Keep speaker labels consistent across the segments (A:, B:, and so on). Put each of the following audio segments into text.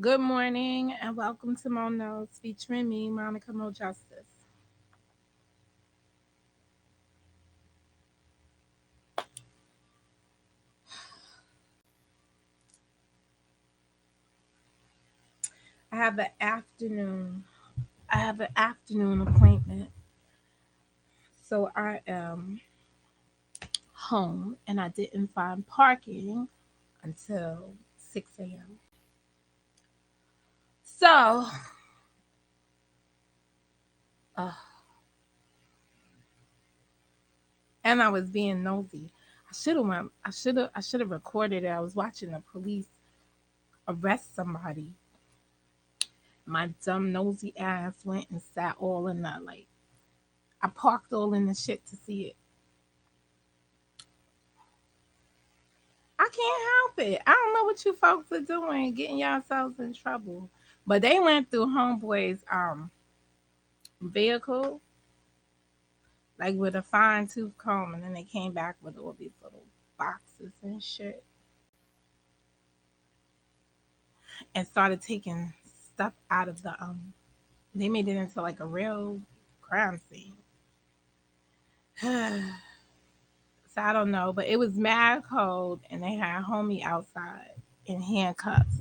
A: Good morning and welcome to Mo Notes featuring me, Monica Mo Justice. I have an afternoon. I have an afternoon appointment, so I am home and I didn't find parking until 6 a.m. So, uh, and I was being nosy. I should have went. I should have recorded it. I was watching the police arrest somebody. My dumb nosy ass went and sat all in the like. I parked all in the shit to see it. I can't help it. I don't know what you folks are doing, getting yourselves in trouble. But they went through homeboy's vehicle like with a fine tooth comb, and then they came back with all these little boxes and shit, and started taking stuff out of the They made it into like a real crime scene. So I don't know, but it was mad cold, and they had homie outside in handcuffs.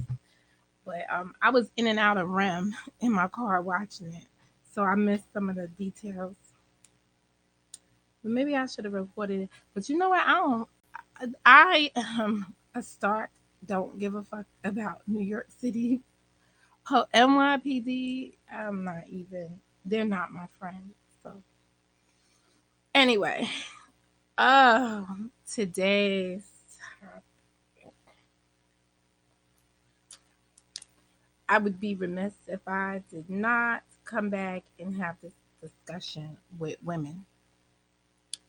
A: But I was in and out of REM in my car watching it, so I missed some of the details. But maybe I should have reported it. But you know what? I a Stark don't give a fuck about New York City. NYPD. I'm not even. They're not my friend. So anyway, oh, today's I would be remiss if I did not come back and have this discussion with women,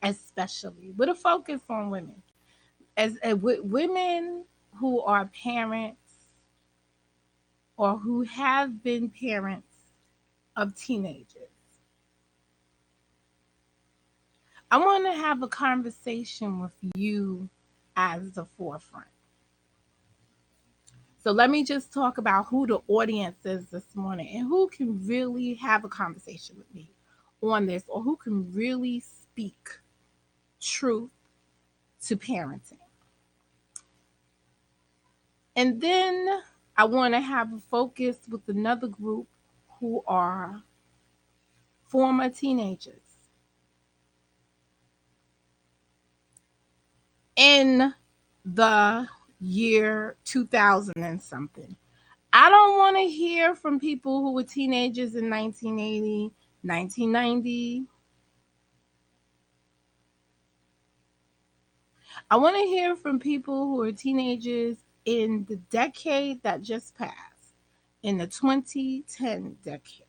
A: especially with a focus on women, as with women who are parents or who have been parents of teenagers. I want to have a conversation with you as the forefront. So let me just talk about who the audience is this morning and who can really have a conversation with me on this, or who can really speak truth to parenting. And then I want to have a focus with another group who are former teenagers in the year 2000 and something. I don't want to hear from people who were teenagers in 1980, 1990. I want to hear from people who are teenagers in the decade that just passed, in the 2010 decade.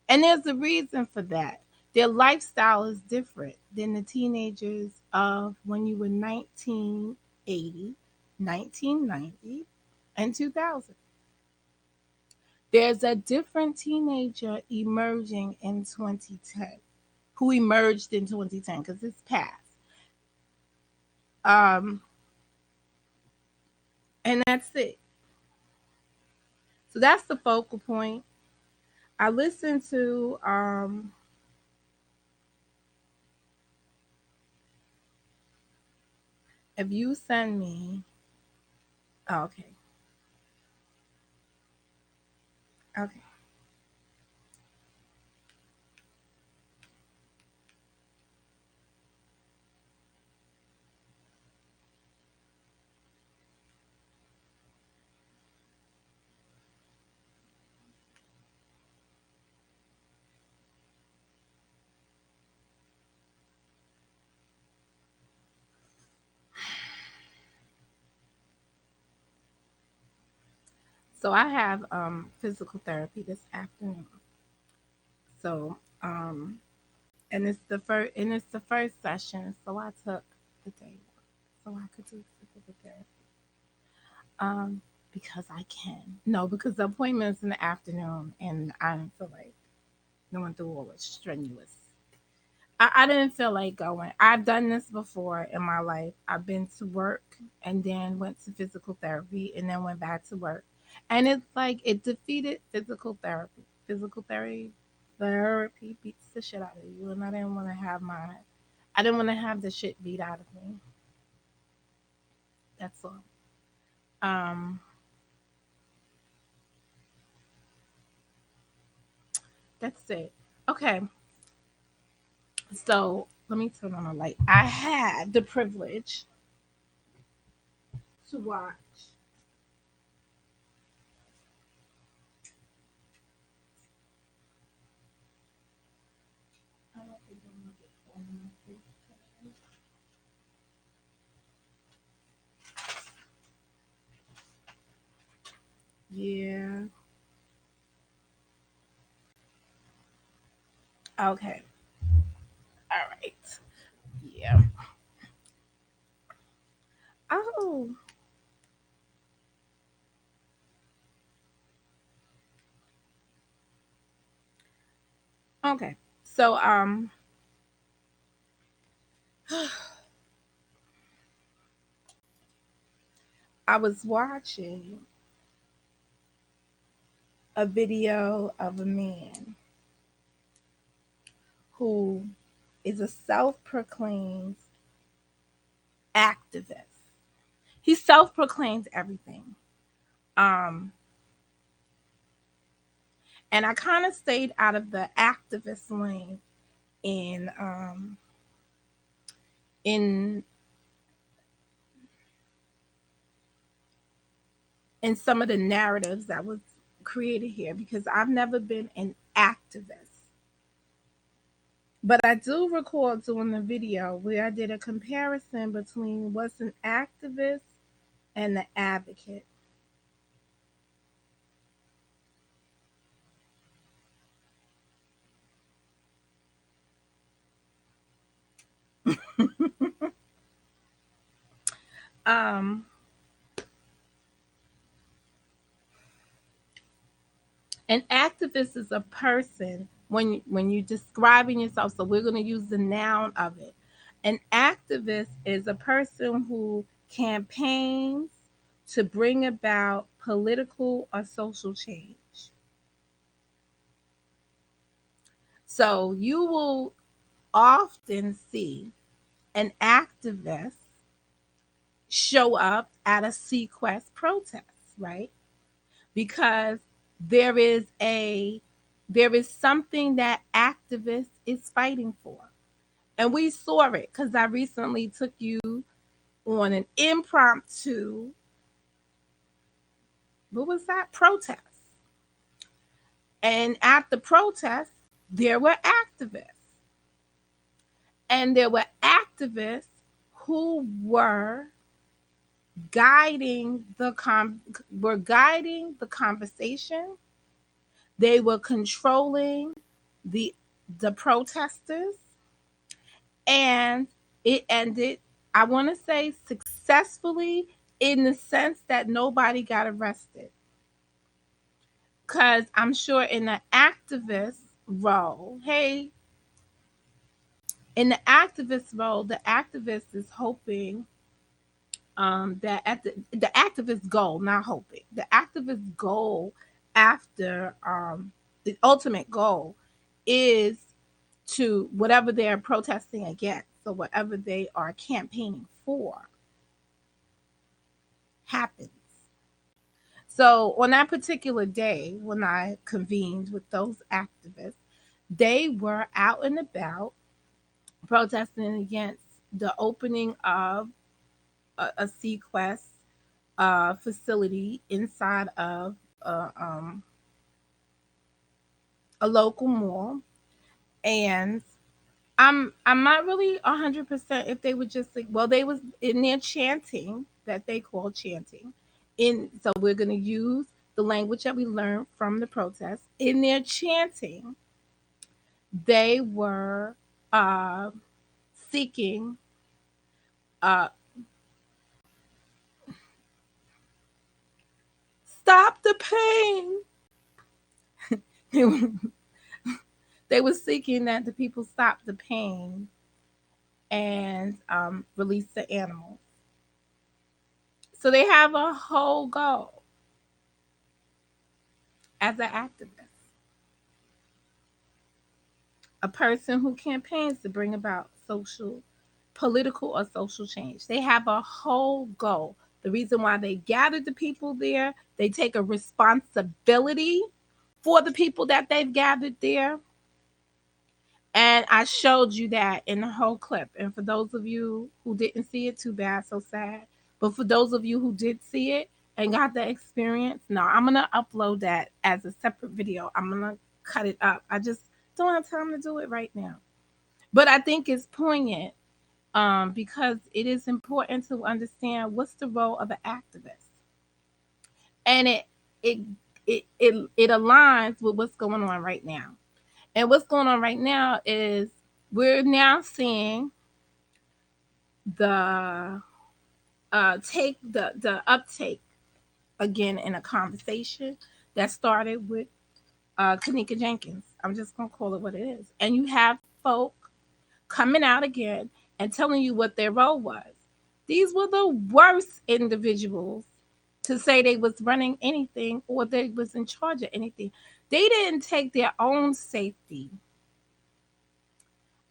A: And there's a reason for that. Their lifestyle is different than the teenagers of when you were 1980, 1990, and 2000. There's a different teenager emerging in 2010, who emerged in 2010 because it's past. Um, and that's it. So that's the focal point. I listened to if you send me, oh, okay, okay. So I have physical therapy this afternoon. So and it's the first session. So I took the day so I could do physical therapy. Because I can. No, because the appointment is in the afternoon, and I didn't feel like going through all the strenuous. I didn't feel like going. I've done this before in my life. I've been to work and then went to physical therapy and then went back to work. And it's like it defeated physical therapy. Physical therapy beats the shit out of you, and I didn't want to have the shit beat out of me. That's all. Um, that's it. Okay, so let me turn on a light. I had the privilege to watch. I don't think I'm gonna get on my face. Yeah. Okay. All right. Yeah. Oh. Okay. So I was watching a video of a man who is a self-proclaimed activist. He self-proclaims everything. Um, and I kind of stayed out of the activist lane in in in some of the narratives that was created here because I've never been an activist. But I do recall doing the video where I did a comparison between what's an activist and the advocate. um, an activist is a person when you're describing yourself. So we're going to use the noun of it. An activist is a person who campaigns to bring about political or social change. So you will often see an activist show up at a Sequest protest, right? Because there is a there is something that activist is fighting for. And we saw it because I recently took you on an impromptu, what was that? Protest. And at the protest, there were activists. And there were activists who were guiding the conversation. They were controlling the the protesters, and it ended, I want to say, successfully, in the sense that nobody got arrested. Because I'm sure in the activist role, hey, in the activist role, the activist is hoping that at the activist goal, not hoping, the activist goal after the ultimate goal is to whatever they're protesting against, so whatever they are campaigning for happens. So on that particular day, when I convened with those activists, they were out and about protesting against the opening of a Sequest facility inside of a, um, a local mall. And I'm not really 100% if they were just like, well, they was in there chanting that they call chanting. In So we're gonna use the language that we learned from the protest. In their chanting, they were uh, seeking uh, stop the pain. They were, they were seeking that the people stop the pain and release the animals. So they have a whole goal. as an activist, a person who campaigns to bring about political or social change. They have a whole goal. The reason why they gathered the people there, they take a responsibility for the people that they've gathered there. And I showed you that in the whole clip. And for those of you who didn't see it, too bad, so sad. But for those of you who did see it and got the experience, no, I'm going to upload that as a separate video. I'm going to cut it up. I just don't have time to do it right now. But I think it's poignant because it is important to understand what's the role of an activist. And it aligns with what's going on right now. And what's going on right now is we're now seeing the uptake again in a conversation that started with Kenneka Jenkins. I'm just gonna call it what it is. And you have folk coming out again and telling you what their role was. These were the worst individuals to say they was running anything or they was in charge of anything. They didn't take their own safety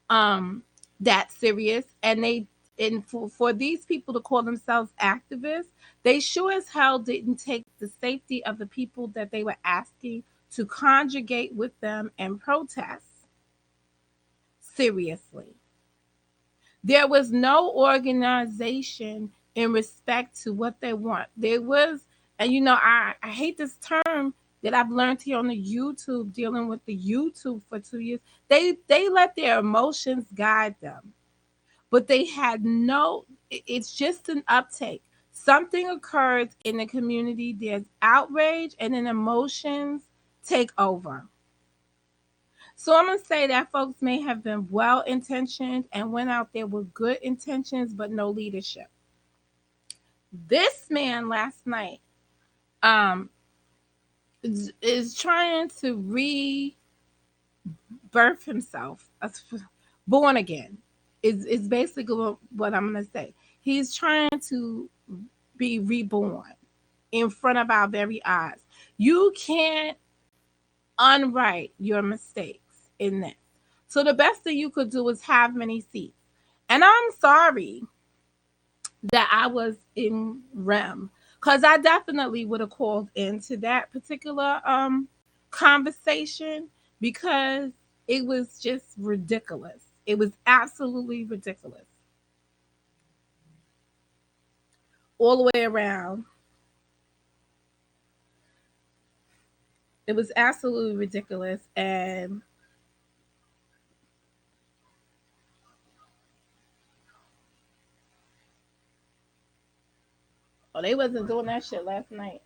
A: that serious, and for these people to call themselves activists, they sure as hell didn't take the safety of the people that they were asking to conjugate with them and protest seriously. There was no organization in respect to what they want. There was, and I hate this term that I've learned here on the YouTube, dealing with the YouTube for 2 years. They let their emotions guide them, but they had it's just an uptake. Something occurs in the community, there's outrage, and then emotions take over. So I'm going to say that folks may have been well intentioned and went out there with good intentions, but no leadership. This man last night is trying to rebirth himself, born again. Is basically what I'm going to say. He's trying to be reborn in front of our very eyes. You can't unwrite your mistakes in this. So the best that you could do is have many seats. And I'm sorry that I was in REM, because I definitely would have called into that particular conversation, because it was just ridiculous. It was absolutely ridiculous. All the way around. It was absolutely ridiculous. And they wasn't doing that shit last night.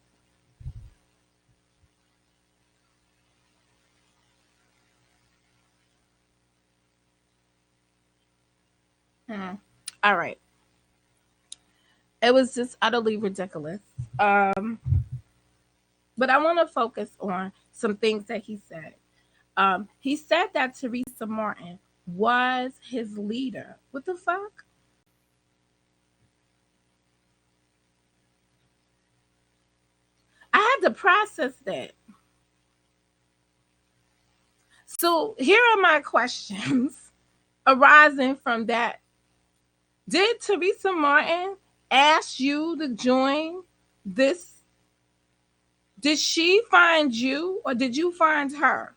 A: All right. It was just utterly ridiculous. But I want to focus on some things that he said. He said that Teresa Martin was his leader. What the fuck? I had to process that. So here are my questions arising from that. Did Teresa Martin ask you to join this? Did she find you or did you find her?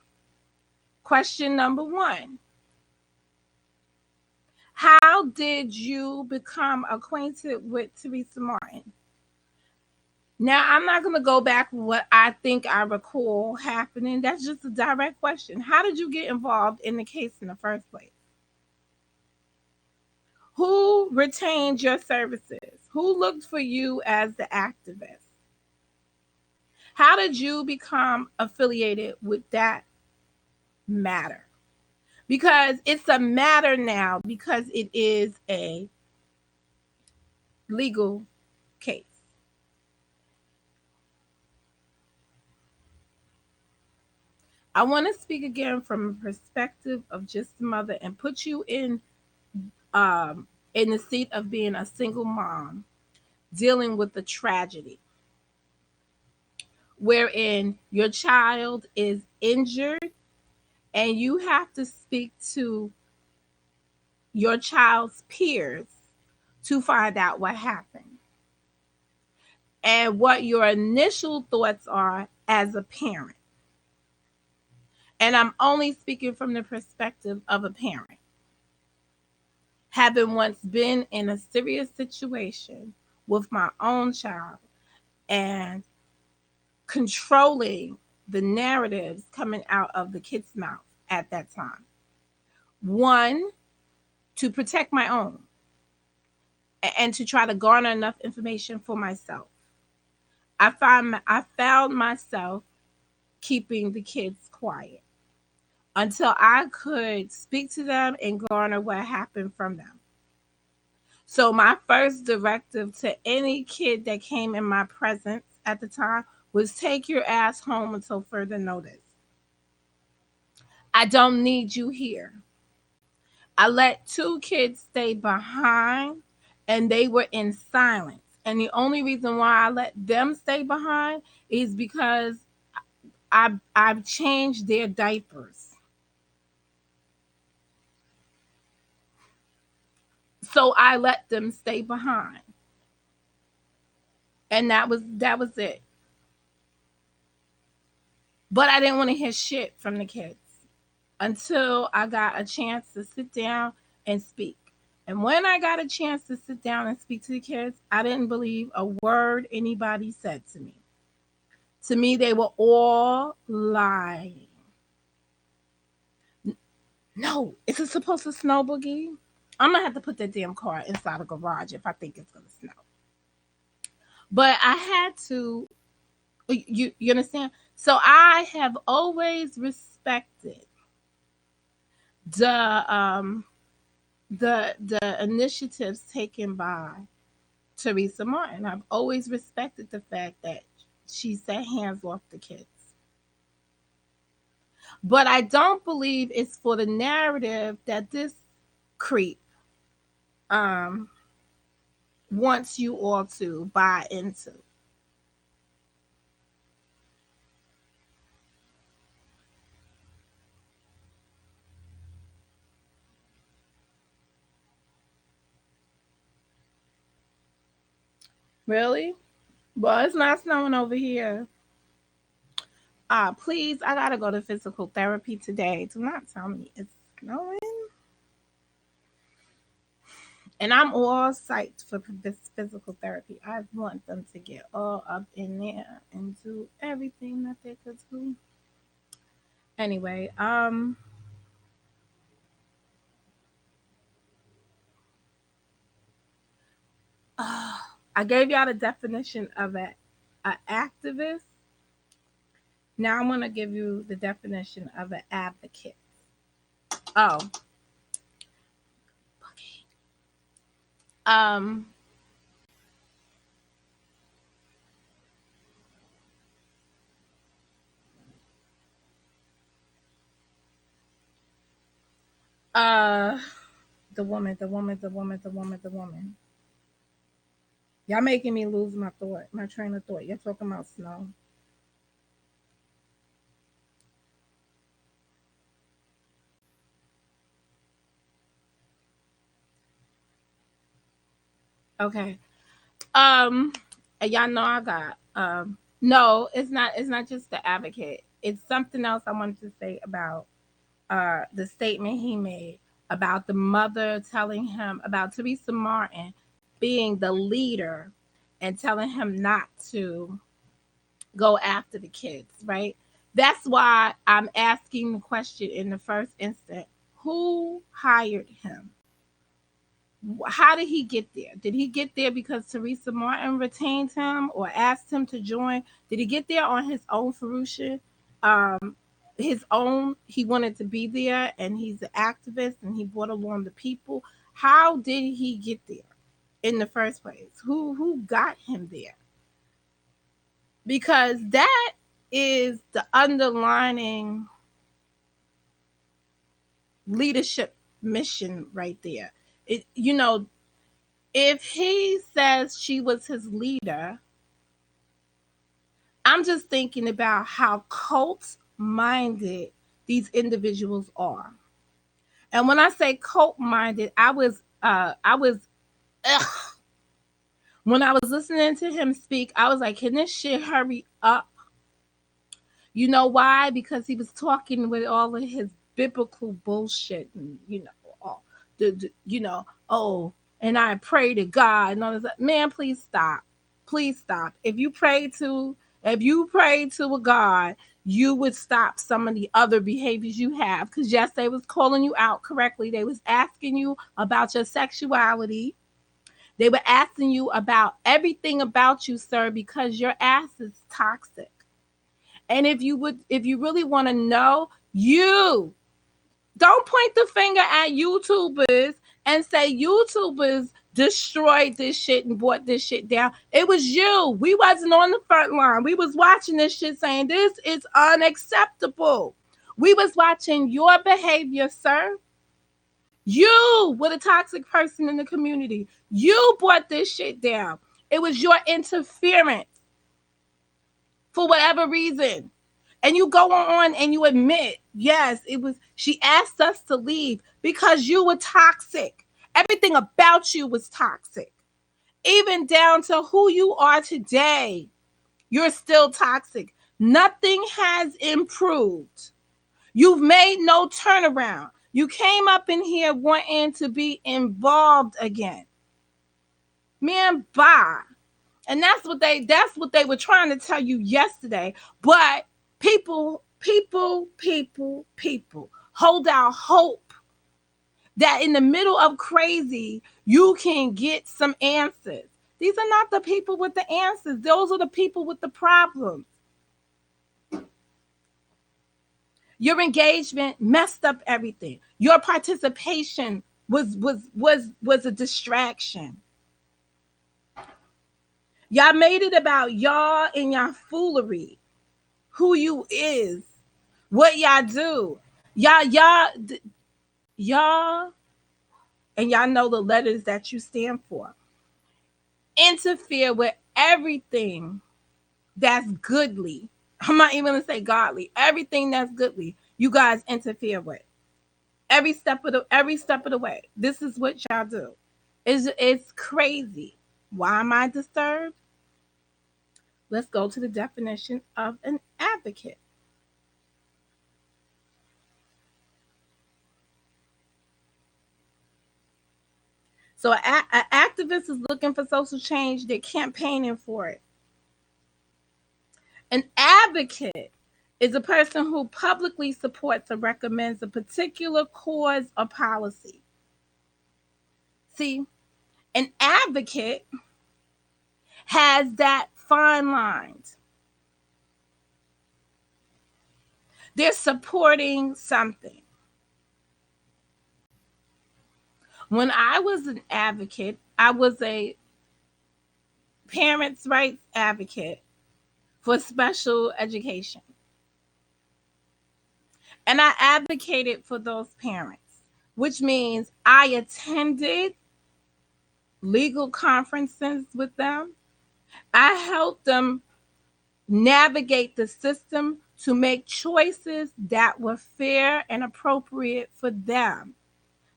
A: Question number one. How did you become acquainted with Teresa Martin? Now, I'm not going to go back what I think I recall happening. That's just a direct question. How did you get involved in the case in the first place? Who retained your services? Who looked for you as the activist? How did you become affiliated with that matter? Because it's a matter now, because it is a legal case. I want to speak again from a perspective of just a mother and put you in the seat of being a single mom dealing with the tragedy. wherein your child is injured and you have to speak to your child's peers to find out what happened and what your initial thoughts are as a parent. And I'm only speaking from the perspective of a parent. Having once been in a serious situation with my own child and controlling the narratives coming out of the kid's mouth at that time. One, to protect my own and to try to garner enough information for myself. I found myself keeping the kids quiet until I could speak to them and garner what happened from them. So my first directive to any kid that came in my presence at the time was take your ass home until further notice. I don't need you here. I let two kids stay behind and they were in silence. And the only reason why I let them stay behind is because I've changed their diapers. So I let them stay behind. And that was it. But I didn't want to hear shit from the kids until I got a chance to sit down and speak. And when I got a chance to sit down and speak to the kids, I didn't believe a word anybody said to me. To me, they were all lying. No, is it supposed to snow, Boogie? I'm gonna have to put that damn car inside a garage if I think it's gonna snow. But I had to. You understand? So I have always respected the initiatives taken by Teresa Martin. I've always respected the fact that she said hands off the kids. But I don't believe it's for the narrative that this creep um wants you all to buy into. Really? Well, it's not snowing over here. Please, I gotta go to physical therapy today. Do not tell me it's snowing. And I'm all psyched for this physical therapy. I want them to get all up in there and do everything that they could do. Anyway, I gave y'all the definition of a activist. Now I'm gonna give you the definition of an advocate. Oh, okay. Um, uh, the woman. Y'all making me lose my train of thought. You're talking about snow. Okay. Um, and y'all know I got no, it's not just the advocate. It's something else I wanted to say about the statement he made about the mother telling him about Teresa Martin being the leader and telling him not to go after the kids, right? That's why I'm asking the question in the first instant, who hired him? How did he get there? Did he get there because Teresa Martin retained him or asked him to join? Did he get there on his own fruition? His own, he wanted to be there and he's an activist and he brought along the people. How did he get there in the first place? Who got him there? Because that is the underlining leadership mission right there. If he says she was his leader, I'm just thinking about how cult minded these individuals are. And when I say cult minded, I was ugh. When I was listening to him speak, I was like, can this shit hurry up? You know why? Because he was talking with all of his biblical bullshit, and all oh, and I pray to God and all this. Man, please stop. Please stop. If you pray to a God, you would stop some of the other behaviors you have. Because yes, they was calling you out correctly. They was asking you about your sexuality. They were asking you about everything about you, sir, because your ass is toxic. And if you really want to know, you don't point the finger at YouTubers and say YouTubers destroyed this shit and brought this shit down. It was you. We wasn't on the front line. We was watching this shit saying this is unacceptable. We was watching your behavior, sir. You were the toxic person in the community. You brought this shit down. It was your interference for whatever reason. And you go on and you admit, yes, it was, she asked us to leave because you were toxic. Everything about you was toxic. Even down to who you are today, you're still toxic. Nothing has improved. You've made no turnaround. You came up in here wanting to be involved again. Man, bye. And that's what they were trying to tell you yesterday. But people hold out hope that in the middle of crazy, you can get some answers. These are not the people with the answers. Those are the people with the problems. Your engagement messed up everything. Your participation was a distraction. Y'all made it about y'all and y'all foolery. Who you is, what y'all do. Y'all, and y'all know the letters that you stand for. Interfere with everything that's goodly. I'm not even gonna say godly. Everything that's goodly, you guys interfere with. Every step of the way. This is what y'all do. It's crazy. Why am I disturbed? Let's go to the definition of an advocate. So an activist is looking for social change. They're campaigning for it. An advocate is a person who publicly supports or recommends a particular cause or policy. See, an advocate has that fine line. They're supporting something. When I was an advocate, I was a parents' rights advocate for special education. And I advocated for those parents, which means I attended legal conferences with them. I helped them navigate the system to make choices that were fair and appropriate for them.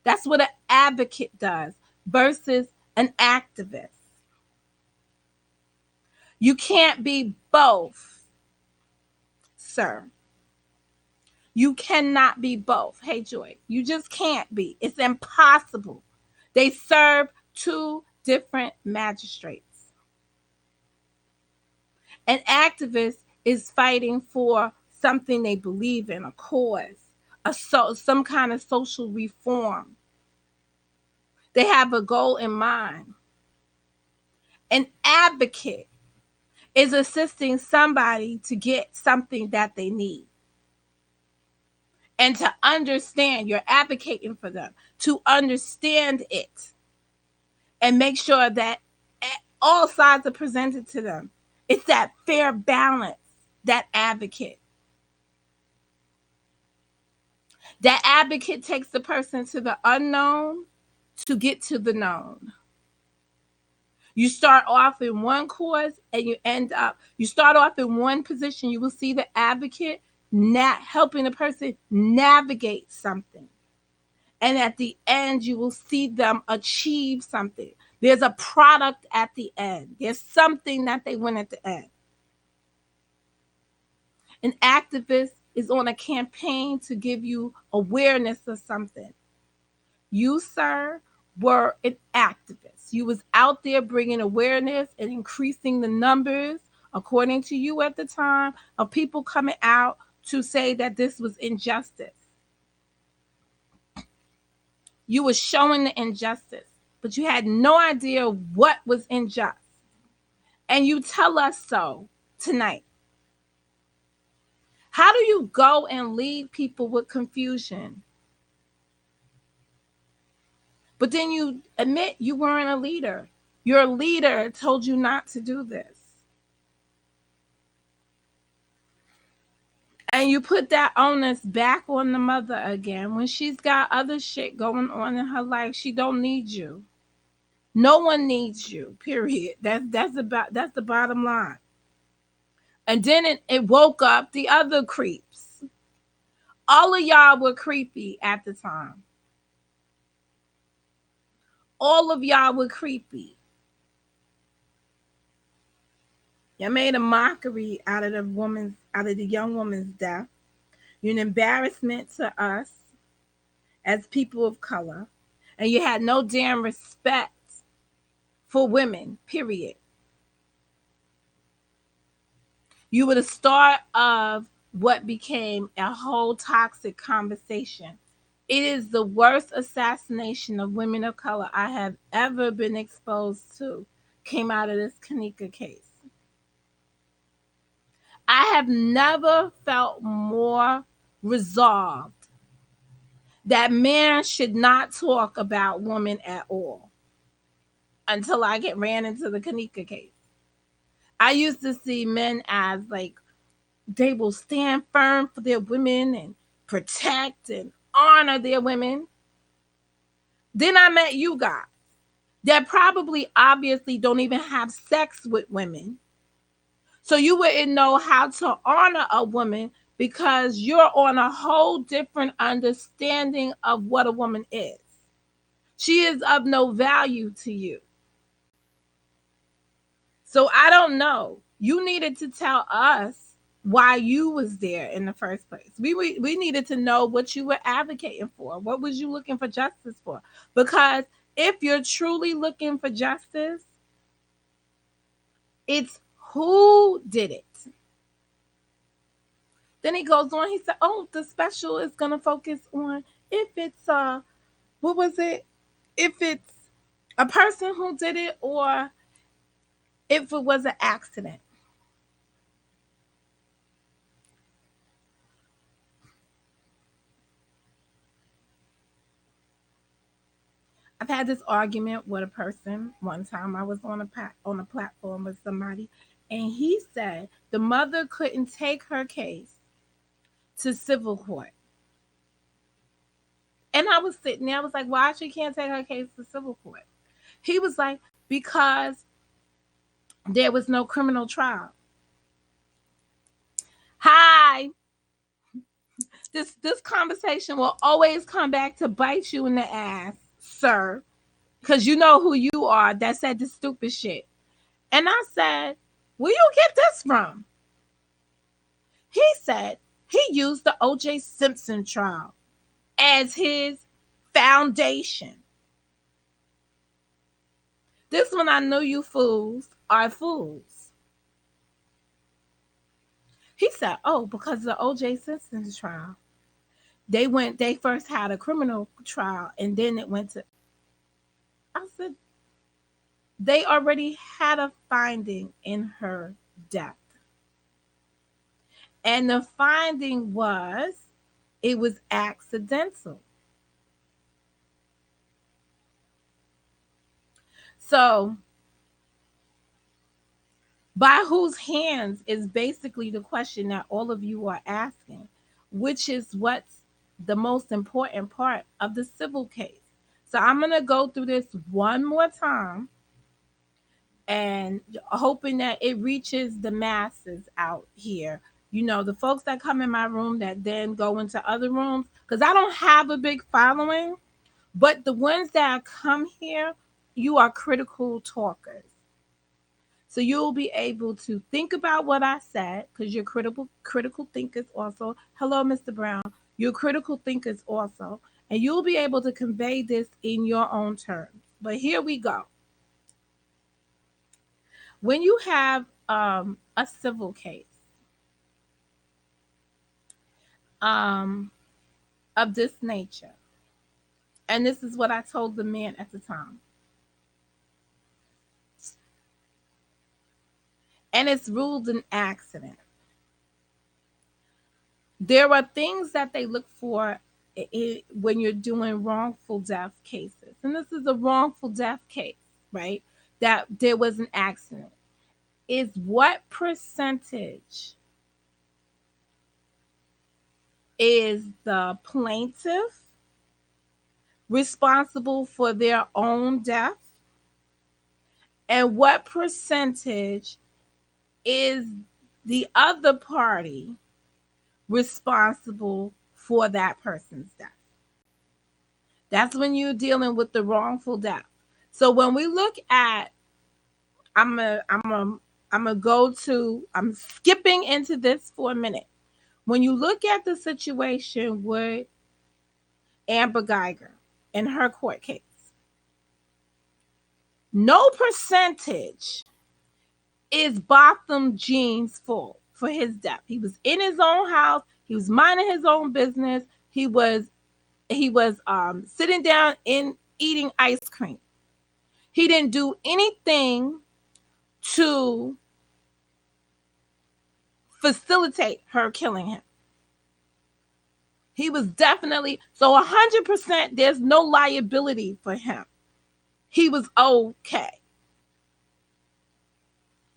A: That's what an advocate does versus an activist. You can't be both, sir. You cannot be both. Hey, Joy, you just can't be. It's impossible. They serve two different magistrates. An activist is fighting for something they believe in, a cause, some kind of social reform. They have a goal in mind. An advocate is assisting somebody to get something that they need. And to understand, you're advocating for them to understand it and make sure that all sides are presented to them. It's that fair balance, that advocate. That advocate takes the person to the unknown to get to the known. You start off in one course and you start off in one position. You will see the advocate helping the person navigate something. And at the end, you will see them achieve something. There's a product at the end, there's something that they win at the end. An activist is on a campaign to give you awareness of something. You, sir, were an activist. You was out there bringing awareness and increasing the numbers, according to you at the time, of people coming out to say that this was injustice. You were showing the injustice, but you had no idea what was unjust. And you tell us so tonight. How do you go and lead people with confusion? But then you admit you weren't a leader. Your leader told you not to do this. And you put that onus back on the mother again when she's got other shit going on in her life. She don't need you. No one needs you, period. That's the bottom line. And then it woke up the other creeps. All of y'all were creepy at the time. All of y'all were creepy. You made a mockery out of the young woman's death. You're an embarrassment to us as people of color. And you had no damn respect for women, period. You were the start of what became a whole toxic conversation. It is the worst assassination of women of color I have ever been exposed to. Came out of this Kanika case. I have never felt more resolved that man should not talk about women at all until I ran into the Kanika case. I used to see men as like they will stand firm for their women and protect and honor their women. Then I met you guys that probably obviously don't even have sex with women. So you wouldn't know how to honor a woman because you're on a whole different understanding of what a woman is. She is of no value to you. So I don't know. You needed to tell us why you was there in the first place. We needed to know what you were advocating for. What was you looking for justice for? Because if you're truly looking for justice, it's who did it. Then he goes on, he said, oh, the special is going to focus on if it's, what was it? If it's a person who did it or if it was an accident. I've had this argument with a person one time. I was on a platform with somebody, and he said the mother couldn't take her case to civil court. And I was sitting there, I was like, why she can't take her case to civil court? He was like, because there was no criminal trial. Hi. This conversation will always come back to bite you in the ass, sir. Because you know who you are that said the stupid shit. And I said, where you get this from? He said he used the O.J. Simpson trial as his foundation. This one I know you fools are fools. He said, oh, because of the O.J. Simpson trial. They first had a criminal trial and then it went to, I said, they already had a finding in her death. And the finding was it was accidental. So, by whose hands is basically the question that all of you are asking, which is what's the most important part of the civil case. So, I'm going to go through this one more time and hoping that it reaches the masses out here. You know, the folks that come in my room that then go into other rooms, because I don't have a big following, but the ones that come here, you are critical talkers. So you'll be able to think about what I said because you're critical thinkers also. Hello, Mr. Brown. You're critical thinkers also. And you'll be able to convey this in your own terms. But here we go. When you have a civil case um, of this nature, and this is what I told the man at the time, and it's ruled an accident, there are things that they look for when you're doing wrongful death cases. And this is a wrongful death case, right? That there was an accident. Is what percentage is the plaintiff responsible for their own death? And what percentage is the other party responsible for that person's death? That's when you're dealing with the wrongful death. So when we look at, I'm skipping into this for a minute. When you look at the situation with Amber Geiger in her court case, no percentage is Botham Jean's fault for his death. He was in his own house. He was minding his own business. He was sitting down and eating ice cream. He didn't do anything to facilitate her killing him. He was definitely, so 100%, there's no liability for him. He was okay.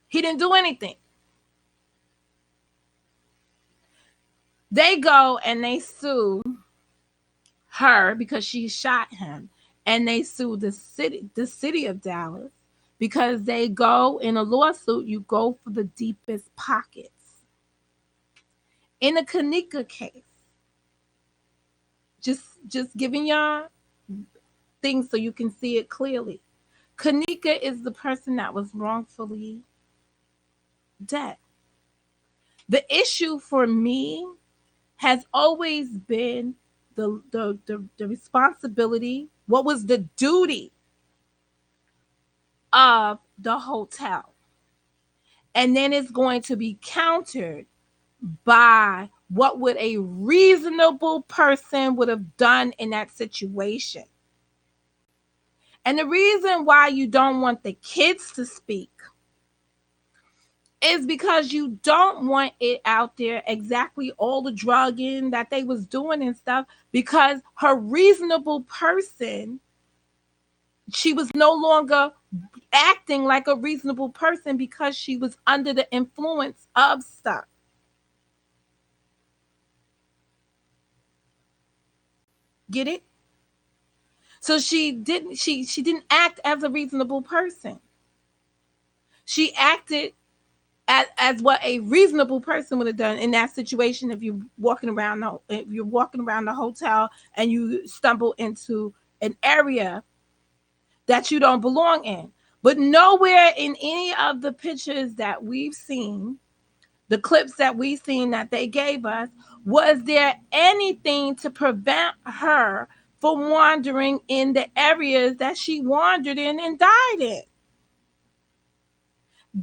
A: He didn't do anything. They go and they sue her because she shot him, and they sue the city of Dallas, because they go in a lawsuit. You go for the deepest pockets. In the Kenneka case, just giving y'all things so you can see it clearly. Kenneka is the person that was wrongfully dead. The issue for me has always been the responsibility. What was the duty of the hotel? And then it's going to be countered by what would a reasonable person would have done in that situation. And the reason why you don't want the kids to speak is because you don't want it out there exactly all the drugging that they was doing and stuff, because her reasonable person, she was no longer acting like a reasonable person because she was under the influence of stuff. Get it? So she didn't act as a reasonable person. She acted as what a reasonable person would have done in that situation. If you're walking around the hotel and you stumble into an area that you don't belong in. But nowhere in any of the pictures that we've seen, the clips that we've seen that they gave us, was there anything to prevent her from wandering in the areas that she wandered in and died in.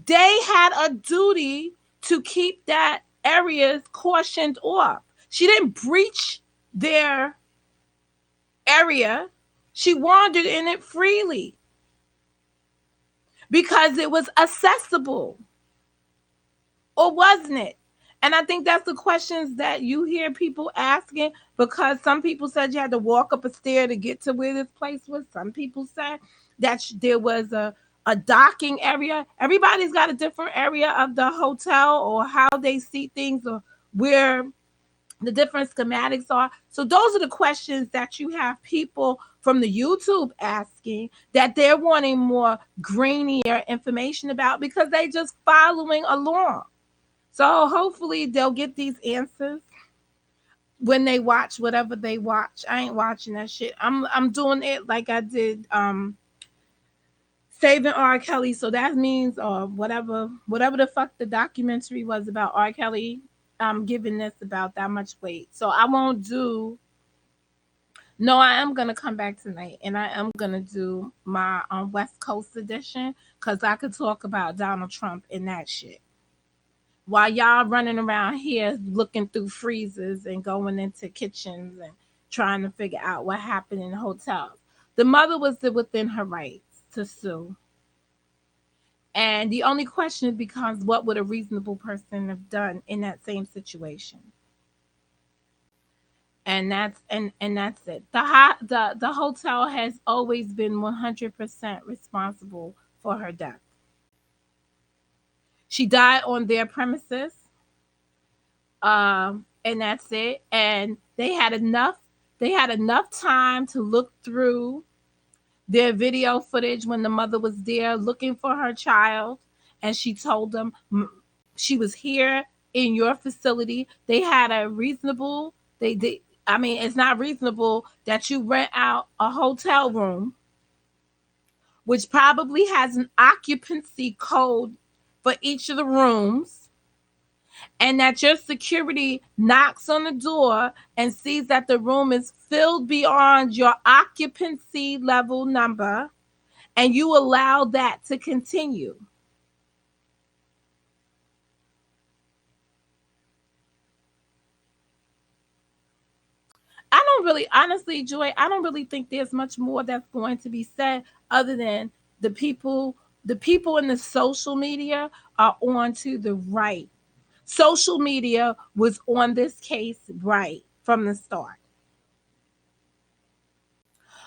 A: They had a duty to keep that areas cautioned off. She didn't breach their area. She wandered in it freely because it was accessible. Or wasn't it? And I think that's the questions that you hear people asking, because some people said you had to walk up a stair to get to where this place was. Some people said that there was a docking area. Everybody's got a different area of the hotel, or how they see things, or where the different schematics are. So those are the questions that you have people from the YouTube asking that they're wanting more grainier information about because they just following along. So hopefully they'll get these answers when they watch whatever they watch. I ain't watching that shit. I'm doing it like I did Saving R. Kelly. So that means whatever the fuck the documentary was about R. Kelly. I'm giving this about that much weight. So I won't do. No, I am gonna come back tonight, and I am gonna do my West Coast edition because I could talk about Donald Trump and that shit while y'all running around here looking through freezers and going into kitchens and trying to figure out what happened in hotels. The mother was within her rights to sue. And the only question becomes what would a reasonable person have done in that same situation? And that's it. The hotel has always been 100% responsible for her death. She died on their premises. And that's it. And they had enough time to look through their video footage when the mother was there looking for her child, and she told them she was here in your facility. They had a reasonable I mean, it's not reasonable that you rent out a hotel room which probably has an occupancy code for each of the rooms, and that your security knocks on the door and sees that the room is filled beyond your occupancy level number, and you allow that to continue. I don't really, honestly, Joy, I don't really think there's much more that's going to be said other than the people, the people in the social media are on to the right. Social media was on this case right from the start.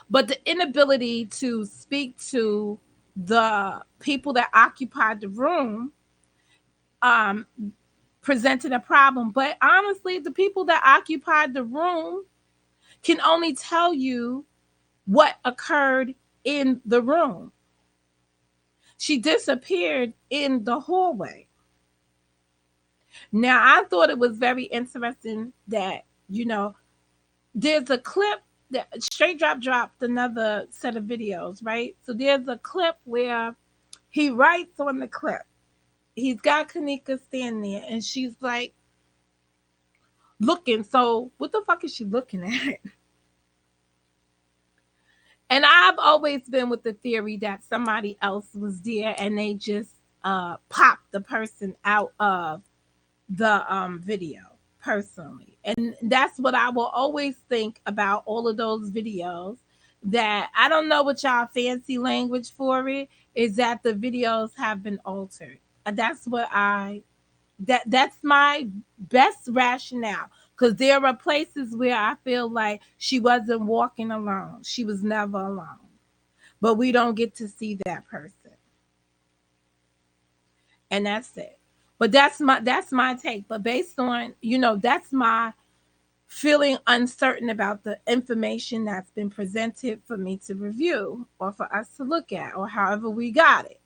A: But the inability to speak to the people that occupied the room um, presented a problem. But honestly, the people that occupied the room can only tell you what occurred in the room. She disappeared in the hallway. Now, I thought it was very interesting that, there's a clip that Straight Drop dropped another set of videos, right? So there's a clip where he writes on the clip. He's got Kanika standing there and she's like looking. So what the fuck is she looking at? And I've always been with the theory that somebody else was there and they just popped the person out of the video personally. And that's what I will always think about all of those videos, that I don't know what y'all fancy language for it is, that the videos have been altered. That's what that's my best rationale, because there are places where I feel like she wasn't walking alone. She was never alone. But we don't get to see that person. And that's it. But that's my take. But based on, that's my feeling uncertain about the information that's been presented for me to review or for us to look at, or however we got it.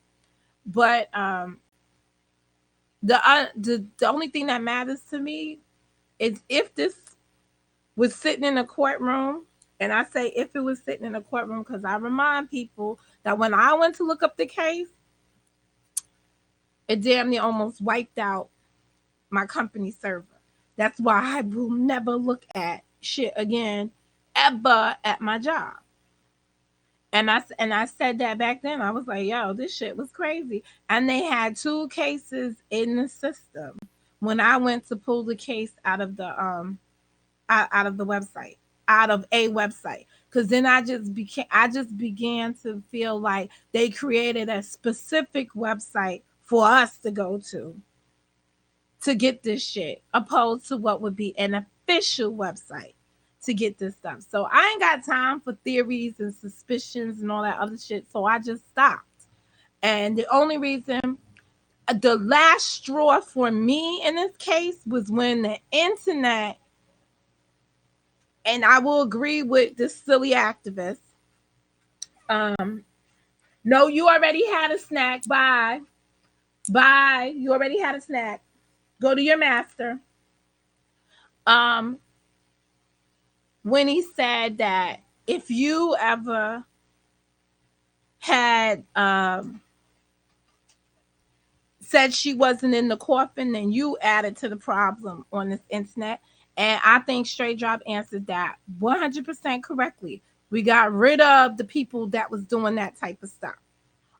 A: But the only thing that matters to me is if this was sitting in a courtroom, and I say if it was sitting in a courtroom because I remind people that when I went to look up the case, it damn near almost wiped out my company server. That's why I will never look at shit again ever at my job. And I said that back then. I was like, yo, this shit was crazy. And they had 2 cases in the system when I went to pull the case out of the website, out of a website. Because then I just began to feel like they created a specific website for us to go to get this shit, opposed to what would be an official website to get this stuff. So I ain't got time for theories and suspicions and all that other shit. So I just stopped. And the only reason, the last straw for me in this case was when the internet, and I will agree with this silly activist, Um, no, you already had a snack. Bye. Bye. You already had a snack. Go to your master. Um, when he said that if you ever had said she wasn't in the coffin, then you added to the problem on this internet. And I think Straight Drop answered that 100% correctly. We got rid of the people that was doing that type of stuff.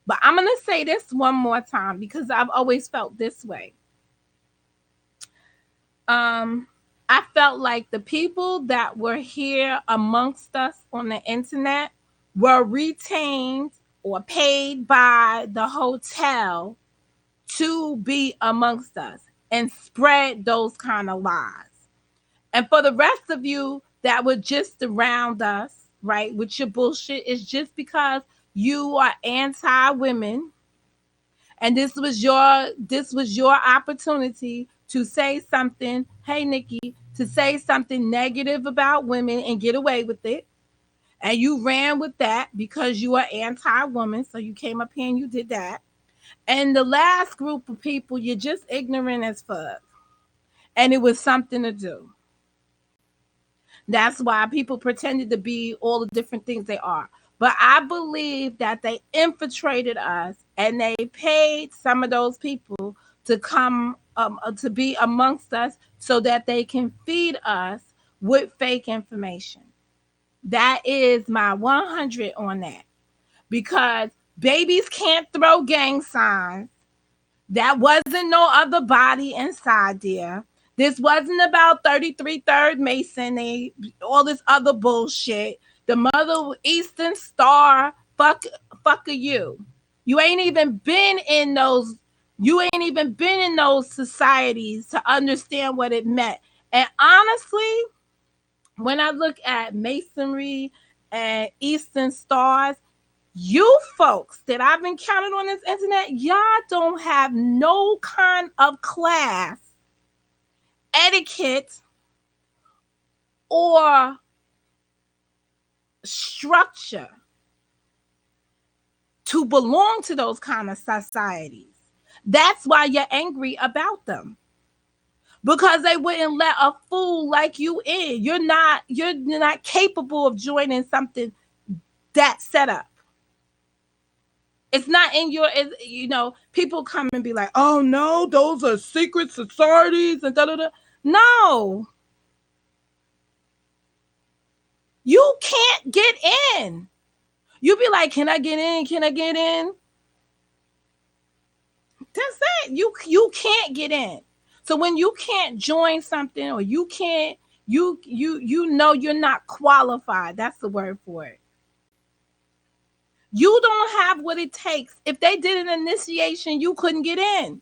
A: But I'm going to say this one more time because I've always felt this way. I felt like the people that were here amongst us on the internet were retained or paid by the hotel to be amongst us and spread those kind of lies. And for the rest of you that were just around us, right, with your bullshit, it's just because you are anti-women and this was your opportunity to say something, hey Nikki, to say something negative about women and get away with it. And you ran with that because you are anti-woman, so you came up here and you did that. And the last group of people, you're just ignorant as fuck. And it was something to do. That's why people pretended to be all the different things they are. But I believe that they infiltrated us and they paid some of those people to come to be amongst us so that they can feed us with fake information. That is my 100 on that. Because babies can't throw gang signs. That wasn't no other body inside there. This wasn't about 33 Third Mason, all this other bullshit. The Mother Eastern Star, fuck you. You ain't even been in those. You ain't even been in those societies to understand what it meant. And honestly, when I look at Masonry and Eastern Stars, you folks that I've encountered on this internet, y'all don't have no kind of class, etiquette, or structure to belong to those kind of societies. That's why you're angry about them. Because they wouldn't let a fool like you in. You're not capable of joining something that set up. It's not in your, people come and be like, oh no, those are secret societies and da da da. No. You can't get in. You be like, can I get in? Can I get in? That's it. You can't get in. So when you can't join something or you can't, you know you're not qualified. That's the word for it. You don't have what it takes. If they did an initiation, you couldn't get in.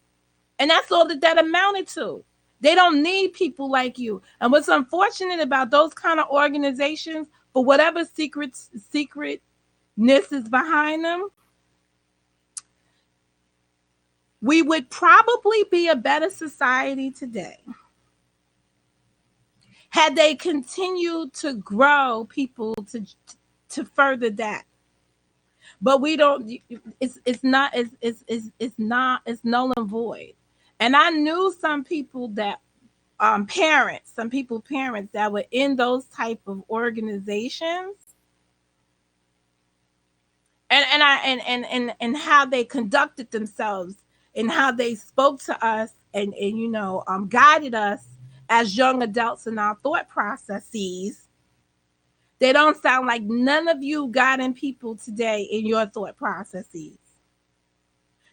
A: And that's all that amounted to. They don't need people like you. And what's unfortunate about those kind of organizations, for whatever secretness is behind them, we would probably be a better society today had they continued to grow people to further that. But we don't. It's null and void. And I knew some people that parents that were in those type of organizations, and how they conducted themselves and how they spoke to us and guided us as young adults in our thought processes. They don't sound like none of you guiding people today in your thought processes.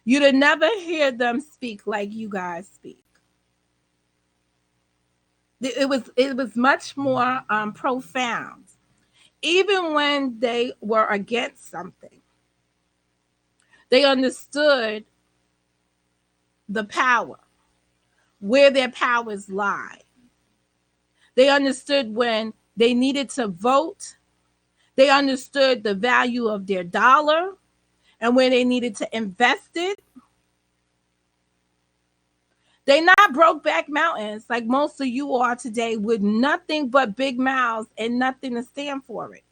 A: You'd have never hear them speak like you guys speak. It was much more profound. Even when they were against something, they understood the power, where their powers lie. They understood when they needed to vote. They understood the value of their dollar and when they needed to invest it. They not broke back mountains like most of you are today with nothing but big mouths and nothing to stand for it.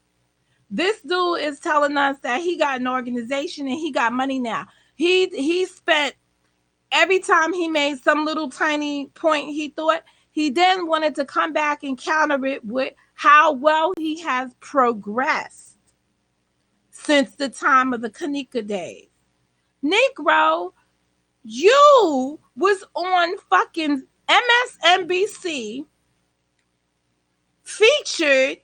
A: This dude is telling us that he got an organization and he got money now. He spent every time he made some little tiny point he thought, he then wanted to come back and counter it with how well he has progressed since the time of the Kanika days. Negro, you was on fucking MSNBC featured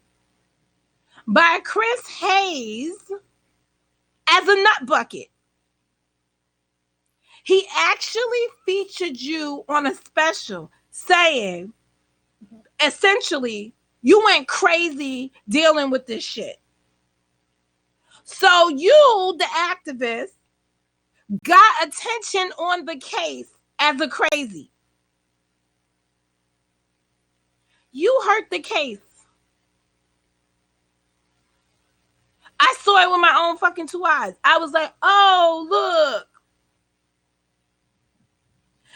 A: by Chris Hayes as a nut bucket. He actually featured you on a special saying, essentially, you went crazy dealing with this shit. So you, the activist, got attention on the case as a crazy. You hurt the case. I saw it with my own fucking two eyes. I was like, oh, look.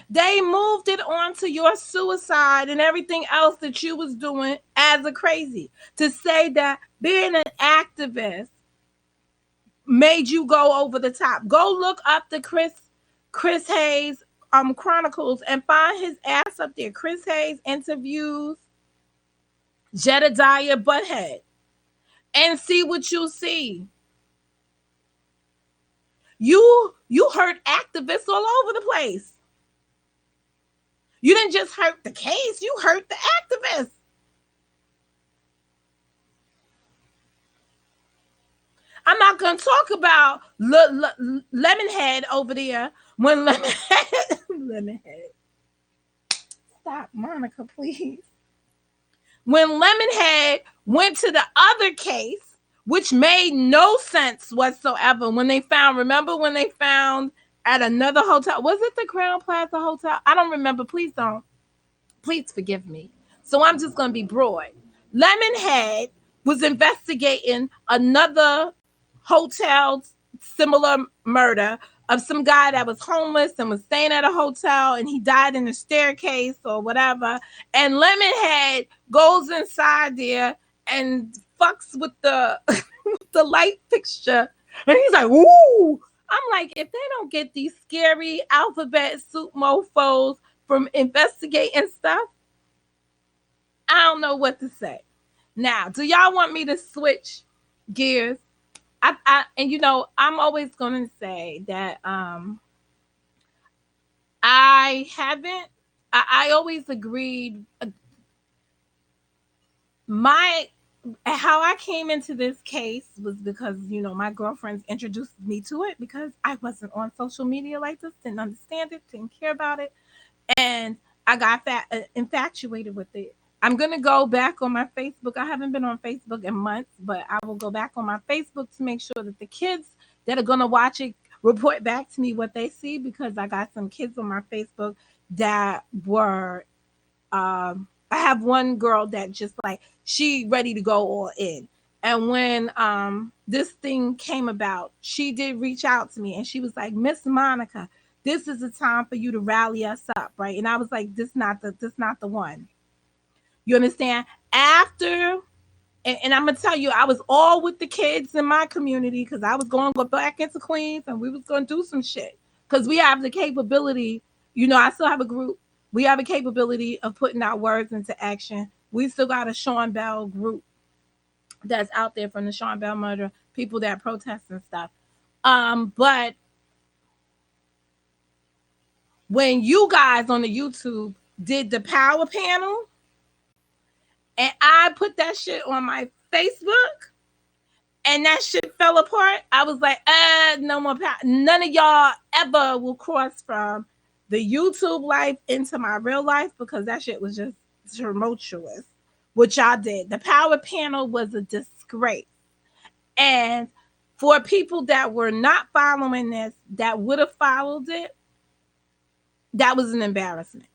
A: They moved it on to your suicide and everything else that you was doing as a crazy. To say that being an activist made you go over the top. Go look up the Chris Hayes Chronicles and find his ass up there. Chris Hayes interviews Jedediah Butthead and see what you see. You hurt activists all over the place. You didn't just hurt the case, you hurt the activists. I'm not going to talk about Lemonhead over there. When Lemonhead. Stop, Monica, please. When Lemonhead went to the other case, which made no sense whatsoever, when they found, remember when they found at another hotel, was it the Crown Plaza Hotel? I don't remember. Please don't. Please forgive me. So I'm just going to be broad. Lemonhead was investigating another hotel similar murder of some guy that was homeless and was staying at a hotel and he died in the staircase or whatever. And Lemonhead goes inside there and fucks with the the light fixture. And he's like, woo! I'm like, if they don't get these scary alphabet soup mofos from investigating stuff, I don't know what to say. Now, do y'all want me to switch gears? And you know, I'm always going to say that I always agreed how I came into this case was because, you know, my girlfriends introduced me to it because I wasn't on social media like this, didn't understand it, didn't care about it. And I got infatuated with it. I'm going to go back on my Facebook. I haven't been on Facebook in months, but I will go back on my Facebook to make sure that the kids that are going to watch it report back to me what they see, because I got some kids on my Facebook that were, I have one girl that just like, she ready to go all in. And when this thing came about, she did reach out to me and she was like, Miss Monica, this is the time for you to rally us up, right? And I was like, this not the one. You understand? After, and I'm gonna tell you, I was all with the kids in my community because I was going to go back into Queens and we was gonna do some shit because we have the capability. You know, I still have a group. We have a capability of putting our words into action. We still got a Sean Bell group that's out there from the Sean Bell murder, people that protest and stuff. But when you guys on the YouTube did the power panel, and I put that shit on my Facebook, and that shit fell apart, I was like, no more power. None of y'all ever will cross from the YouTube life into my real life because that shit was just tumultuous. What y'all did. The power panel was a disgrace. And for people that were not following this, that would have followed it, that was an embarrassment.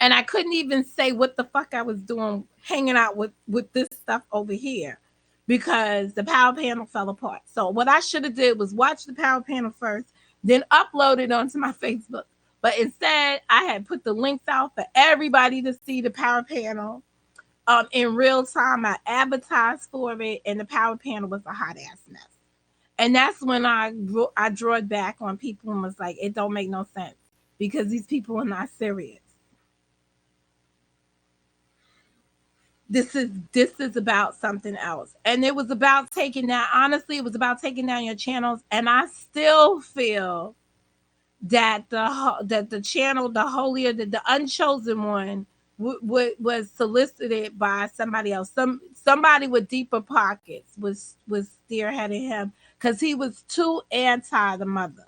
A: And I couldn't even say what the fuck I was doing hanging out with this stuff over here because the power panel fell apart. So what I should have did was watch the power panel first, then upload it onto my Facebook. But instead, I had put the links out for everybody to see the power panel in real time. I advertised for it, and the power panel was a hot ass mess. And that's when I drew it back on people and was like, it don't make no sense because these people are not serious. This is about something else, and it was about taking down. Honestly, it was about taking down your channels, and I still feel that the channel, the holier, the unchosen one, was solicited by somebody else. Somebody with deeper pockets was spearheading him because he was too anti the mother.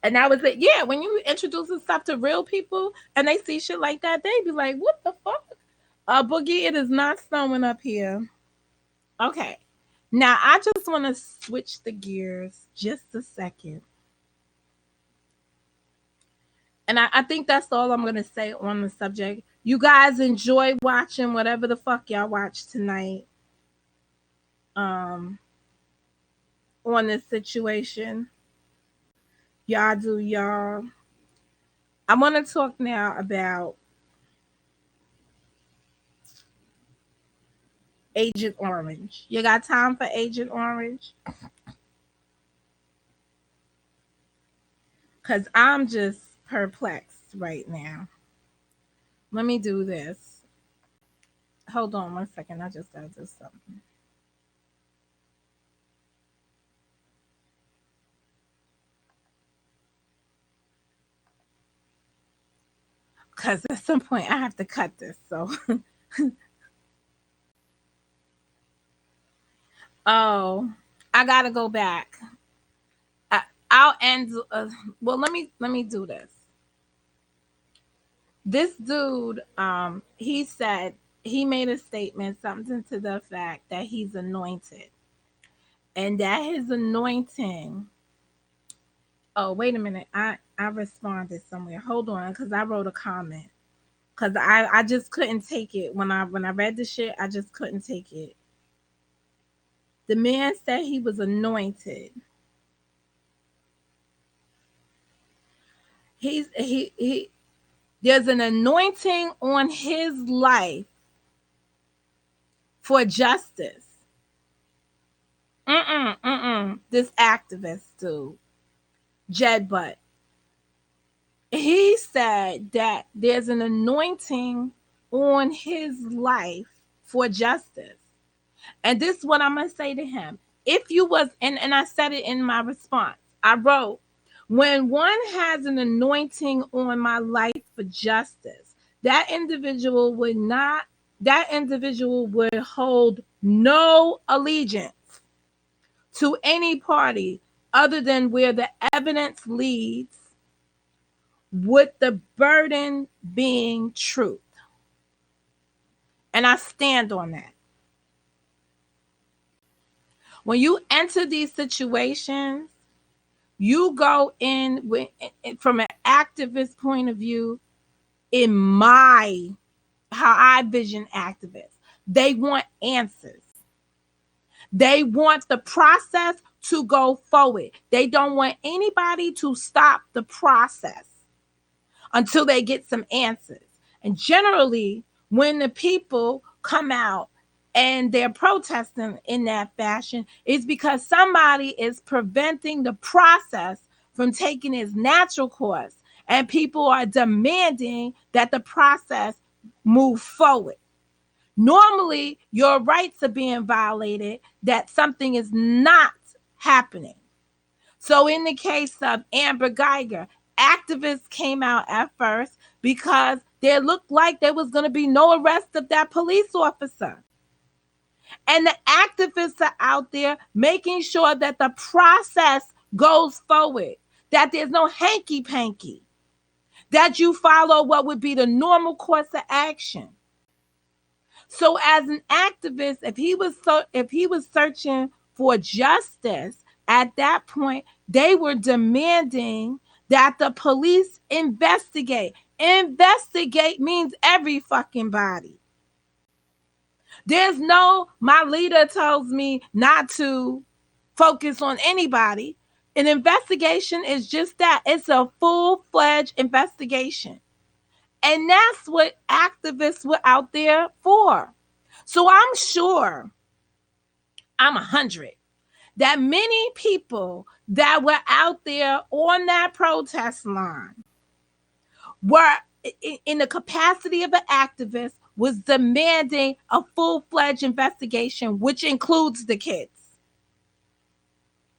A: And that was it. Yeah, when you introducing stuff to real people and they see shit like that, they be like, "What the fuck?" Boogie, it is not snowing up here. Okay, now I just want to switch the gears just a second, and I think that's all I'm gonna say on the subject. You guys enjoy watching whatever the fuck y'all watch tonight. Um, on this situation, y'all do y'all. I want to talk now about Agent Orange. You got time for Agent Orange? Because I'm just perplexed right now. Let me do this. Hold on 1 second. I just got to do something. Because at some point I have to cut this. So, oh, I got to go back. I'll end. Well, let me do this. This dude, he said he made a statement, something to the fact that he's anointed, and that his anointing. Oh, wait a minute. I responded somewhere. Hold on, because I wrote a comment. Because I just couldn't take it when I read the shit. I just couldn't take it. The man said he was anointed. He there's an anointing on his life for justice. This activist dude, Jed Butt. He said that there's an anointing on his life for justice. And this is what I'm gonna say to him. If you was, and I said it in my response, I wrote, when one has an anointing on my life for justice, that individual would hold no allegiance to any party other than where the evidence leads, with the burden being truth. And I stand on that. When you enter these situations, you go in with, from an activist point of view, in how I vision activists. They want answers. They want the process to go forward. They don't want anybody to stop the process until they get some answers. And generally, when the people come out and they're protesting in that fashion, it's because somebody is preventing the process from taking its natural course, and people are demanding that the process move forward. Normally, your rights are being violated, that something is not happening. So, in the case of Amber Geiger, activists came out at first because there looked like there was going to be no arrest of that police officer. And the activists are out there making sure that the process goes forward, that there's no hanky panky, that you follow what would be the normal course of action. So, as an activist, if he was searching for justice at that point, they were demanding that the police investigate. Investigate means every fucking body. There's no, my leader tells me not to focus on anybody. An investigation is just that. It's a full-fledged investigation. And that's what activists were out there for. So I'm sure, I'm 100, that many people that were out there on that protest line were in the capacity of an activist, was demanding a full-fledged investigation, which includes the kids.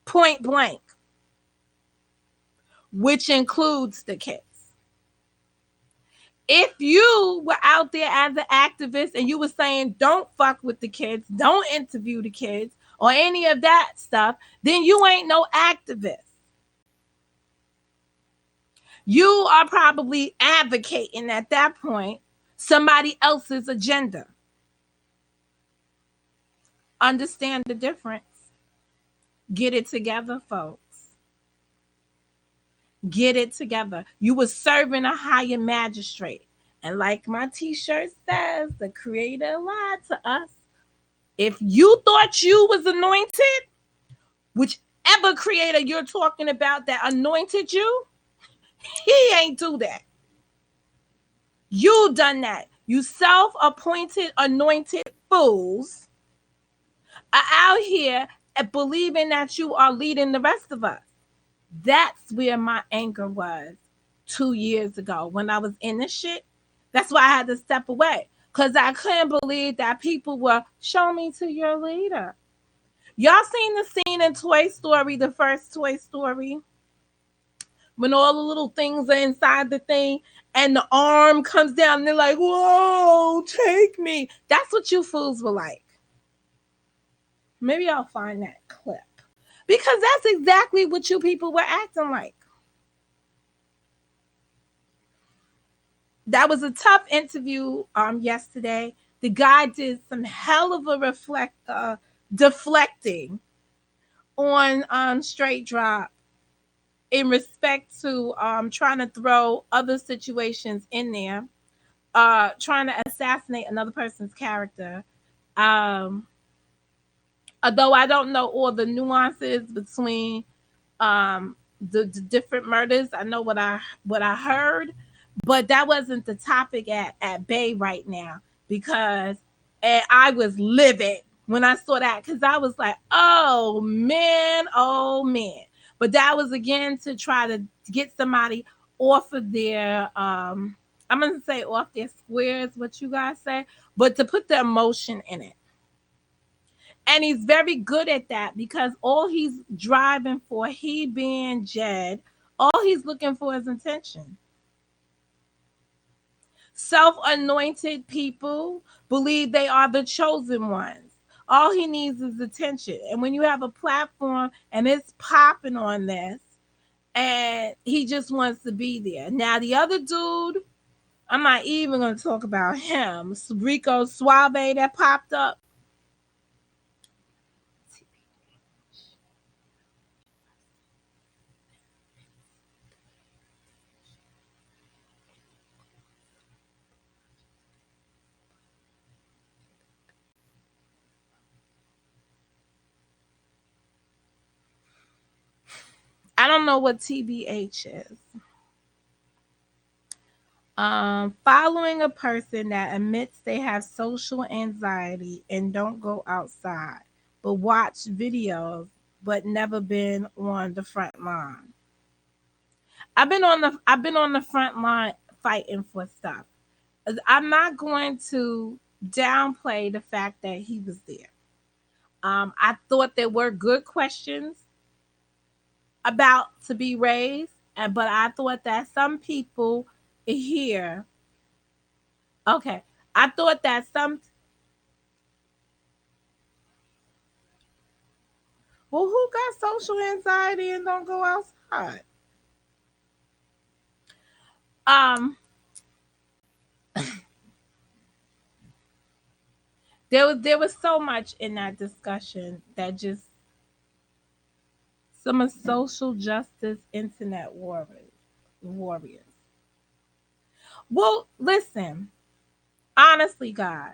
A: Point blank. Which includes the kids. If you were out there as an activist and you were saying, don't fuck with the kids, don't interview the kids, or any of that stuff, then you ain't no activist. You are probably advocating at that point somebody else's agenda. Understand the difference. Get it together, folks. Get it together. You were serving a higher magistrate. And like my t-shirt says, the creator lied to us. If you thought you was anointed, whichever creator you're talking about that anointed you, he ain't do that. You done that. You self-appointed, anointed fools are out here believing that you are leading the rest of us. That's where my anger was 2 years ago when I was in this shit. That's why I had to step away, because I couldn't believe that people were, show me to your leader. Y'all seen the scene in Toy Story, the first Toy Story, when all the little things are inside the thing and the arm comes down and they're like, whoa, take me. That's what you fools were like. Maybe I'll find that clip, because that's exactly what you people were acting like. That was a tough interview yesterday. The guy did some hell of a deflecting on Straight Drop in respect to trying to throw other situations in there, trying to assassinate another person's character. Although I don't know all the nuances between the different murders, I know what I heard, but that wasn't the topic at Bay right now, because I was livid when I saw that, because I was like, oh man. But that was again to try to get somebody off of their I'm gonna say off their squares, what you guys say, but to put the emotion in it. And he's very good at that, because all he's driving for, he being Jed, all he's looking for is attention. Self-anointed people believe they are the chosen ones. All he needs is attention. And when you have a platform and it's popping on this, and he just wants to be there. Now, the other dude, I'm not even going to talk about him. Rico Suave that popped up. I don't know what TBH is. Following a person that admits they have social anxiety and don't go outside, but watch videos, but never been on the front line. I've been on the front line fighting for stuff. I'm not going to downplay the fact that he was there. I thought there were good questions about to be raised, but I thought that some people here, okay, I thought that some, well, who got social anxiety and don't go outside? Um, there was so much in that discussion that just some of social justice internet warriors. Well, listen, honestly, guys,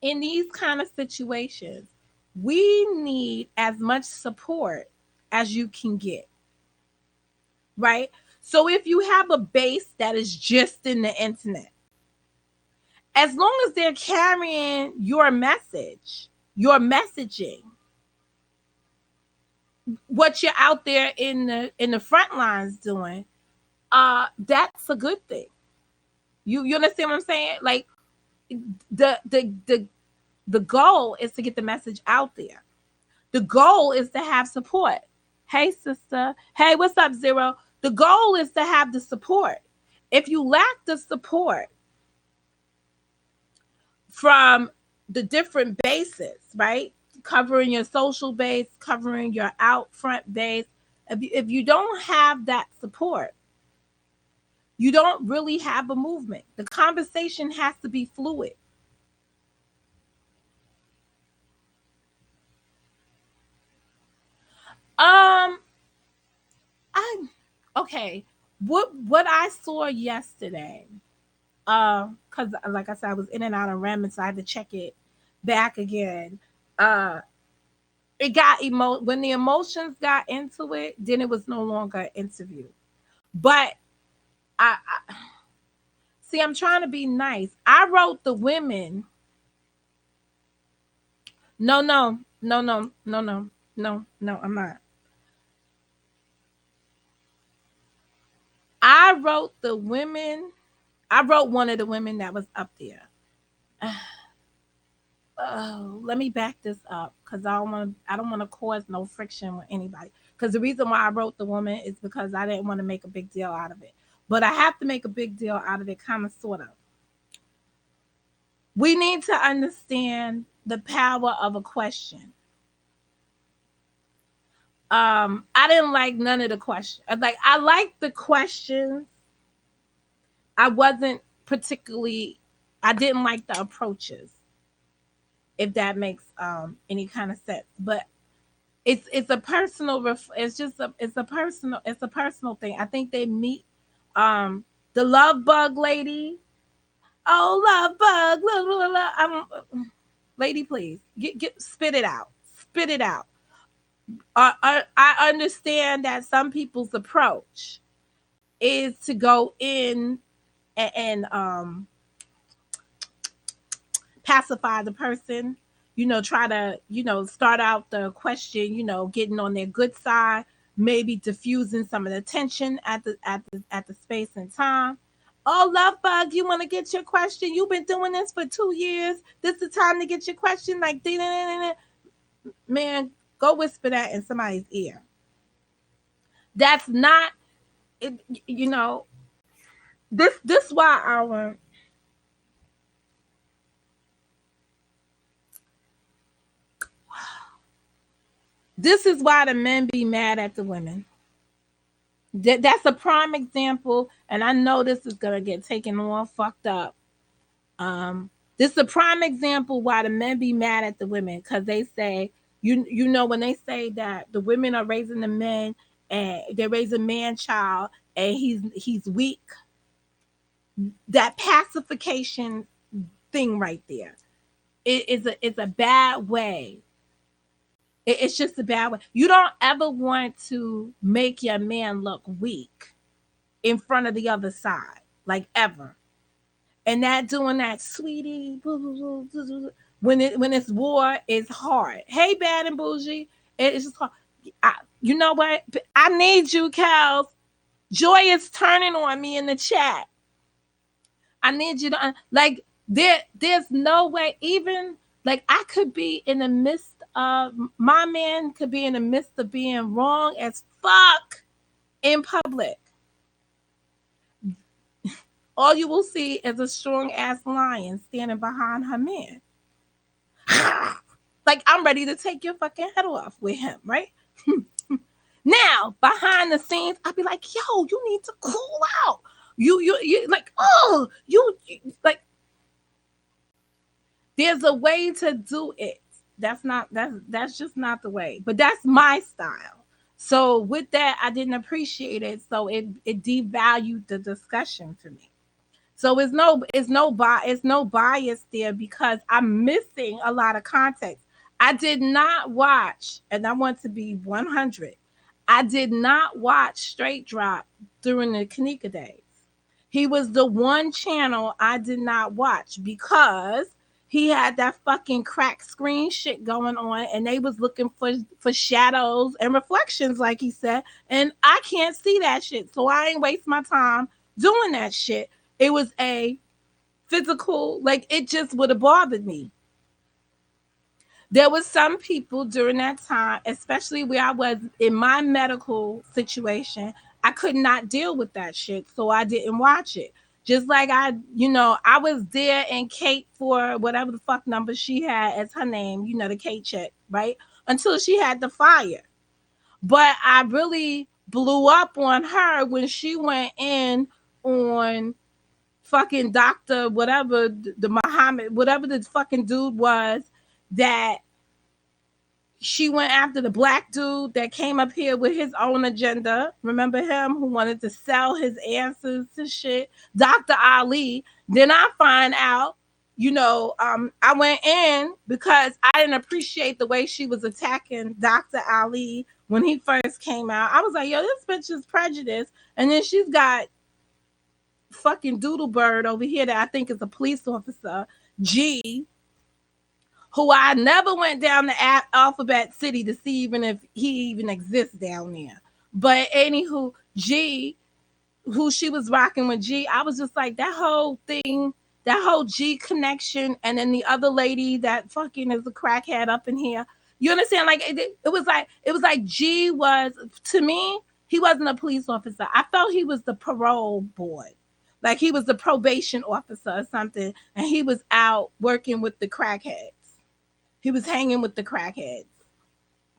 A: in these kind of situations, we need as much support as you can get, right? So if you have a base that is just in the internet, as long as they're carrying your message, your messaging, what you're out there in the front lines doing, that's a good thing. You understand what I'm saying? Like the the the the goal is to get the message out there. The goal is to have support. Hey sister, hey, what's up, Zero? The goal is to have the support. If you lack the support from the different bases, right? Covering your social base, covering your out front base. If you don't have that support, you don't really have a movement. The conversation has to be fluid. Um, I okay. What I saw yesterday, because like I said, I was in and out of REM, and so I had to check it back again. Uh, it got when the emotions got into it, then it was no longer an interview. But I see. I'm trying to be nice. I wrote the women. No, no, no, no, no, no, no, no. I'm not. I wrote the women. I wrote one of the women that was up there. Oh, let me back this up because I don't want to cause no friction with anybody. Because the reason why I wrote the woman is because I didn't want to make a big deal out of it. But I have to make a big deal out of it, kind of, sort of. We need to understand the power of a question. I didn't like none of the questions. Like, I liked the questions. I wasn't particularly. I didn't like the approaches, if that makes any kind of sense. But it's a personal. It's just it's a personal thing. I think they meet the love bug lady. Oh, love bug. La, la, la, la. Lady, please get spit it out. Spit it out. I understand that some people's approach is to go in and pacify the person, try to, start out the question, getting on their good side, maybe diffusing some of the tension at the space and time. Oh, love bug, you want to get your question? You've been doing this for 2 years. This is the time to get your question. Like, man, go whisper that in somebody's ear. That's not it. This why our this is why the men be mad at the women. That's a prime example, and I know this is gonna get taken all fucked up. This is a prime example why the men be mad at the women, because they say, when they say that the women are raising the men and they're raising man child and he's weak. That pacification thing right there, it's a bad way. It's just a bad way. You don't ever want to make your man look weak in front of the other side, like, ever. And that doing that, sweetie, when it's war, is hard. Hey, bad and bougie, it's just hard. You know what? I need you, Kels. Joy is turning on me in the chat. I need you to like. There's no way. Even like, I could be in the midst of my man could be in the midst of being wrong as fuck in public. All you will see is a strong ass lion standing behind her man. Like, I'm ready to take your fucking head off with him, right? Now, behind the scenes, I'd be like, yo, you need to cool out. You like, oh, you like, there's a way to do it. That's just not the way. But that's my style. So with that, I didn't appreciate it. So it devalued the discussion for me. So it's no bias there, because I'm missing a lot of context. I did not watch, and I want to be 100. I did not watch Straight Drop during the Kanika days. He was the one channel I did not watch because he had that fucking crack screen shit going on, and they was looking for shadows and reflections, like he said, and I can't see that shit, so I ain't waste my time doing that shit. It was a physical, like it just would have bothered me. There was some people during that time, especially where I was in my medical situation, I could not deal with that shit, so I didn't watch it. Just like I was there in Kate for whatever the fuck number she had as her name, the Kate check, right? Until she had the fire. But I really blew up on her when she went in on fucking Doctor whatever the Muhammad, whatever the fucking dude was, that she went after the black dude that came up here with his own agenda. Remember him, who wanted to sell his answers to shit? Dr. Ali. Then I find out, I went in because I didn't appreciate the way she was attacking Dr. Ali when he first came out. I was like, yo, this bitch is prejudiced. And then she's got fucking Doodlebird over here that I think is a police officer, G, who I never went down to Alphabet City to see even if he even exists down there. But anywho, G, who she was rocking with G, I was just like, that whole thing, that whole G connection, and then the other lady that fucking is a crackhead up in here. You understand? Like it was like G was, to me, he wasn't a police officer. I felt he was the parole board. Like he was the probation officer or something, and he was out working with the crackheads. He was hanging with the crackheads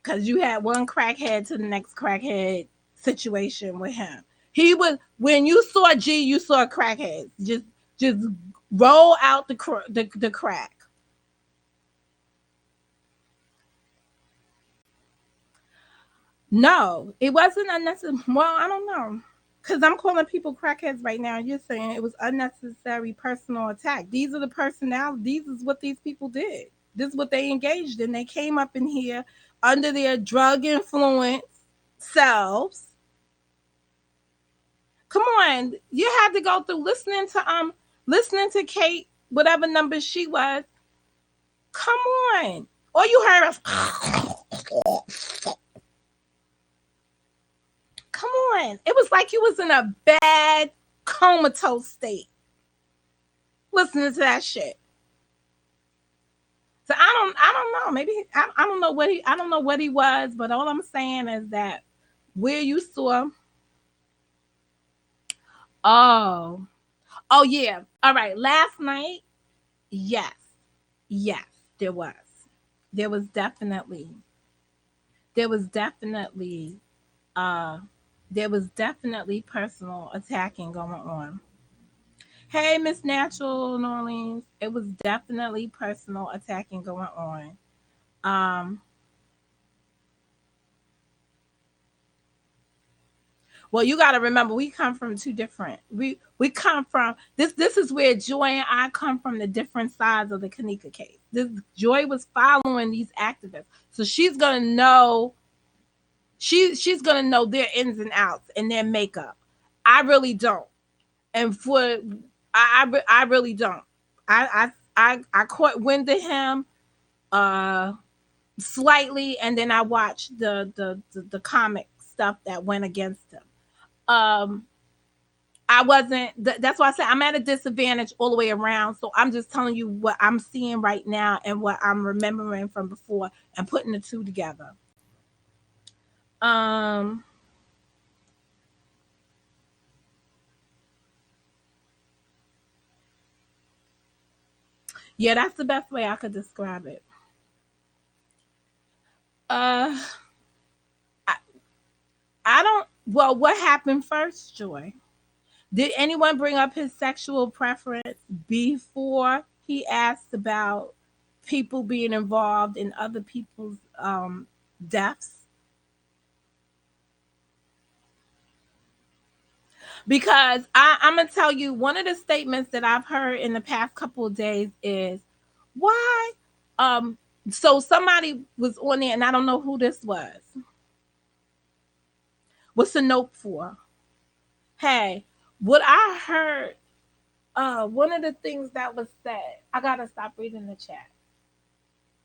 A: because you had one crackhead to the next crackhead situation with him. He was, when you saw G, you saw crackheads. Just roll out the crack. No, it wasn't unnecessary. Well, I don't know. Because I'm calling people crackheads right now. You're saying it was unnecessary personal attack. These are the personalities. This is what these people did. This is what they engaged in. They came up in here under their drug influence selves. Come on. You had to go through listening to Kate, whatever number she was. Come on. All you heard was come on. It was like you was in a bad comatose state listening to that shit. So I don't know. Maybe I don't know what he was, but all I'm saying is that where you saw. Oh. Oh yeah. All right. Last night, yes. Yes, there was. There was definitely there was definitely uh there was definitely personal attacking going on. Hey, Miss Natural New Orleans. It was definitely personal attacking going on. Um, well, you got to remember, we come from two different. We come from this. This is where Joy and I come from, the different sides of the Kanika case. This Joy was following these activists, so she's gonna know. She's gonna know their ins and outs and their makeup. I really don't, and I really don't. I caught wind of him uh slightly, and then I watched the comic stuff that went against him. Um, I wasn't. That's why I said I'm at a disadvantage all the way around. So I'm just telling you what I'm seeing right now and what I'm remembering from before and putting the two together. Um, yeah, that's the best way I could describe it. Uh, I, I don't. Well, what happened first, Joy? Did anyone bring up his sexual preference before he asked about people being involved in other people's deaths? Because I'm gonna tell you, one of the statements that I've heard in the past couple of days is, why? Um, so somebody was on there, and I don't know who this was. What's the note for? Hey, what I heard, one of the things that was said, I gotta stop reading the chat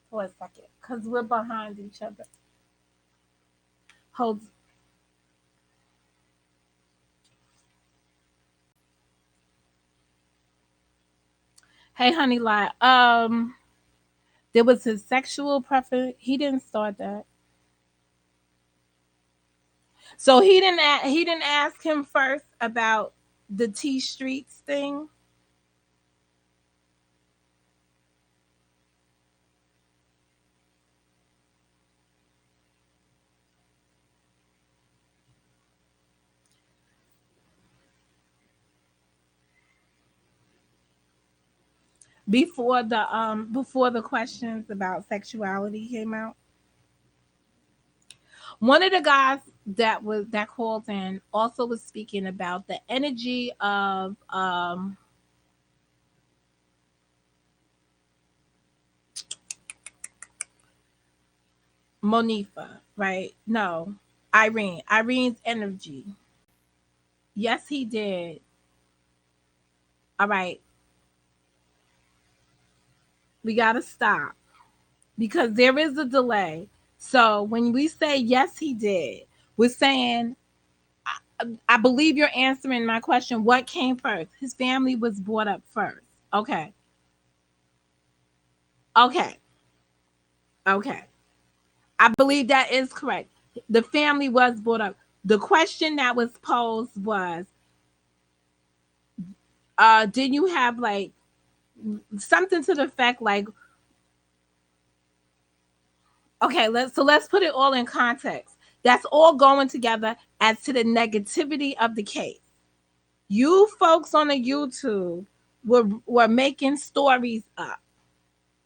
A: for a second because we're behind each other. Hold. Hey, honey, lie. There was his sexual preference. He didn't start that, so he didn't ask him first about the T Streets thing. Before the questions about sexuality came out. One of the guys that called in also was speaking about the energy of Monifa, right? No, Irene's energy. Yes, he did. All right, we gotta stop because there is a delay. So when we say yes, he did, we're saying I believe you're answering my question. What came first? His family was brought up first. Okay. Okay. Okay. I believe that is correct. The family was brought up. The question that was posed was, did you have like something to the effect like, okay, let's put it all in context. That's all going together as to the negativity of the case. You folks on the YouTube were making stories up.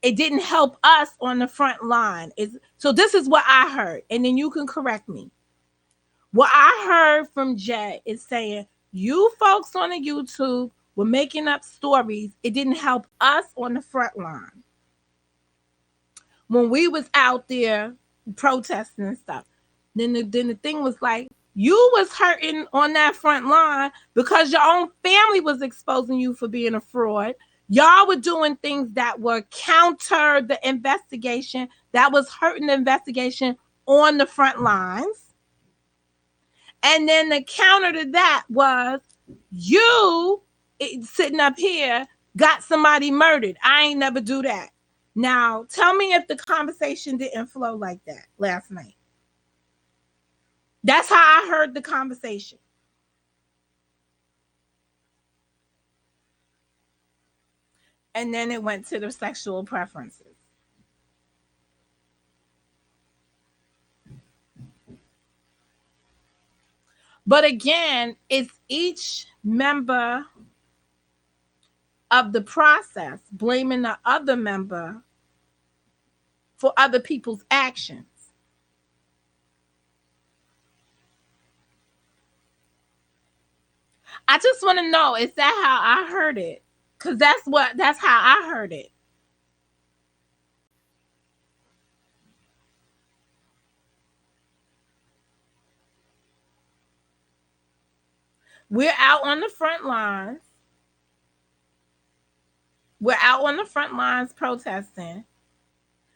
A: It didn't help us on the front line. So this is what I heard, and then you can correct me. What I heard from Jay is saying you folks on the YouTube were making up stories. It didn't help us on the front line when we was out there protesting and stuff. Then the thing was like you was hurting on that front line because your own family was exposing you for being a fraud. Y'all were doing things that were counter the investigation, that was hurting the investigation on the front lines. And then the counter to that was you sitting up here got somebody murdered. I ain't never do that. Now, tell me if the conversation didn't flow like that last night. That's how I heard the conversation. And then it went to the sexual preferences. But again, it's each member of the process blaming the other member for other people's actions. I just want to know, is that how I heard it? Because that's how I heard it. We're out on the front lines. We're out on the front lines protesting.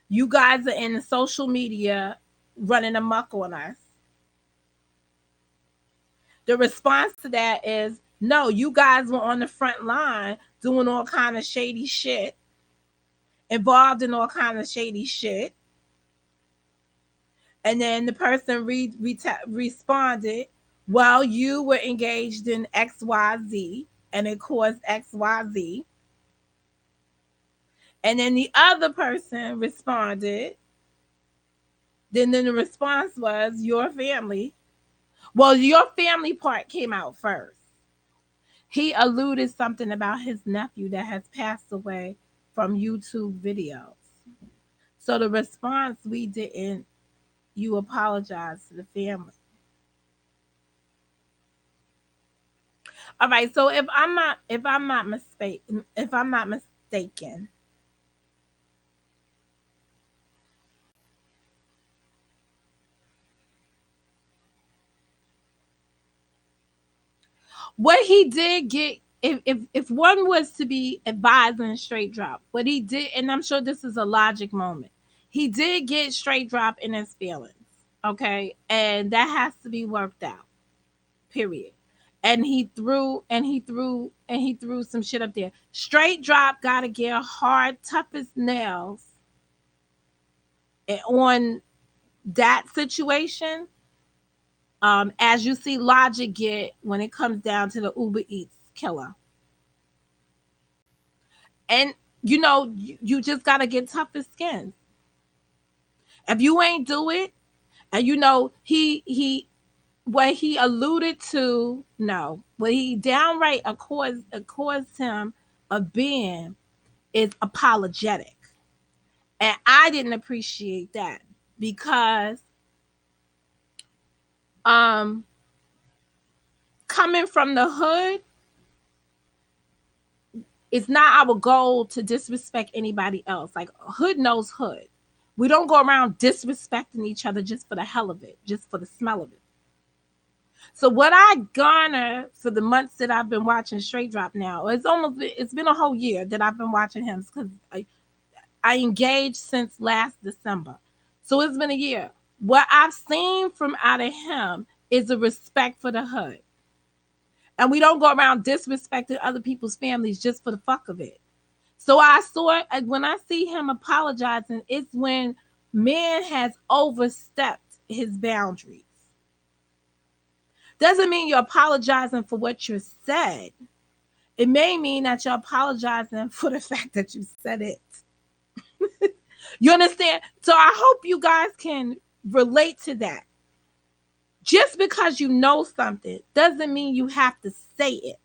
A: You guys are in the social media running amok on us. The response to that is no, you guys were on the front line doing all kind of shady shit, involved in all kind of shady shit. And then the person responded, well, you were engaged in XYZ and it caused XYZ. And then the other person responded, then the response was your family. Well, your family part came out first. He alluded something about his nephew that has passed away from YouTube videos. So the response we didn't, you apologize to the family. All right. So if I'm not mistaken, What he did get, if one was to be advising a straight drop, what he did, and I'm sure this is a logic moment, he did get straight drop in his feelings. Okay. And that has to be worked out. Period. And he threw some shit up there. Straight drop gotta get hard, toughest nails on that situation. As you see Logic get when it comes down to the Uber Eats killer. And you just gotta get toughest skin. If you ain't do it, and he what he alluded to, no, what he downright accords him of being is apologetic. And I didn't appreciate that because um coming from the hood, it's not our goal to disrespect anybody else. Like hood knows hood. We don't go around disrespecting each other just for the hell of it, just for the smell of it. So what I garner for the months that I've been watching Straight Drop now, it's been a whole year that I've been watching him because I engaged since last December. So it's been a year. What I've seen from out of him is a respect for the hood. And we don't go around disrespecting other people's families just for the fuck of it. So I saw it when I see him apologizing, it's when man has overstepped his boundaries. Doesn't mean you're apologizing for what you said. It may mean that you're apologizing for the fact that you said it. You understand? So I hope you guys can relate to that. Just because you know something doesn't mean you have to say it.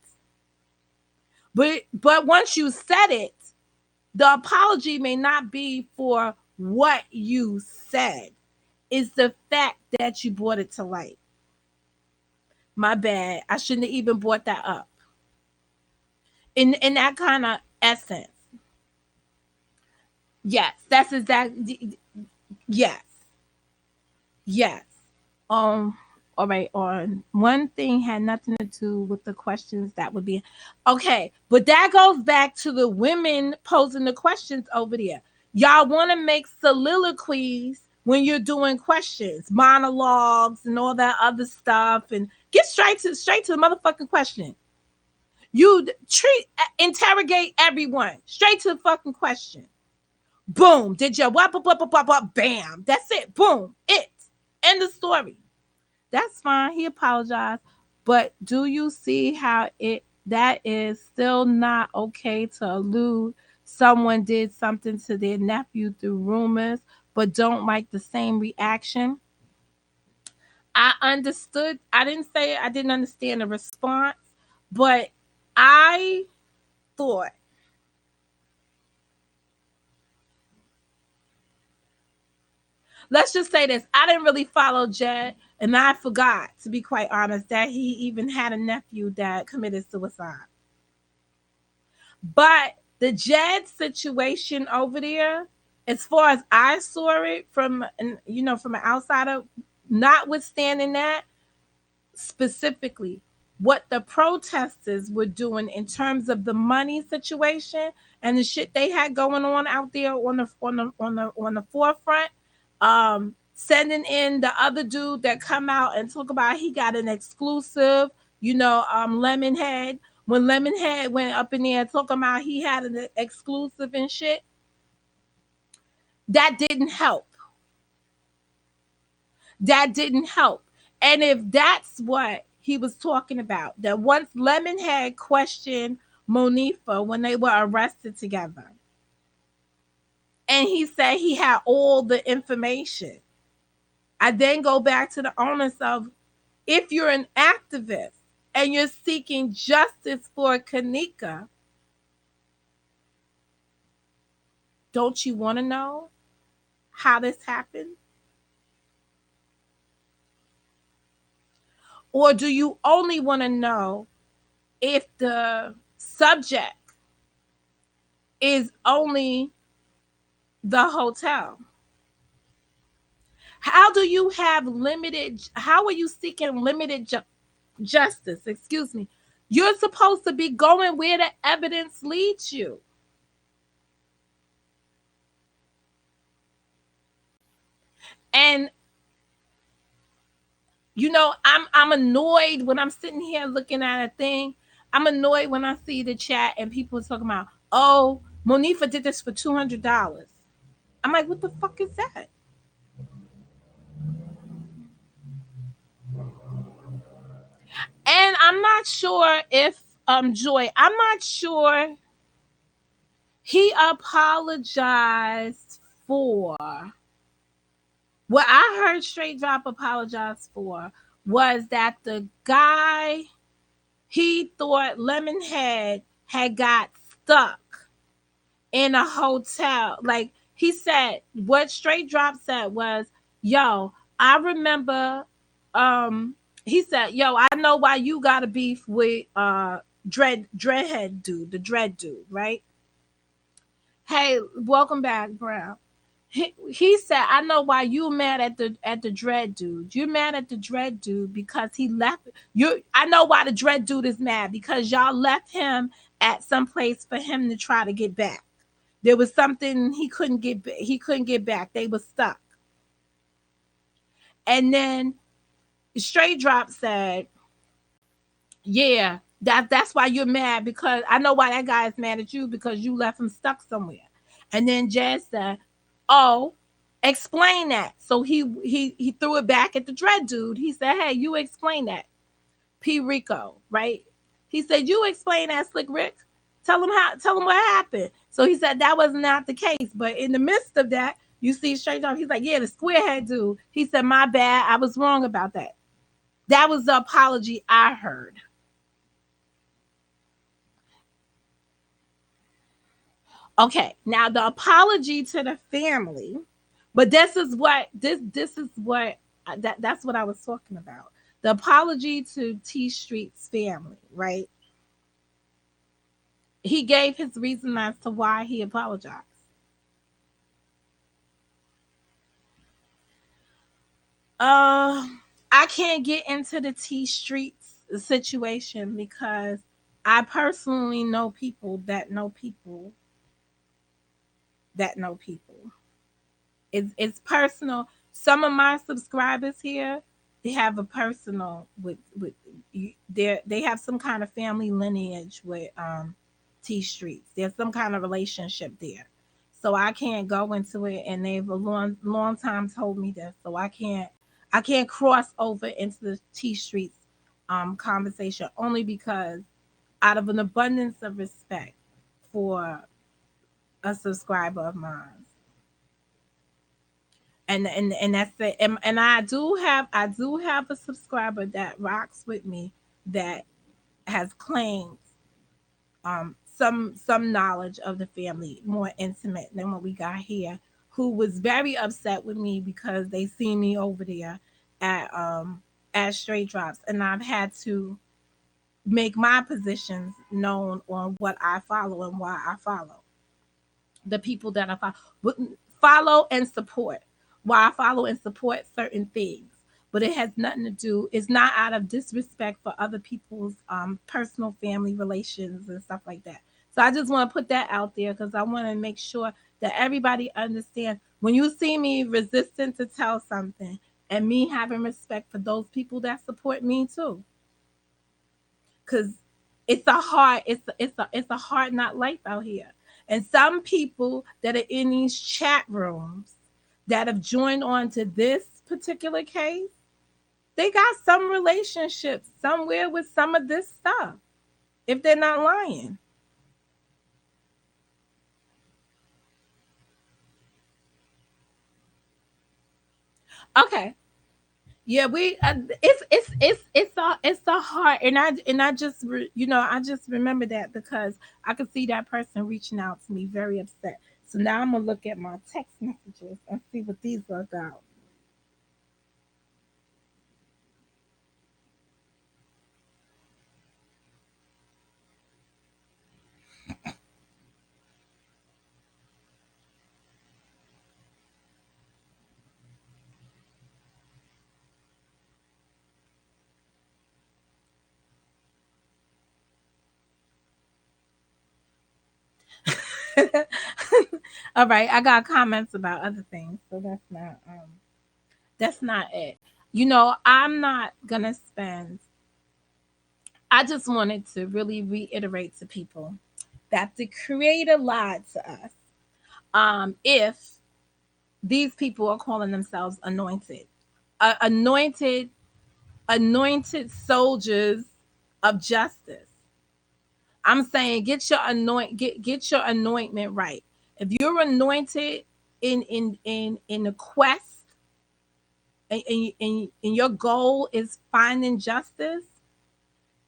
A: But once you said it, the apology may not be for what you said. It's the fact that you brought it to light. My bad. I shouldn't have even brought that up. In that kind of essence. Yes, that's exactly. Yes. Yes. All right, on one thing had nothing to do with the questions that would be okay, but that goes back to the women posing the questions over there. Y'all want to make soliloquies when you're doing questions, monologues, and all that other stuff, and get straight to the motherfucking question. You interrogate everyone straight to the fucking question. Boom, did you what, bam, that's it, boom, it, end the story. That's fine. He apologized. But do you see how that is still not okay to allude someone did something to their nephew through rumors, but don't like the same reaction? I understood. I didn't say I didn't understand the response, but I thought, let's just say this. I didn't really follow Jed, and I forgot, to be quite honest, that he even had a nephew that committed suicide. But the Jed situation over there, as far as I saw it from an outsider, notwithstanding that, specifically what the protesters were doing in terms of the money situation and the shit they had going on out there on the forefront, sending in the other dude that come out and talk about he got an exclusive, Lemonhead. When Lemonhead went up in there talking about he had an exclusive and shit, that didn't help. That didn't help. And if that's what he was talking about, that once Lemonhead questioned Monifa when they were arrested together, and he said he had all the information, I then go back to the onus of, if you're an activist and you're seeking justice for Kanika, don't you want to know how this happened? Or do you only want to know if the subject is only the hotel? How do you have limited, how are you seeking limited justice, excuse me, You're supposed to be going where the evidence leads you. And I'm annoyed when I'm sitting here looking at a thing. I'm annoyed when I see the chat and people talking about, oh, Monifa did this for $200. I'm like, what the fuck is that? And I'm not sure if Joy, I'm not sure he apologized for. What I heard Straight Drop apologize for was that the guy he thought Lemonhead had got stuck in a hotel. Like he said, what Straight Drop said was, yo, I remember he said, yo, I know why you got a beef with Dreadhead dude, the Dread dude, right? Hey, welcome back, Brown. He said, I know why you mad at the Dread dude. You're mad at the Dread dude because he left you. I know why the Dread dude is mad because y'all left him at some place for him to try to get back. There was something he couldn't get back. They were stuck. And then Straight Drop said, yeah, that's why you're mad because I know why that guy is mad at you because you left him stuck somewhere. And then Jazz said, oh, explain that. So he threw it back at the Dread dude. He said, hey, you explain that. P Rico, right? He said, you explain that, Slick Rick. Tell him what happened. So he said that was not the case. But in the midst of that, you see Straight Drop, he's like, yeah, the squarehead dude. He said, my bad. I was wrong about that. That was the apology I heard. Okay, now the apology to the family, but this is what that's what I was talking about. The apology to T Street's family, right? He gave his reason as to why he apologized. Uh, I can't get into the T Streets situation because I personally know people that know people that know people. It's personal. Some of my subscribers here, they have a personal with they have some kind of family lineage with T Streets. There's some kind of relationship there. So I can't go into it and they've a long time told me this. So I can't cross over into the T Streets conversation only because out of an abundance of respect for a subscriber of mine. And that's it. And I do have a subscriber that rocks with me that has claimed some knowledge of the family more intimate than what we got here, who was very upset with me because they see me over there at Straight Drops, and I've had to make my positions known on what I follow and why I follow the people that I follow and support. Why I follow and support certain things, but it has nothing to do. It's not out of disrespect for other people's personal family relations and stuff like that. So I just want to put that out there because I want to make sure that everybody understands when you see me resistant to tell something and me having respect for those people that support me too, because it's a hard not life out here. And some people that are in these chat rooms that have joined on to this particular case, they got some relationship somewhere with some of this stuff. If they're not lying. Okay. Yeah, we it's a hard and I just I just remember that because I could see that person reaching out to me very upset. So now I'm gonna look at my text messages and see what these are about. All right, I got comments about other things, so that's not it. You know, I'm not gonna spend. I just wanted to really reiterate to people that the Creator lied to us. If these people are calling themselves anointed, anointed, anointed soldiers of justice. I'm saying get your anointment right. If you're anointed in the quest and your goal is finding justice,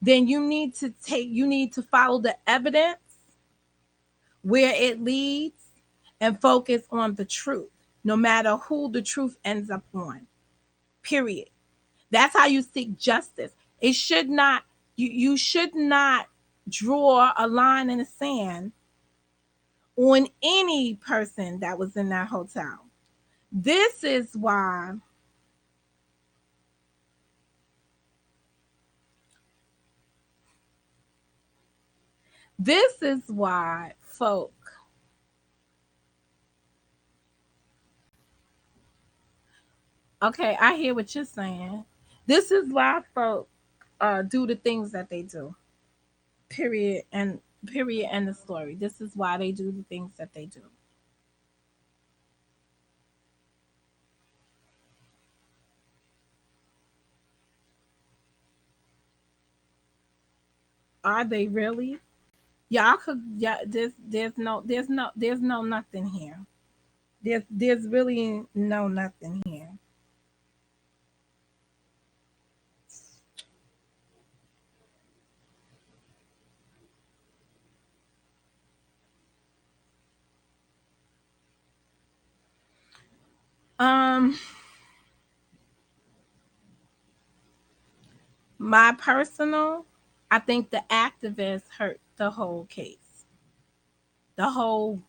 A: then you need to follow the evidence where it leads and focus on the truth, no matter who the truth ends up on. Period. That's how you seek justice. It should not you should not draw a line in the sand on any person that was in that hotel. This is why this is why folk. Okay, I hear what you're saying. This is why folk do the things that they do. Period and period and the story. This is why they do the things that they do. Are they really? Y'all could yeah, there's no nothing here. There's really no nothing here. Um my personal, I think the activists hurt the whole case. The whole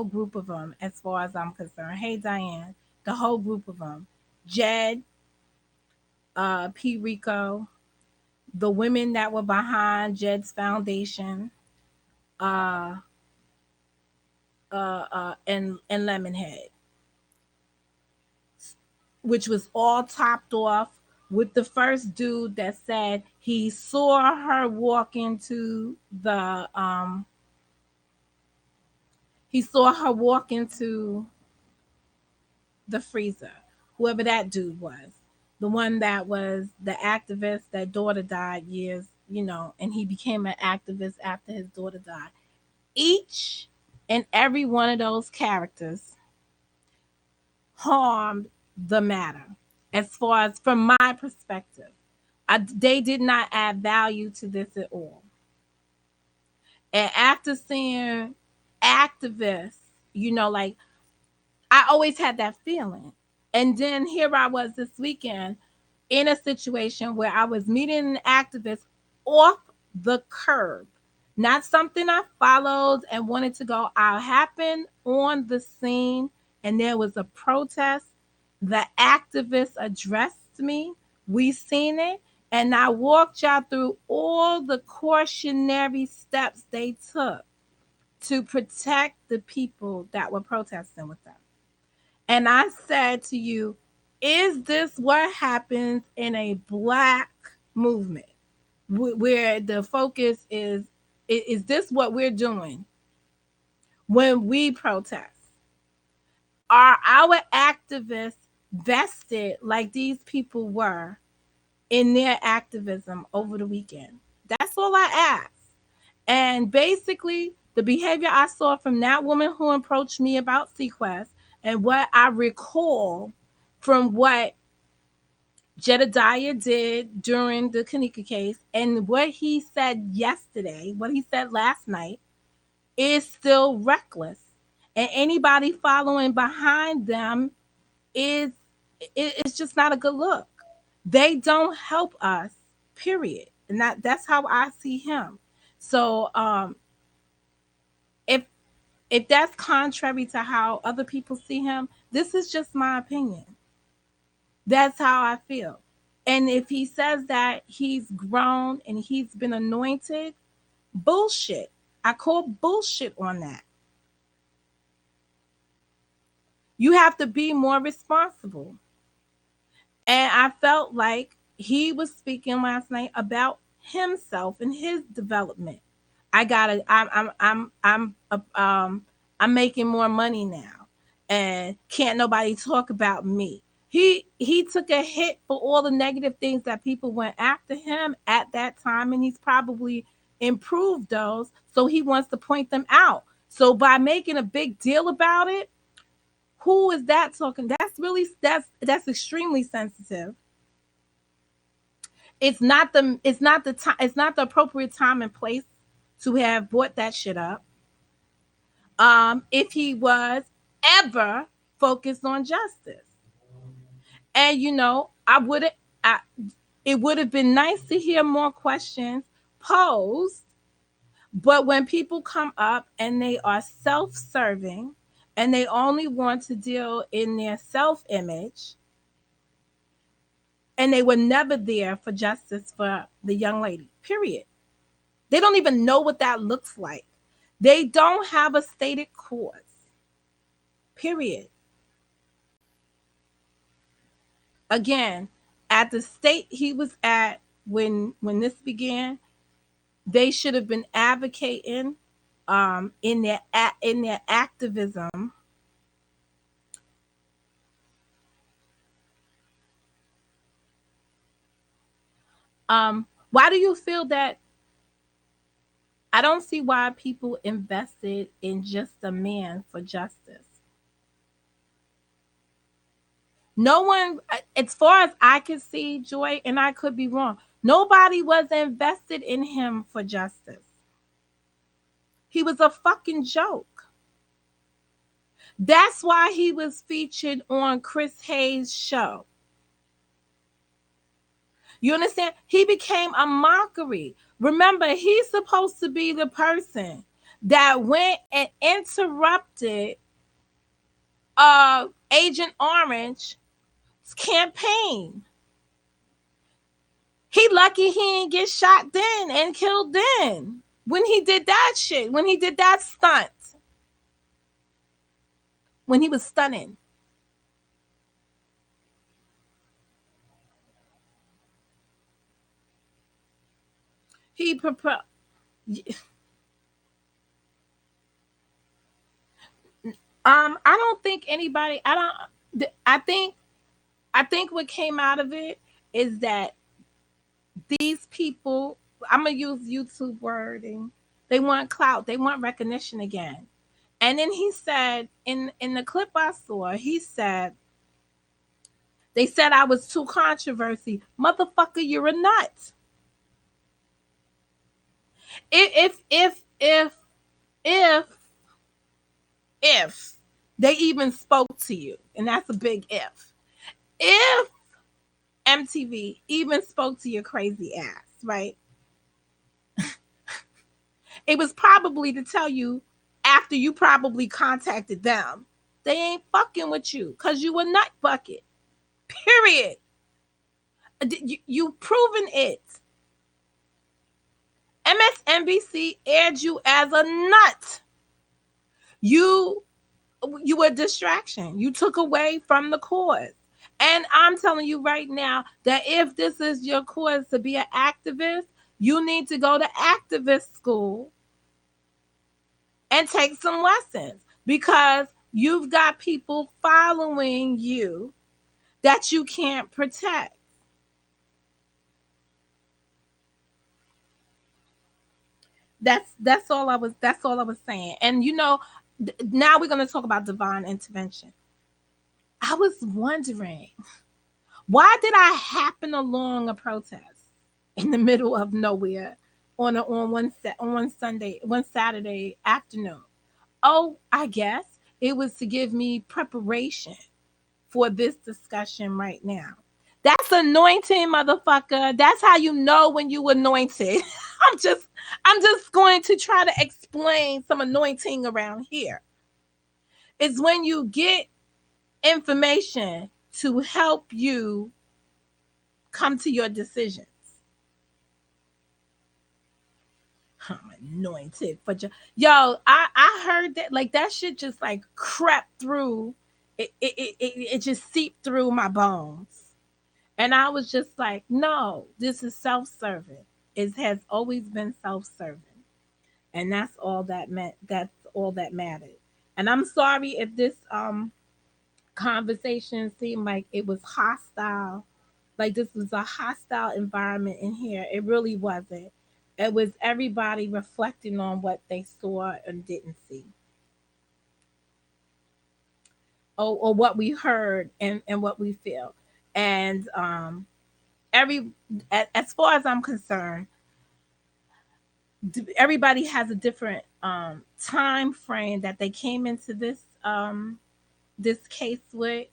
A: group of them as far as I'm concerned. Hey Diane, the whole group of them. Jed, P Rico, the women that were behind Jed's foundation, uh and Lemonhead, which was all topped off with the first dude that said he saw her walk into the he saw her walk into the freezer. Whoever that dude was. The one that was the activist that daughter died years, and he became an activist after his daughter died. Each and every one of those characters harmed the matter as far as from my perspective. They did not add value to this at all. And after seeing activists, like I always had that feeling. And then here I was this weekend in a situation where I was meeting an activist off the curb. Not something I followed and wanted to go. I happened on the scene and there was a protest. The activist addressed me. We seen it. And I walked y'all through all the cautionary steps they took to protect the people that were protesting with them. And I said to you, is this what happens in a black movement where the focus is this what we're doing when we protest? Are our activists vested like these people were in their activism over the weekend? That's all I ask. And basically, the behavior I saw from that woman who approached me about Sequest and what I recall from what Jedediah did during the Kanika case and what he said yesterday, what he said last night, is still reckless. And anybody following behind them is it's just not a good look. They don't help us, period. And that's how I see him. So if if that's contrary to how other people see him, this is just my opinion. That's how I feel. And if he says that he's grown and he's been anointed, bullshit. I call bullshit on that. You have to be more responsible. And I felt like he was speaking last night about himself and his development. I gotta. I'm making more money now, and can't nobody talk about me. He took a hit for all the negative things that people went after him at that time, and he's probably improved those. So he wants to point them out. So by making a big deal about it, who is that talking? That's extremely sensitive. It's not the time, it's not the appropriate time and place to have brought that shit up. If he was ever focused on justice. And I would have I it would have been nice to hear more questions posed, but when people come up and they are self-serving and they only want to deal in their self-image, and they were never there for justice for the young lady. Period. They don't even know what that looks like. They don't have a stated cause. Period. Again, at the state he was at when this began, they should have been advocating in their activism. Why do you feel that? I don't see why people invested in just a man for justice. No one, as far as I could see, Joy, and I could be wrong, nobody was invested in him for justice. He was a fucking joke. That's why he was featured on Chris Hayes' show. You understand? He became a mockery. Remember, he's supposed to be the person that went and interrupted Agent Orange's campaign. He lucky he didn't get shot then and killed then when he did that shit, when he did that stunt, when he was stunning. He proposed. I don't think anybody. I don't. I think. I think what came out of it is that these people. I'm gonna use YouTube wording. They want clout. They want recognition again. And then he said in the clip I saw, he said they said I was too controversy. Motherfucker, you're a nut. If if if they even spoke to you, and that's a big if MTV even spoke to your crazy ass, right? It was probably to tell you after you probably contacted them, they ain't fucking with you because you a nut bucket. Period. You proven it. MSNBC aired you as a nut. You you were a distraction. You took away from the cause. And I'm telling you right now that if this is your cause to be an activist, you need to go to activist school and take some lessons because you've got people following you that you can't protect. That's all I was saying. And now we're going to talk about divine intervention. I was wondering, why did I happen along a protest in the middle of nowhere on one Sunday, one Saturday afternoon? Oh, I guess it was to give me preparation for this discussion right now. That's anointing, motherfucker. That's how you know when you anointed. I'm just I'm just going to try to explain some anointing around here. It's when you get information to help you come to your decisions. I'm anointed for yo. I heard that like that shit just like crept through It just seeped through my bones. And I was just like, no, this is self-serving. It has always been self-serving. And that's all that meant. That's all that mattered. And I'm sorry if this conversation seemed like it was hostile, like this was a hostile environment in here. It really wasn't. It was everybody reflecting on what they saw and didn't see, or what we heard and what we feel. And every as far as I'm concerned, everybody has a different time frame that they came into this case with,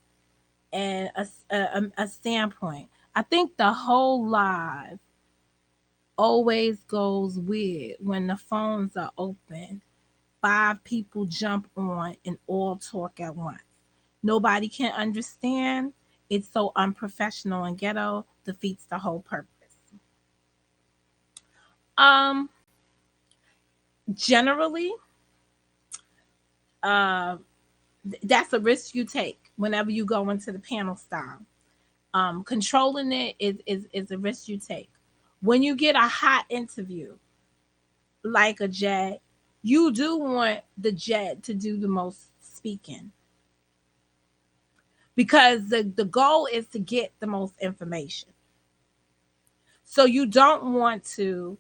A: and a standpoint. I think the whole live always goes weird when the phones are open. Five people jump on and all talk at once. Nobody can understand. It's so unprofessional and ghetto, defeats the whole purpose. Um, Generally, uh, that's a risk you take whenever you go into the panel style. Controlling it is a risk you take. When you get a hot interview like a Jed, you do want the Jed to do the most speaking, because the goal is to get the most information. So you don't want to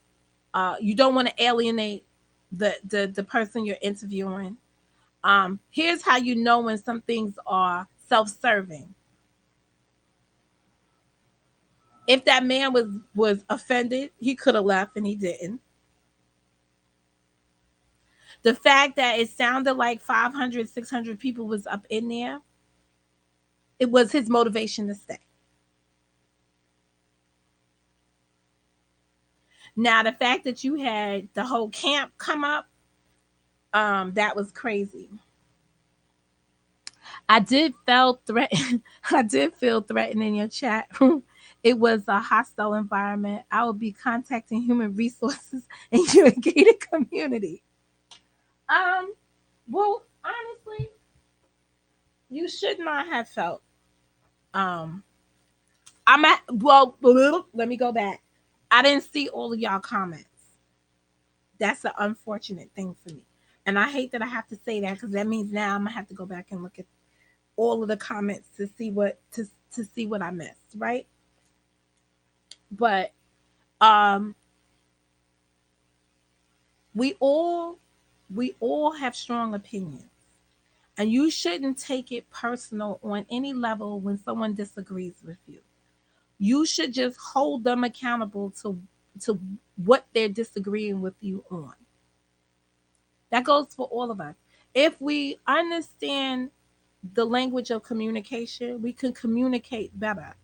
A: alienate the person you're interviewing. Here's how you know when some things are self-serving. If that man was offended, he could have left and he didn't. The fact that it sounded like 500, 600 people was up in there, it was his motivation to stay. Now, the fact that you had the whole camp come up, that was crazy. I did feel threatened. I did feel threatened in your chat. It was a hostile environment. I will be contacting human resources in your gated community. Um, well, honestly, you should not have felt. Um, I'm at well. Let me go back. I didn't see all of y'all comments. That's an unfortunate thing for me, and I hate that I have to say that, because that means now I'm gonna have to go back and look at all of the comments to see to see what I missed, right? But um, we all we all have strong opinions, and you shouldn't take it personal on any level when someone disagrees with you. You should just hold them accountable to what they're disagreeing with you on. That goes for all of us. If we understand the language of communication, we can communicate better.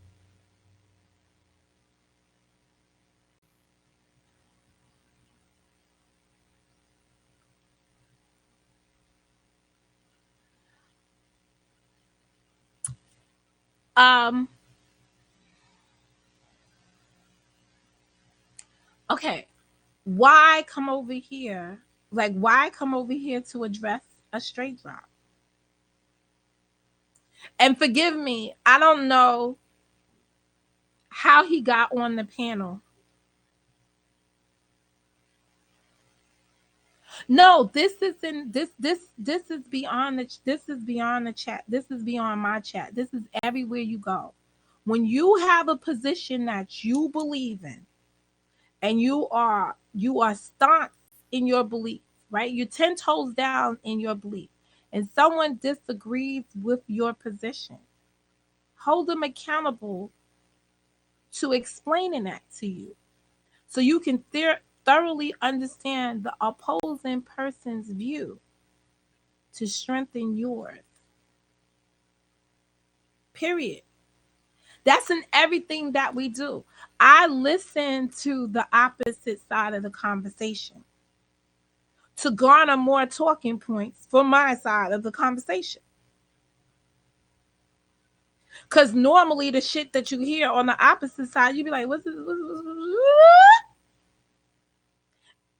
A: Um, okay. Why come over here? Like, why come over here to address a straight drop? And forgive me, I don't know how he got on the panel. No, this isn't this is beyond the chat. This is beyond my chat. This is everywhere you go. When you have a position that you believe in, and you are staunch in your belief, right? You're 10 toes down in your belief, and someone disagrees with your position, hold them accountable to explaining that to you, so you can thoroughly understand the opposing person's view to strengthen yours. Period. That's in everything that we do. I listen to the opposite side of the conversation to garner more talking points for my side of the conversation. Because normally the shit that you hear on the opposite side, you be like, what's this?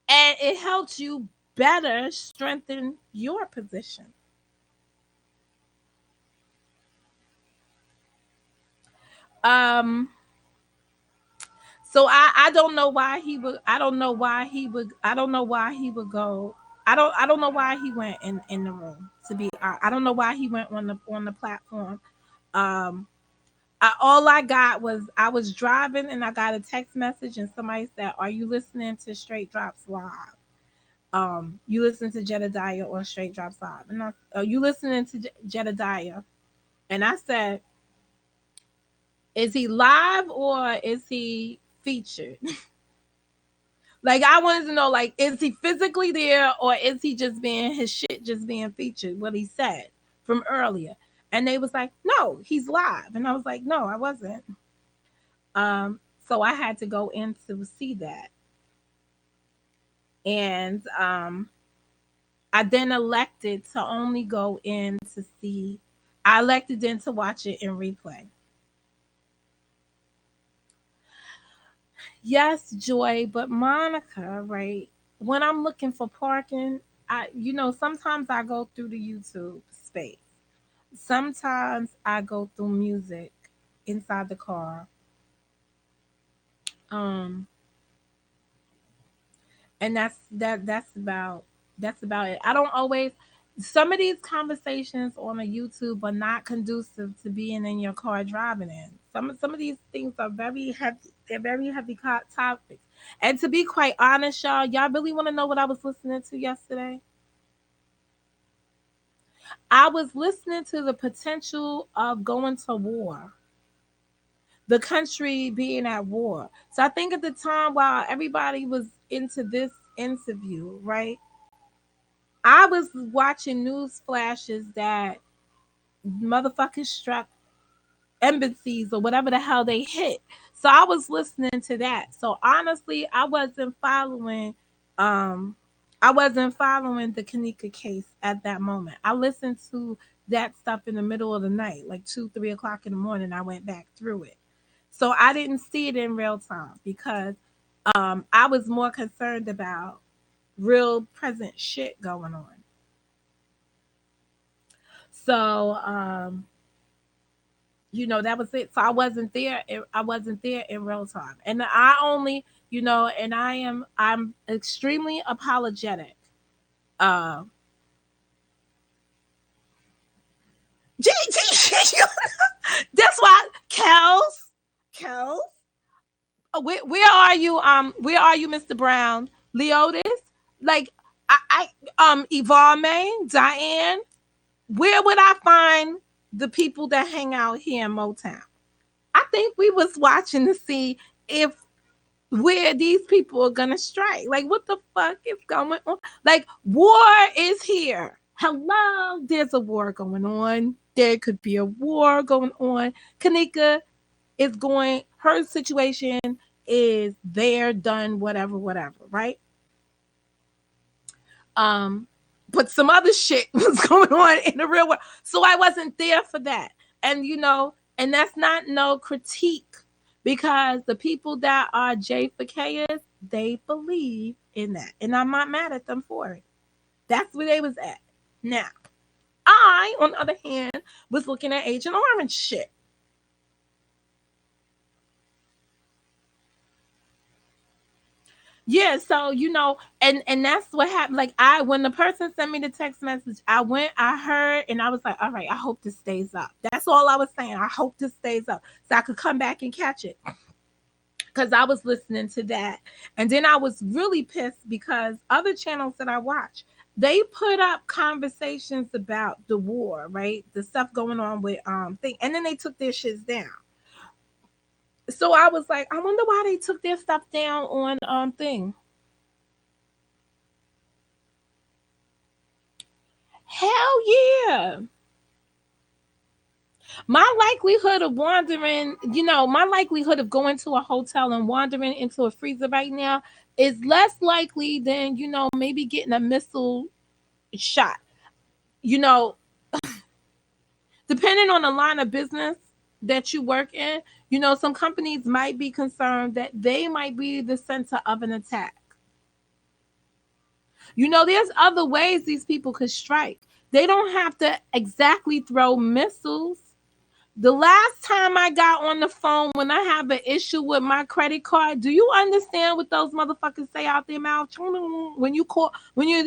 A: And it helps you better strengthen your position. Um, so I don't know why he would. I don't know why he would. I don't know why he would go. I don't know why he went in the room. To be, I don't know why he went on the platform. Um, all I got was I was driving and I got a text message and somebody said, "Are you listening to Straight Drops Live? You listen to Jedediah or Straight Drops Live?" And are you listening to Jedediah? And I said, "Is he live or is he featured?" Like I wanted to know, like, is he physically there or is he just being his shit just being featured? What he said from earlier, and they was like, "No, he's live," and I was like, "No, I wasn't." So I had to go in to see that, and I then elected to only go in to see. I elected then to watch it in replay. Yes, Joy, but Monica, right? When I'm looking for parking, sometimes I go through the YouTube space. Sometimes I go through music inside the car. Um, and that's about it. I don't always some of these conversations on a YouTube are not conducive to being in your car driving in. Some of these things are very heavy. They're very heavy topics. And to be quite honest, y'all really want to know what I was listening to yesterday? I was listening to the potential of going to war, the country being at war. So I think at the time while everybody was into this interview, right? I was watching news flashes that motherfuckers struck embassies or whatever the hell they hit. So I was listening to that. So honestly, um I wasn't following the Kanika case at that moment. I listened to that stuff in the middle of the night, like 2, 3 o'clock in the morning. I went back through it. So I didn't see it in real time because I was more concerned about real present shit going on. So that was it. So I wasn't there. I wasn't there in real time, and I only, and I'm extremely apologetic. Uh, that's why Kels. Where are you? Where are you, Mr. Brown? Leotis, like Yvonne, Diane. Where would I find the people that hang out here in Motown? I think we was watching to see if where these people are gonna strike. Like, what the fuck is going on? Like, war is here. Hello, there's a war going on. There could be a war going on. Kanika is going. Her situation is there, done, whatever, whatever. Right? Um, but some other shit was going on in the real world, so I wasn't there for that. And and that's not no critique because the people that are JFKers, they believe in that, and I'm not mad at them for it. That's where they was at. Now, I, on the other hand, was looking at Agent Orange shit. Yeah, so and that's what happened. Like when the person sent me the text message, I heard, and I was like, all right, I hope this stays up. That's all I was saying. I hope this stays up so I could come back and catch it. Because I was listening to that. And then I was really pissed because other channels that I watch, they put up conversations about the war, right? The stuff going on with thing, and then they took their shits down. So I was like, I wonder why they took their stuff down on thing. Hell yeah. My likelihood of wandering, my likelihood of going to a hotel and wandering into a freezer right now is less likely than, maybe getting a missile shot. You know, Depending on the line of business that you work in, some companies might be concerned that they might be the center of an attack. There's other ways these people could strike. They don't have to exactly throw missiles. The last time I got on the phone when I have an issue with my credit card, do you understand what those motherfuckers say out their mouth? When you call, when you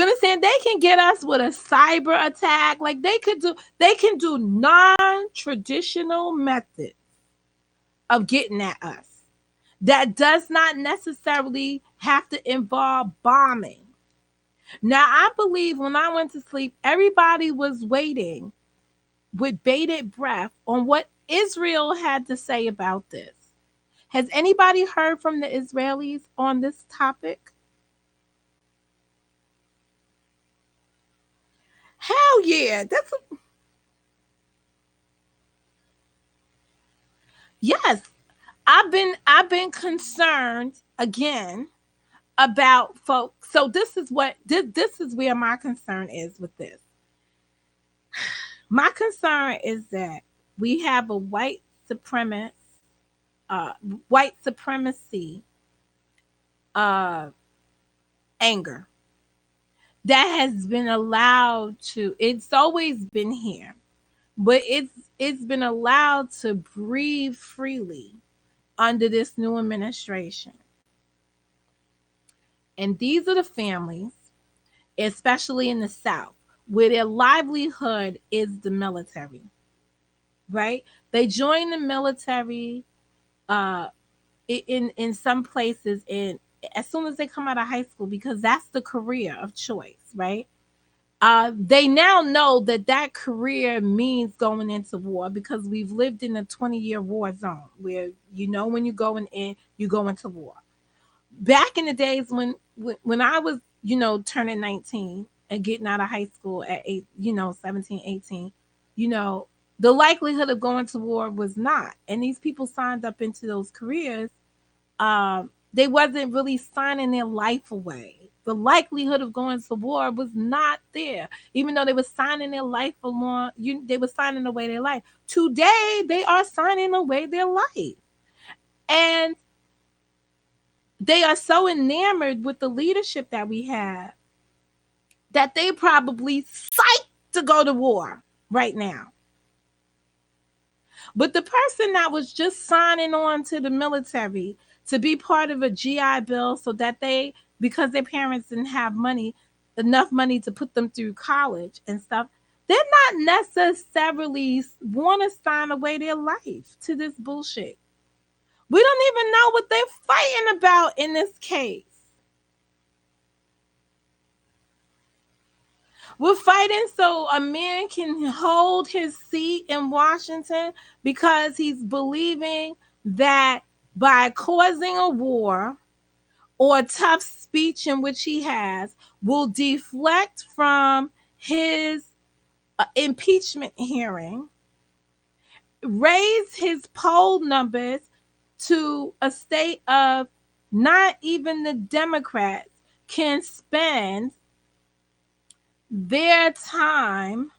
A: understand, they can get us with a cyber attack. Like they can do non-traditional methods of getting at us. That does not necessarily have to involve bombing. Now, I believe when I went to sleep, everybody was waiting with bated breath on what Israel had to say about this. Has anybody heard from the Israelis on this topic? Hell yeah. Yes. I've been concerned again about folks. So this is where my concern is with this. My concern is that we have a supremacist uh white supremacy uh anger that has been allowed to, it's always been here, but it's been allowed to breathe freely under this new administration. And these are the families, especially in the South, where their livelihood is the military, right? They join the military uh in some places in as soon as they come out of high school, because that's the career of choice, right? They now know that that career means going into war, because we've lived in a 20-year war zone where, when you're going in, you go into war. Back in the days when I was, turning 19 and getting out of high school at 8, 17, 18, you know, the likelihood of going to war was not. And these people signed up into those careers. They wasn't really signing their life away. The likelihood of going to war was not there, even though they were signing their life along. They were signing away their life. Today, they are signing away their life, and they are so enamored with the leadership that we have that they probably psyched to go to war right now. But the person that was just signing on to the military to be part of a GI Bill so that because their parents didn't have enough money to put them through college and stuff, they're not necessarily want to sign away their life to this bullshit. We don't even know what they're fighting about in this case. We're fighting so a man can hold his seat in Washington because he's believing that by causing a war or a tough speech in which he has will deflect from his impeachment hearing, raise his poll numbers to a state of not even the Democrats can spend their time.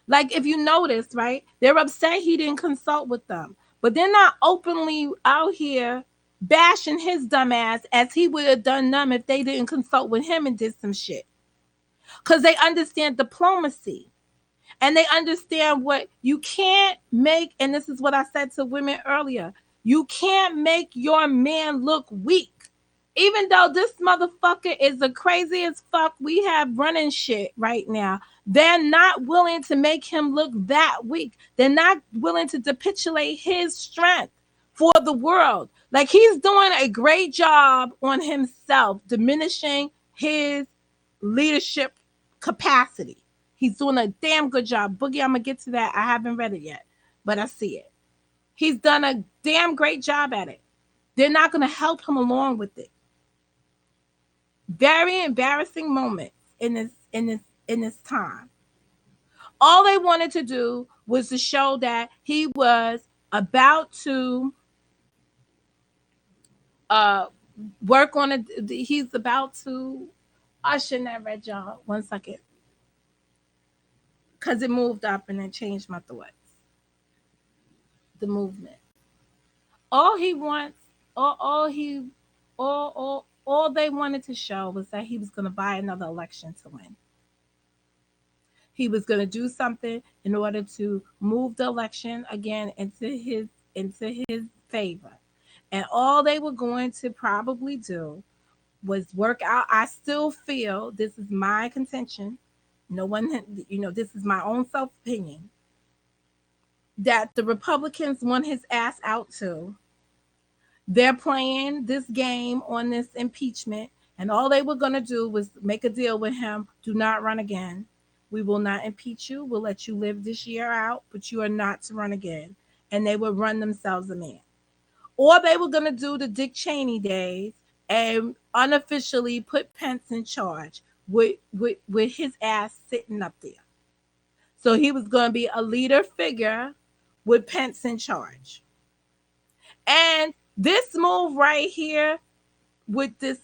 A: Like, if you notice, right, they're upset he didn't consult with them, but they're not openly out here bashing his dumb ass as he would have done them if they didn't consult with him and did some shit, because they understand diplomacy. And they understand what you can't make. And this is what I said to women earlier: you can't make your man look weak. Even though this motherfucker is the craziest fuck we have running shit right now, they're not willing to make him look that weak. They're not willing to capitulate his strength for the world. Like, he's doing a great job on himself, diminishing his leadership capacity. He's doing a damn good job. Boogie, I'm going to get to that. I haven't read it yet, but I see it. He's done a damn great job at it. They're not going to help him along with it. Very embarrassing moments in this time. All they wanted to do was to show that he was about to work on it. He's about to. I shouldn't have read, y'all. 1 second, because it moved up and it changed my thoughts. The movement. All he wants, all they wanted to show was that he was going to buy another election to win. He was going to do something in order to move the election again into his favor. And all they were going to probably do was work out. I still feel, this is my contention. No one, this is my own self opinion, that the Republicans want his ass out too. They're playing this game on this impeachment, and all they were going to do was make a deal with him. Do not run again. We will not impeach you. We'll let you live this year out, but you are not to run again. And they would run themselves a man. Or they were going to do the Dick Cheney days and unofficially put Pence in charge with his ass sitting up there. So he was going to be a leader figure with Pence in charge. And this move right here with this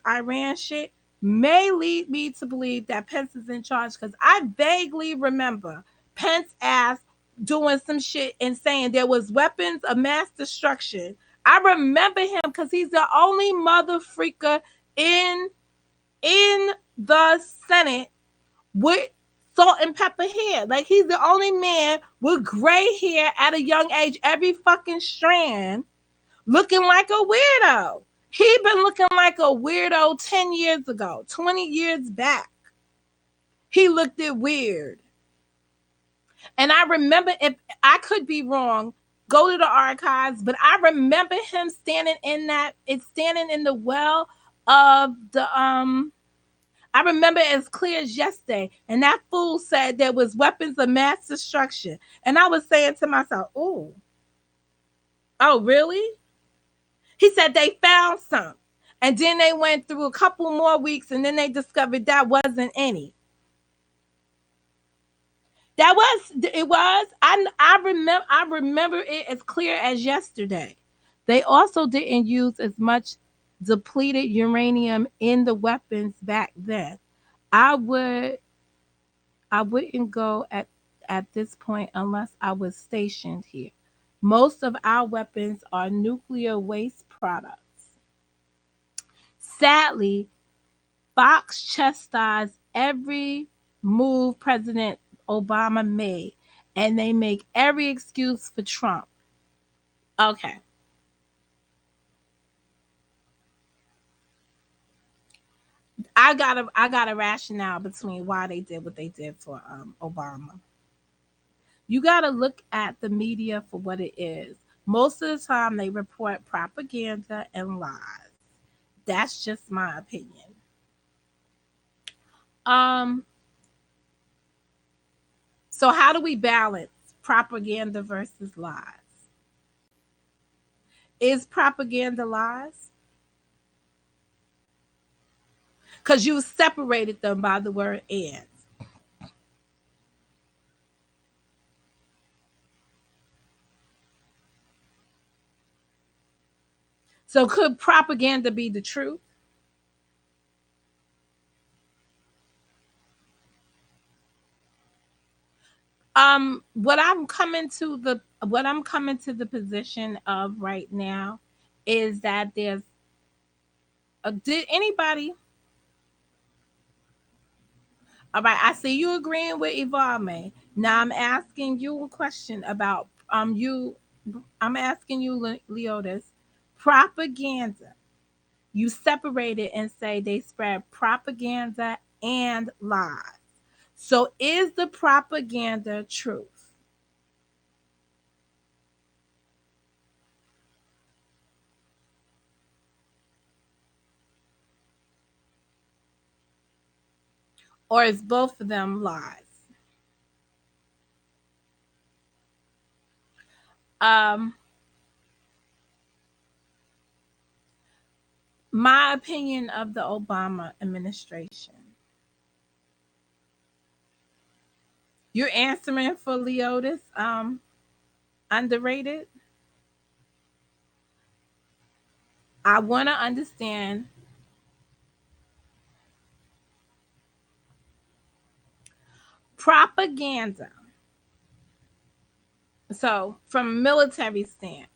A: Iran shit may lead me to believe that Pence is in charge, because I vaguely remember Pence ass doing some shit and saying there was weapons of mass destruction. I remember him because he's the only mother freaker in the Senate with salt and pepper hair. Like, he's the only man with gray hair at a young age, every fucking strand, looking like a weirdo. He been looking like a weirdo 10 years ago, 20 years back. He looked it weird. And I remember, if I could be wrong, go to the archives, but I remember him standing in the well of the I remember it as clear as yesterday. And that fool said there was weapons of mass destruction. And I was saying to myself, oh, really? He said they found some. And then they went through a couple more weeks and then they discovered that wasn't any. I remember it as clear as yesterday. They also didn't use as much depleted uranium in the weapons back then. I wouldn't go at this point unless I was stationed here. Most of our weapons are nuclear waste products. Sadly, Fox chastised every move President Obama made, and they make every excuse for Trump. Okay. I got a rationale between why they did what they did for Obama. You got to look at the media for what it is. Most of the time, they report propaganda and lies. That's just my opinion. Um, so how do we balance propaganda versus lies? Is propaganda lies? Because you separated them by the word "and." So could propaganda be the truth? What I'm coming to the position of right now is that did anybody, all right, I see you agreeing with Ivame. Now I'm asking you, Leotis, propaganda. You separate it and say they spread propaganda and lies. So is the propaganda truth? Or is both of them lies? Um, my opinion of the Obama administration. You're answering for Leotis. Underrated. I want to understand propaganda. So, from a military stance,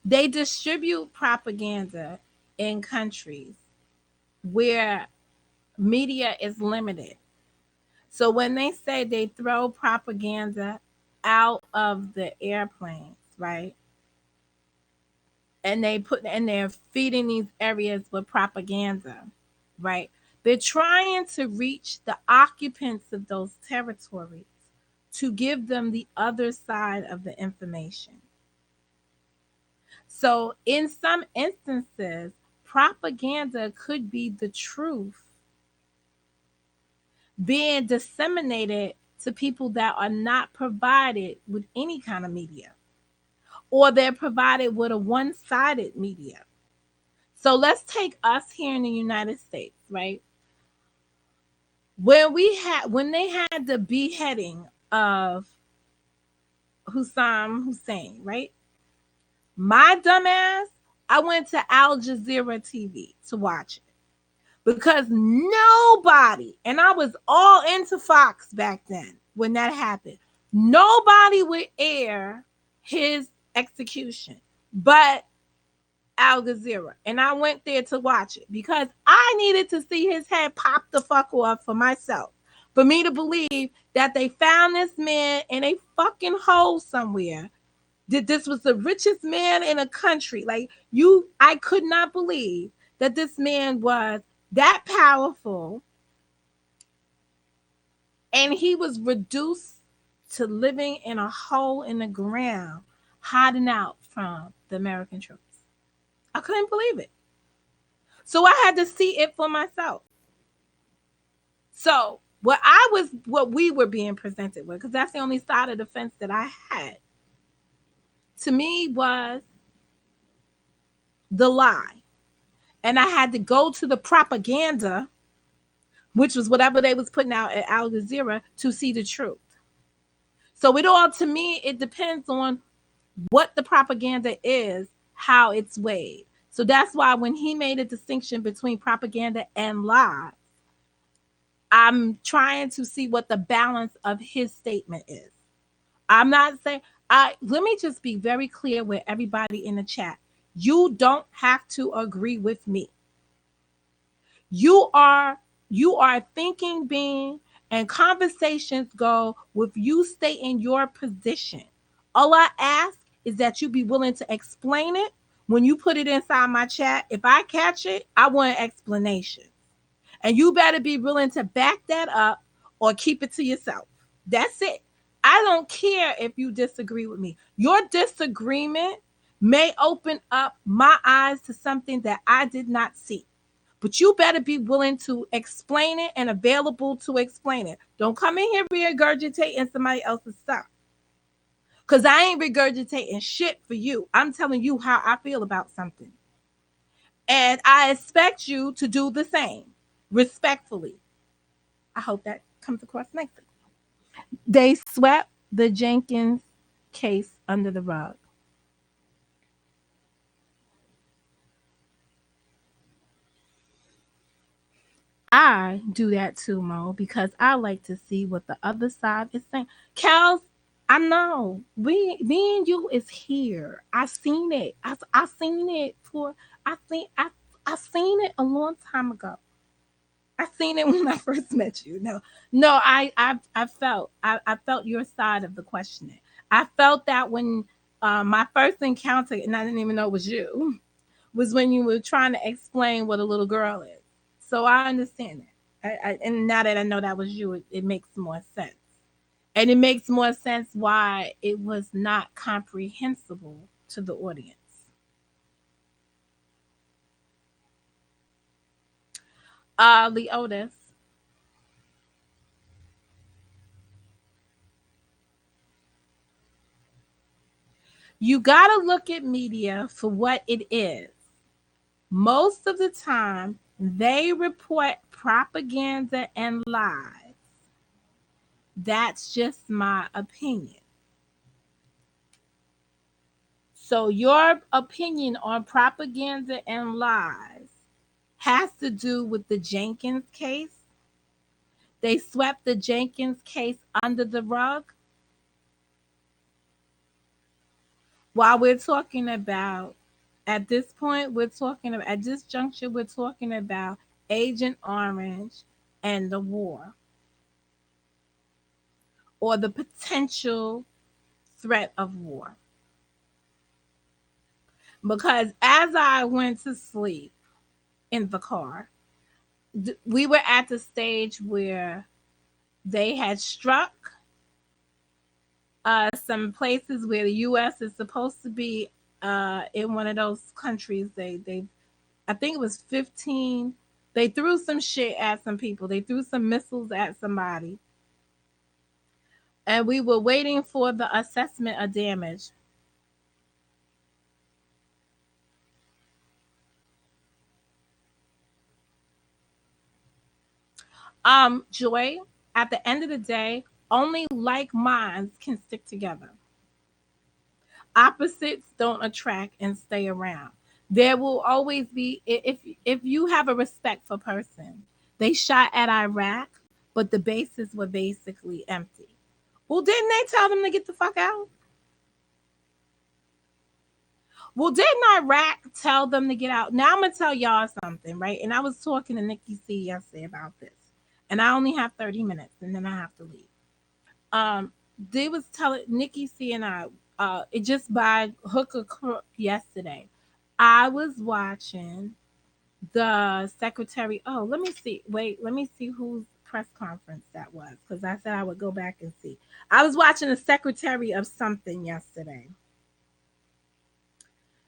A: they distribute propaganda in countries. where media is limited. So when they say they throw propaganda out of the airplanes, right? And they're feeding these areas with propaganda, right? They're trying to reach the occupants of those territories to give them the other side of the information. So in some instances, propaganda could be the truth being disseminated to people that are not provided with any kind of media, or they're provided with a one-sided media. So let's take us here in the United States, right? When they had the beheading of Hussein, right? My dumbass, I went to Al Jazeera TV to watch it because nobody, and I was all into Fox back then when that happened, nobody would air his execution but Al Jazeera. And I went there to watch it because I needed to see his head pop the fuck off for myself. For me to believe that they found this man in a fucking hole somewhere. That this was the richest man in a country. Like I could not believe that this man was that powerful and he was reduced to living in a hole in the ground, hiding out from the American troops. I couldn't believe it. So I had to see it for myself. So what we were being presented with, because that's the only side of the fence that I had, to me was the lie. And I had to go to the propaganda, which was whatever they was putting out at Al Jazeera, to see the truth. So to me, it depends on what the propaganda is, how it's weighed. So that's why when he made a distinction between propaganda and lies, I'm trying to see what the balance of his statement is. I'm not saying let me just be very clear with everybody in the chat. You don't have to agree with me. You are a thinking being, and conversations go with you stating your position. All I ask is that you be willing to explain it when you put it inside my chat. If I catch it, I want an explanation. And you better be willing to back that up or keep it to yourself. That's it. I don't care if you disagree with me. Your disagreement may open up my eyes to something that I did not see. But you better be willing to explain it and available to explain it. Don't come in here regurgitating somebody else's stuff. Because I ain't regurgitating shit for you. I'm telling you how I feel about something. And I expect you to do the same respectfully. I hope that comes across nicely. They swept the Jenkins case under the rug. I do that too, Mo, because I like to see what the other side is saying. Kels, I know me and you is here. I seen it. I seen it for I seen it a long time ago. I seen it when I first met you. No, I felt your side of the questioning. I felt that when my first encounter, and I didn't even know it was you, was when you were trying to explain what a little girl is. So I understand that. And now that I know that was you, it makes more sense. And it makes more sense why it was not comprehensible to the audience. Leotis, you got to look at media for what it is. Most of the time, they report propaganda and lies. That's just my opinion. So, your opinion on propaganda and lies has to do with the Jenkins case. They swept the Jenkins case under the rug. While we're talking about, at this point, we're talking about, at this juncture, we're talking about Agent Orange and the war, or the potential threat of war. Because as I went to sleep in the car, we were at the stage where they had struck some places where the U.S. is supposed to be in one of those countries. They I think it was 15. They threw some shit at some people. They threw some missiles at somebody, and we were waiting for the assessment of damage. Joy, at the end of the day, only like minds can stick together. Opposites don't attract and stay around. There will always be, if you have a respect for person, they shot at Iraq, but the bases were basically empty. Well, didn't they tell them to get the fuck out? Well, didn't Iraq tell them to get out? Now I'm gonna tell y'all something, right? And I was talking to Nikki C yesterday about this, and I only have 30 minutes, and then I have to leave. Um, they was telling Nikki C and I, it just by hook or crook yesterday. I was watching the secretary. Oh, let me see. Wait, let me see whose press conference that was, because I said I would go back and see. I was watching the secretary of something yesterday.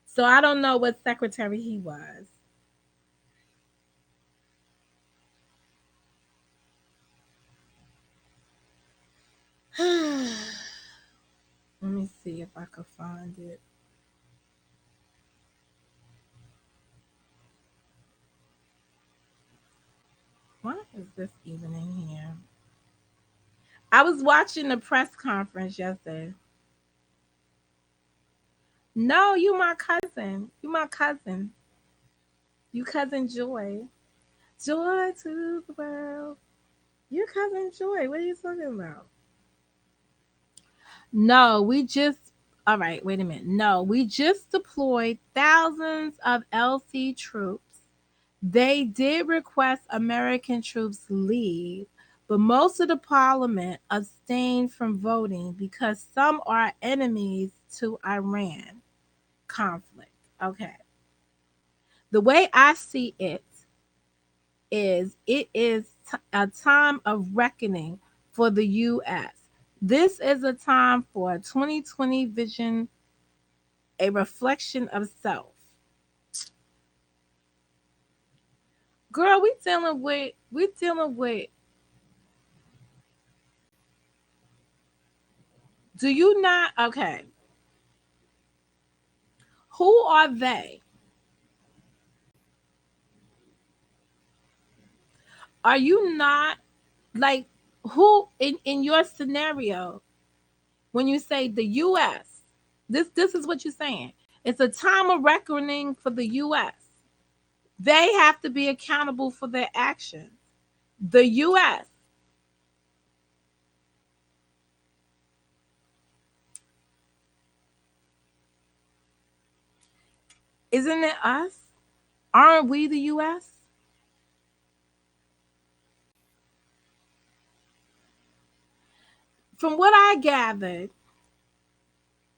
A: So I don't know what secretary he was. Let me see if I could find it. Why is this even in here? I was watching the press conference yesterday. No, you my cousin. You my cousin. You cousin Joy. Joy to the world. You cousin Joy. What are you talking about? No, we just all right, wait a minute. No, we just deployed thousands of LC troops. They did request American troops leave, but most of the parliament abstained from voting because some are enemies to Iran conflict. Okay. The way I see it is a time of reckoning for the US. This is a time for a 2020 vision, a reflection of self. Girl, we dealing with do you not okay. Who are they? Are you not like who in your scenario when you say the US? This is what you're saying. It's a time of reckoning for the US. They have to be accountable for their actions. The US, isn't it us? Aren't we the US? From what I gathered,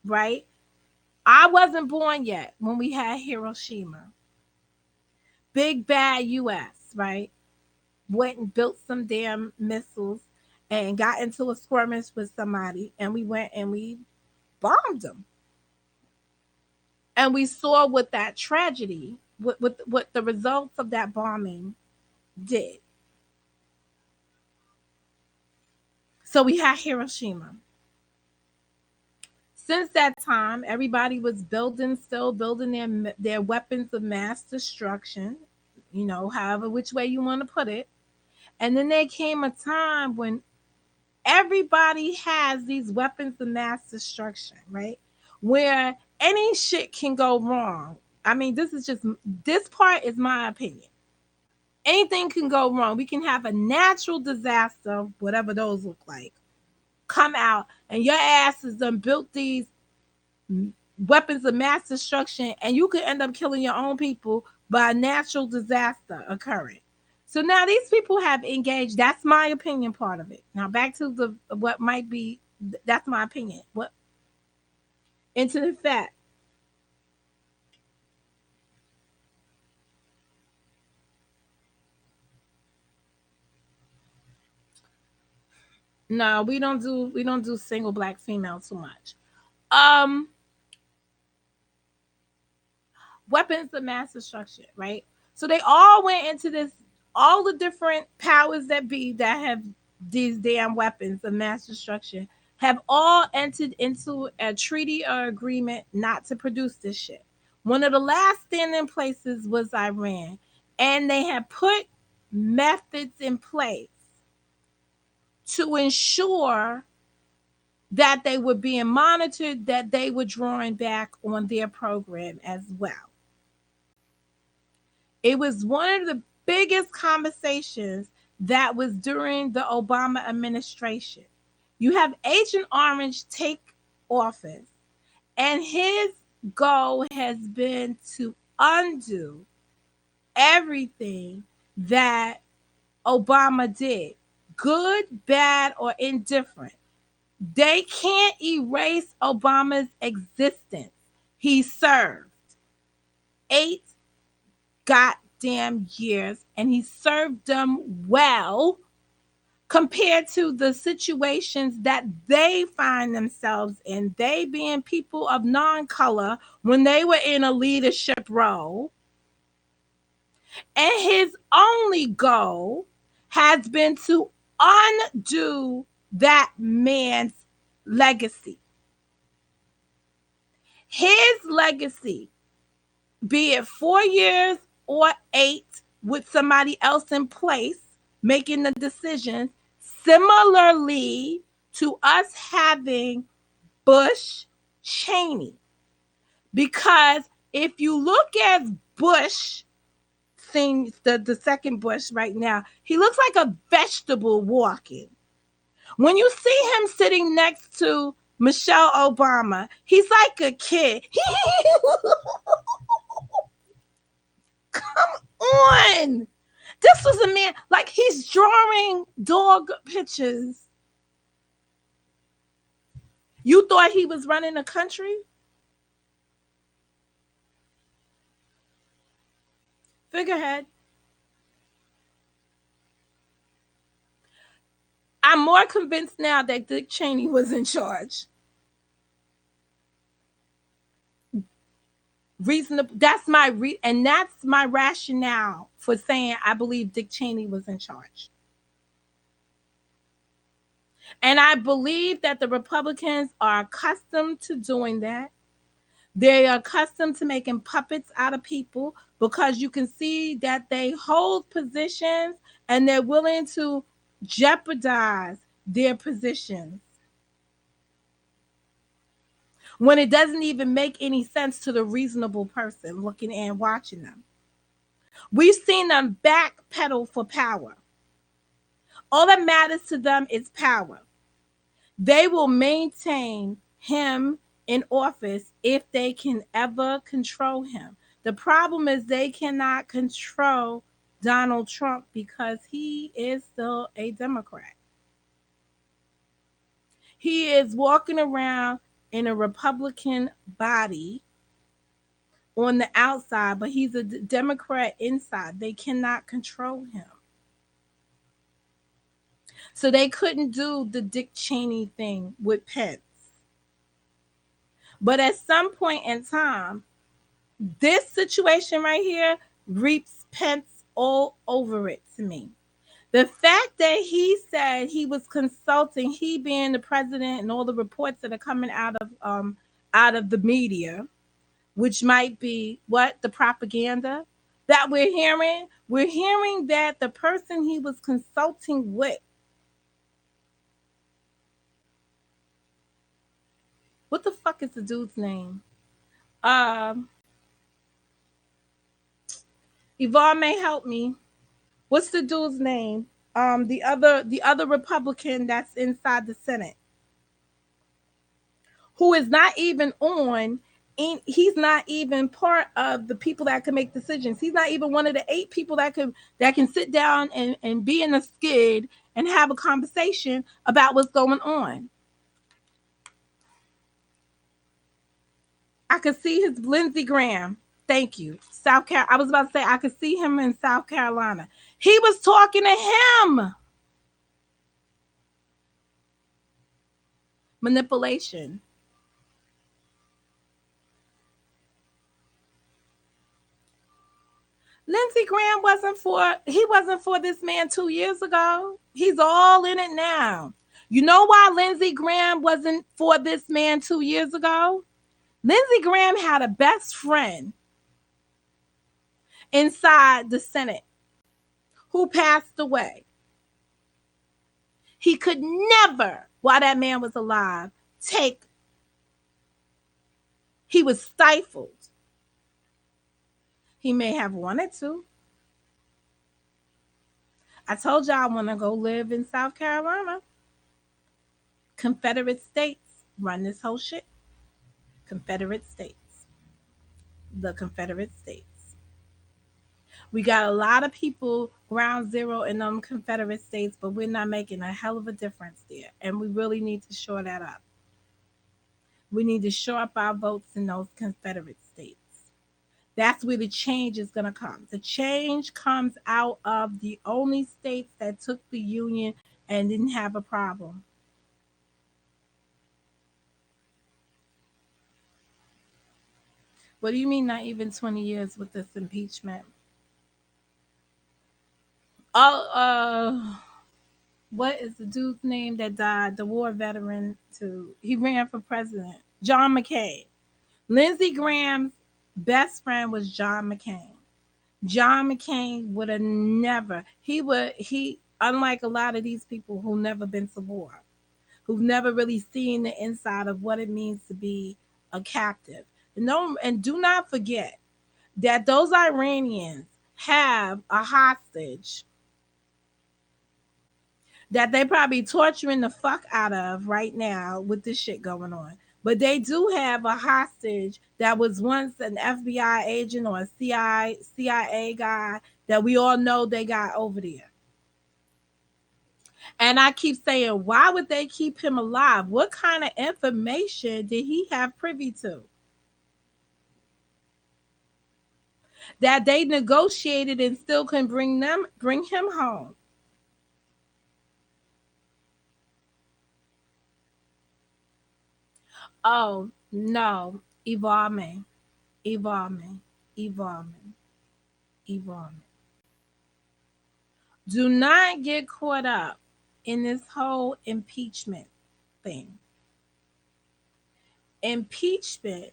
A: right? I wasn't born yet when we had Hiroshima. Big bad US, right? Went and built some damn missiles and got into a skirmish with somebody, and we went and we bombed them. And we saw what that tragedy, what the results of that bombing did. So we had Hiroshima. Since that time, everybody was still building their weapons of mass destruction, however which way you want to put it. And then there came a time when everybody has these weapons of mass destruction, right? Where any shit can go wrong. I mean, this part is my opinion. Anything can go wrong. We can have a natural disaster, whatever those look like, come out, and your ass has done built these weapons of mass destruction, and you could end up killing your own people by a natural disaster occurring. So now these people have engaged. That's my opinion part of it. Now back to the what might be that's my opinion. What into the fact. No, we don't do single black female too much. Um Weapons of mass destruction, right? So they all went into this, all the different powers that be that have these damn weapons of mass destruction have all entered into a treaty or agreement not to produce this shit. One of the last standing places was Iran, and they had put methods in place to ensure that they were being monitored, that they were drawing back on their program as well. It was one of the biggest conversations that was during the Obama administration. You have Agent Orange take office, and his goal has been to undo everything that Obama did, good, bad, or indifferent. They can't erase Obama's existence. He served 8 goddamn years, and he served them well compared to the situations that they find themselves in, they being people of non-color when they were in a leadership role. And his only goal has been to undo that man's legacy. His legacy, be it 4 years or 8, with somebody else in place making the decisions, similarly to us having Bush Cheney. Because if you look at Bush, thing, the second Bush right now, he looks like a vegetable walking. When you see him sitting next to Michelle Obama, he's like a kid. Come on. This was a man, like he's drawing dog pictures. You thought he was running a country? Figurehead. I'm more convinced now that Dick Cheney was in charge. Reasonable. And that's my rationale for saying I believe Dick Cheney was in charge. And I believe that the Republicans are accustomed to doing that. They are accustomed to making puppets out of people because you can see that they hold positions and they're willing to jeopardize their positions when it doesn't even make any sense to the reasonable person looking and watching them. We've seen them backpedal for power. All that matters to them is power. They will maintain him in office if they can ever control him. The problem is they cannot control Donald Trump because he is still a Democrat. He is walking around in a Republican body on the outside, but he's a Democrat inside. They cannot control him. So they couldn't do the Dick Cheney thing with Pence. But at some point in time, this situation right here reaps Pence all over it to me. The fact that he said he was consulting, he being the president, and all the reports that are coming out of the media, which might be what the propaganda that we're hearing that the person he was consulting with, what the fuck is the dude's name? Um, Yvonne may help me. What's the dude's name? The other Republican that's inside the Senate, who is not even on he's not even part of the people that can make decisions. He's not even one of the 8 people that can sit down and be in a skid and have a conversation about what's going on. I could see his Lindsey Graham. Thank you. South Carolina. I was about to say I could see him in South Carolina. He was talking to him. Manipulation. Lindsey Graham wasn't for this man 2 years ago. He's all in it now. You know why Lindsey Graham wasn't for this man 2 years ago? Lindsey Graham had a best friend inside the Senate who passed away. He could never, while that man was alive, he was stifled. He may have wanted to. I told y'all I want to go live in South Carolina. Confederate states run this whole shit. Confederate states. The Confederate states. We got a lot of people ground zero in them Confederate states, but we're not making a hell of a difference there. And we really need to shore that up. We need to shore up our votes in those Confederate states. That's where the change is going to come. The change comes out of the only states that took the Union and didn't have a problem. What do you mean not even 20 years with this impeachment? Oh, what is the dude's name that died? The war veteran too. He ran for president. John McCain. Lindsey Graham's best friend was John McCain. John McCain would have never, he, unlike a lot of these people who never been to war, who've never really seen the inside of what it means to be a captive. No, and do not forget that those Iranians have a hostage that they probably torturing the fuck out of right now with this shit going on. But they do have a hostage that was once an FBI agent or a CIA guy that we all know they got over there. And I keep saying, why would they keep him alive? What kind of information did he have privy to? That they negotiated and still can bring him home. Oh no, evolve me, evolve me, evolve me, evolve me. Do not get caught up in this whole impeachment thing. Impeachment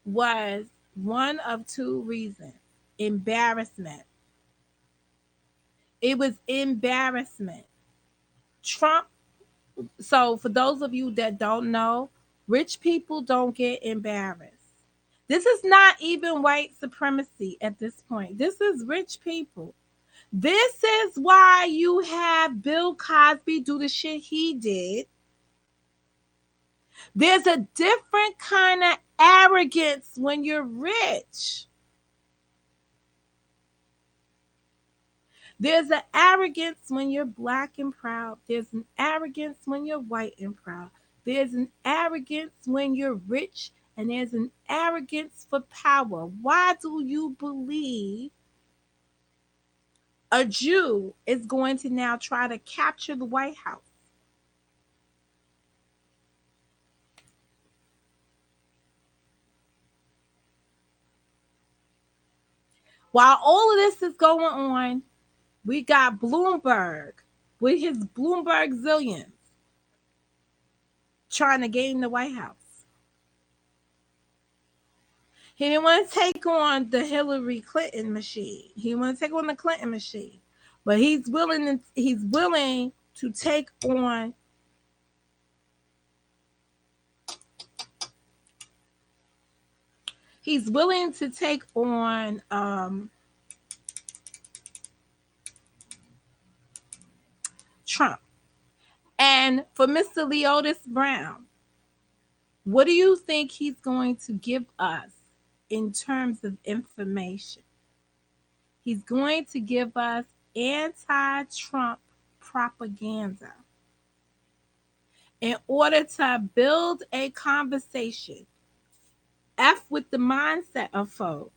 A: was one of 2 reasons. Embarrassment. It was embarrassment. Trump, so for those of you that don't know, rich people don't get embarrassed. This is not even white supremacy at this point. This is rich people. This is why you have Bill Cosby do the shit he did. There's a different kind of arrogance when you're rich. There's an arrogance when you're black and proud. There's an arrogance when you're white and proud. There's an arrogance when you're rich, and there's an arrogance for power. Why do you believe a Jew is going to now try to capture the White House? While all of this is going on, we got Bloomberg with his Bloomberg zillions trying to gain the White House. He didn't want to take on the Hillary Clinton machine. He didn't want to take on the Clinton machine. But he's willing to take on Trump. And for Mr. Leotis Brown, What do you think he's going to give us in terms of information? He's going to give us anti-Trump propaganda in order to build a conversation. F with the mindset of folk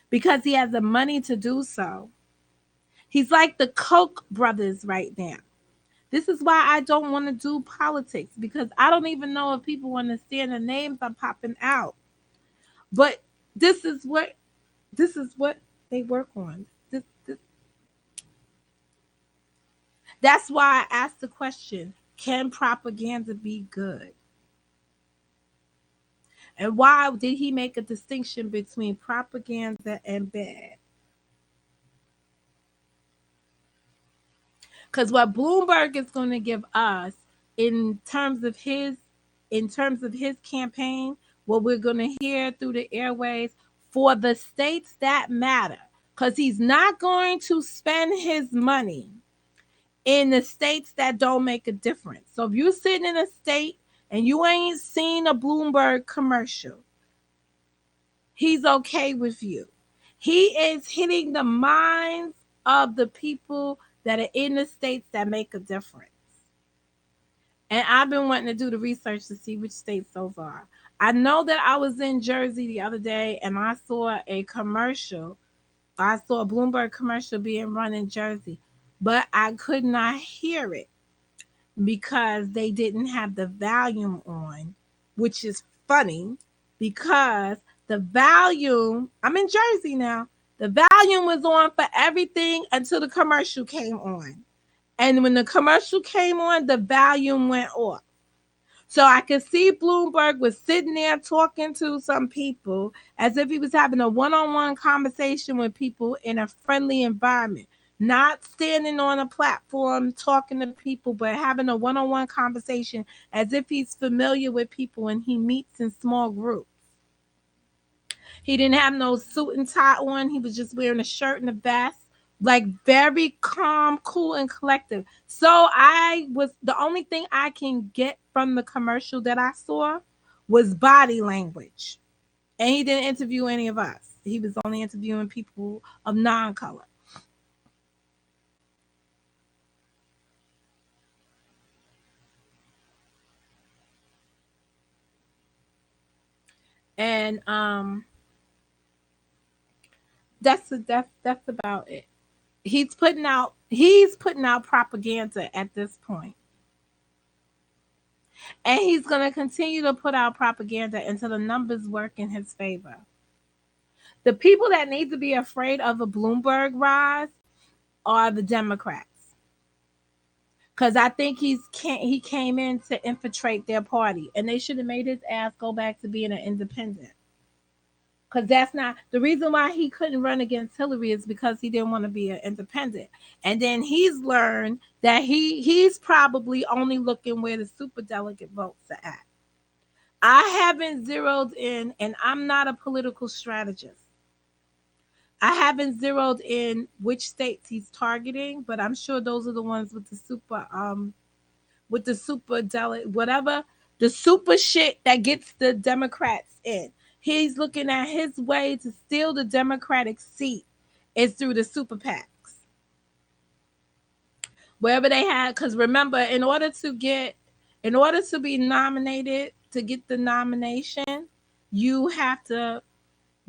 A: because he has the money to do so. He's like the Koch brothers right now. This is why I don't want to do politics because I don't even know if people understand the names I'm popping out. But this is what they work on. That's why I asked the question, can propaganda be good? And why did he make a distinction between propaganda and bad? Because what Bloomberg is going to give us in terms of his campaign, what we're going to hear through the airways for the states that matter, because he's not going to spend his money in the states that don't make a difference. So if you're sitting in a state and you ain't seen a Bloomberg commercial, he's okay with you. He is hitting the minds of the people that are in the states that make a difference. And I've been wanting to do the research to see which states so far. I know that I was in Jersey the other day and I saw a commercial. I saw a Bloomberg commercial being run in Jersey, but I could not hear it because they didn't have the volume on, which is funny because the volume, I'm in Jersey now, the volume was on for everything until the commercial came on. And when the commercial came on, the volume went off. So I could see Bloomberg was sitting there talking to some people as if he was having a one-on-one conversation with people in a friendly environment, not standing on a platform talking to people, but having a one-on-one conversation as if he's familiar with people and he meets in small groups. He didn't have no suit and tie on. He was just wearing a shirt and a vest, like very calm, cool, and collective. So the only thing I can get from the commercial that I saw was body language. And he didn't interview any of us. He was only interviewing people of non-color. And that's about it. He's putting out propaganda at this point. And he's going to continue to put out propaganda until the numbers work in his favor. The people that need to be afraid of a Bloomberg rise are the Democrats. Because I think he came in to infiltrate their party, and they should have made his ass go back to being an independent. Because that's not the reason why he couldn't run against Hillary is because he didn't want to be an independent. And then he's learned that he's probably only looking where the super delegate votes are at. I haven't zeroed in, and I'm not a political strategist. I haven't zeroed in which states he's targeting, but I'm sure those are the ones with the super delegate, whatever, the super shit that gets the Democrats in. He's looking at his way to steal the Democratic seat is through the super PACs. Wherever they had, because remember, in order to be nominated, to get the nomination, you have to